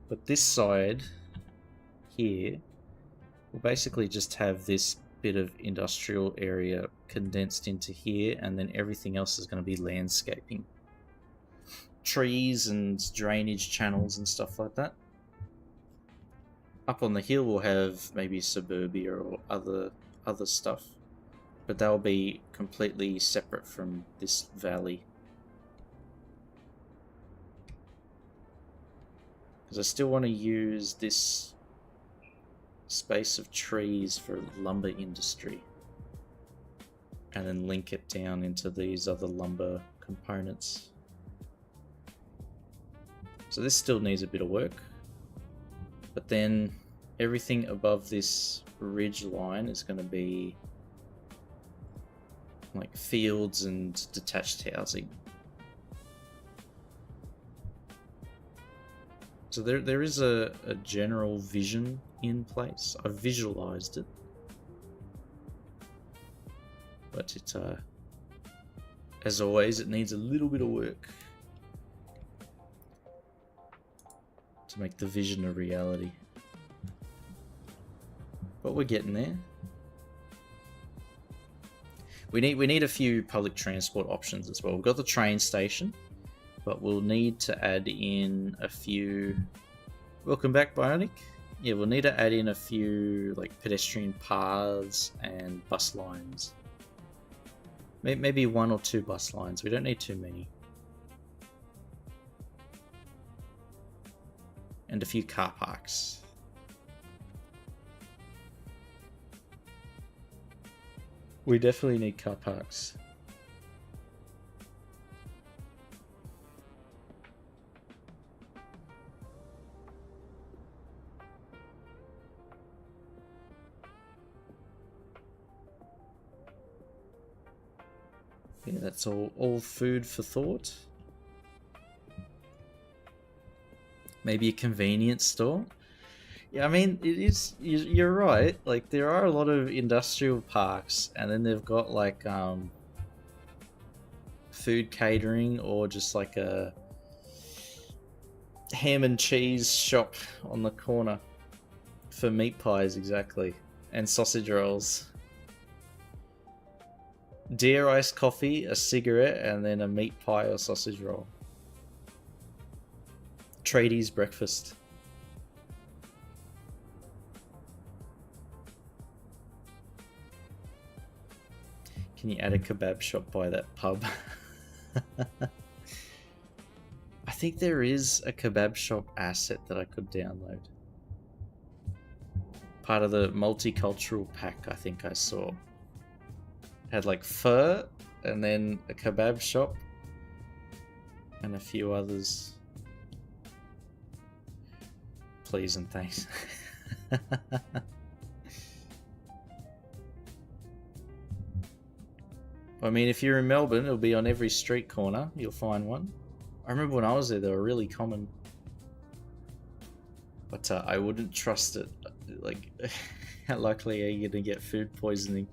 But this side here will basically just have this bit of industrial area condensed into here, and then everything else is going to be landscaping. Trees and drainage channels and stuff like that. Up on the hill we'll have maybe suburbia or other stuff, but they'll be completely separate from this valley. Because I still want to use this space of trees for lumber industry, and then link it down into these other lumber components. So this still needs a bit of work, but then everything above this ridge line is going to be like fields and detached housing. So there is a general vision in place. I've visualized it, but it as always, it needs a little bit of work to make the vision a reality. But we're getting there. We need a few public transport options as well. We've got the train station, but we'll need to add in a few. Welcome back, Bionic. Yeah, we'll need to add in a few like pedestrian paths and bus lines. Maybe 1 or 2 bus lines. We don't need too many. And a few car parks. We definitely need car parks. Yeah, that's all food for thought. Maybe a convenience store. Yeah, I mean, it is. You're right. Like, there are a lot of industrial parks, and then they've got like food catering or just like a ham and cheese shop on the corner for meat pies, exactly, and sausage rolls. Deer iced coffee, a cigarette, and then a meat pie or sausage roll. Tradies breakfast. Can you add a kebab shop by that pub? I think there is a kebab shop asset that I could download. Part of the multicultural pack I think I saw. Had like pho, and then a kebab shop, and a few others. Please and thanks. I mean, if you're in Melbourne, it'll be on every street corner. You'll find one. I remember when I was there, they were really common. But I wouldn't trust it. Like, how likely are you going to get food poisoning?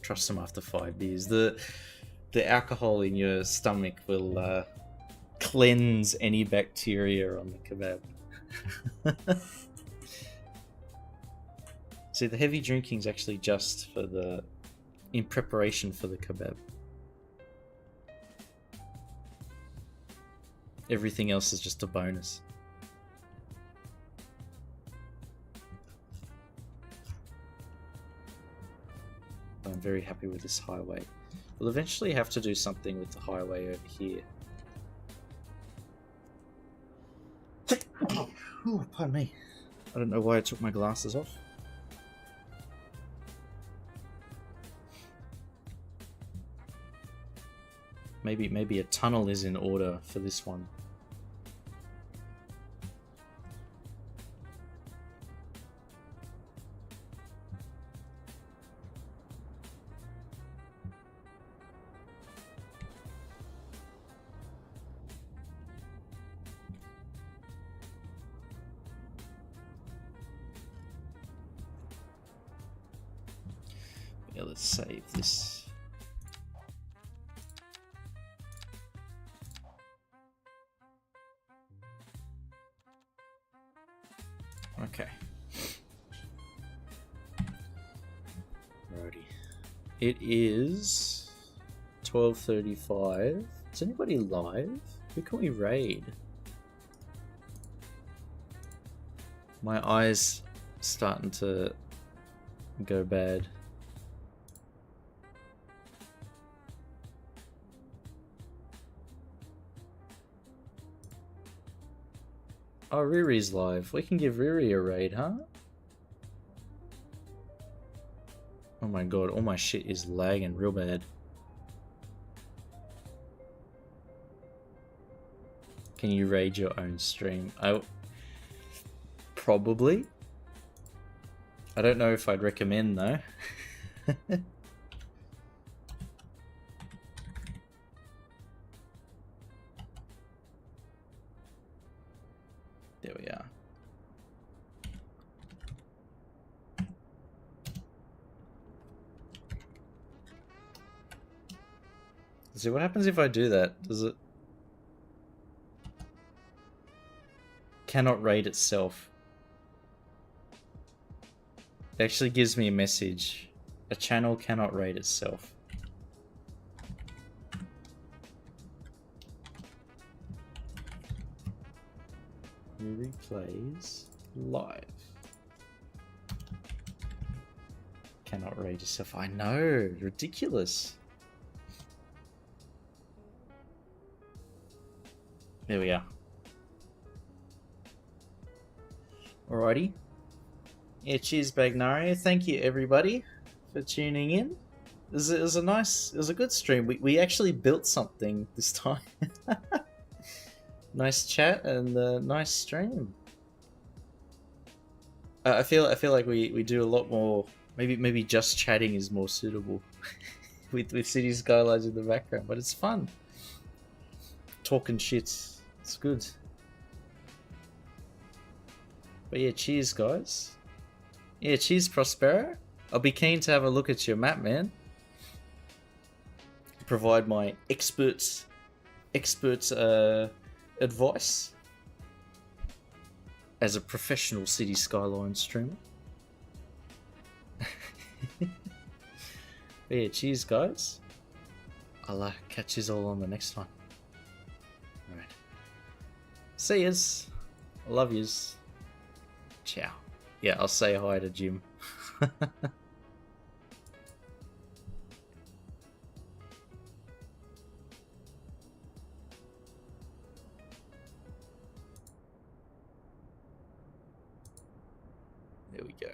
Trust them after 5 beers. The alcohol in your stomach will cleanse any bacteria on the kebab. See, the heavy drinking is actually just for in preparation for the kebab. Everything else is just a bonus. I'm very happy with this highway. We'll eventually have to do something with the highway over here. Oh, pardon me. I don't know why I took my glasses off. Maybe a tunnel is in order for this one. Yeah, let's save this. Okay. Alrighty. It is 12:35. Is anybody live? Who can we raid? My eyes starting to go bad. Oh, Riri's live. We can give Riri a raid, huh? Oh my god, all my shit is lagging real bad. Can you raid your own stream? Probably. I don't know if I'd recommend though. There we are. See what happens if I do that? Does it cannot raid itself? It actually gives me a message A channel cannot rate itself. Replays live. Cannot rate itself. I know, ridiculous. There we are. Alrighty. Yeah, cheers, Bagnario. Thank you, everybody, for tuning in. It was a good stream. We actually built something this time. Nice chat and nice stream. I feel like we do a lot more. Maybe just chatting is more suitable with City Skylines in the background, but it's fun. Talking shit, it's good. But yeah, cheers, guys. Yeah, cheers, Prospero. I'll be keen to have a look at your map, man. Provide my expert advice as a professional City Skylines streamer. But yeah, cheers, guys. I'll catch you all on the next one. Alright. See yous. I love yous. Ciao. Yeah, I'll say hi to Jim. There we go.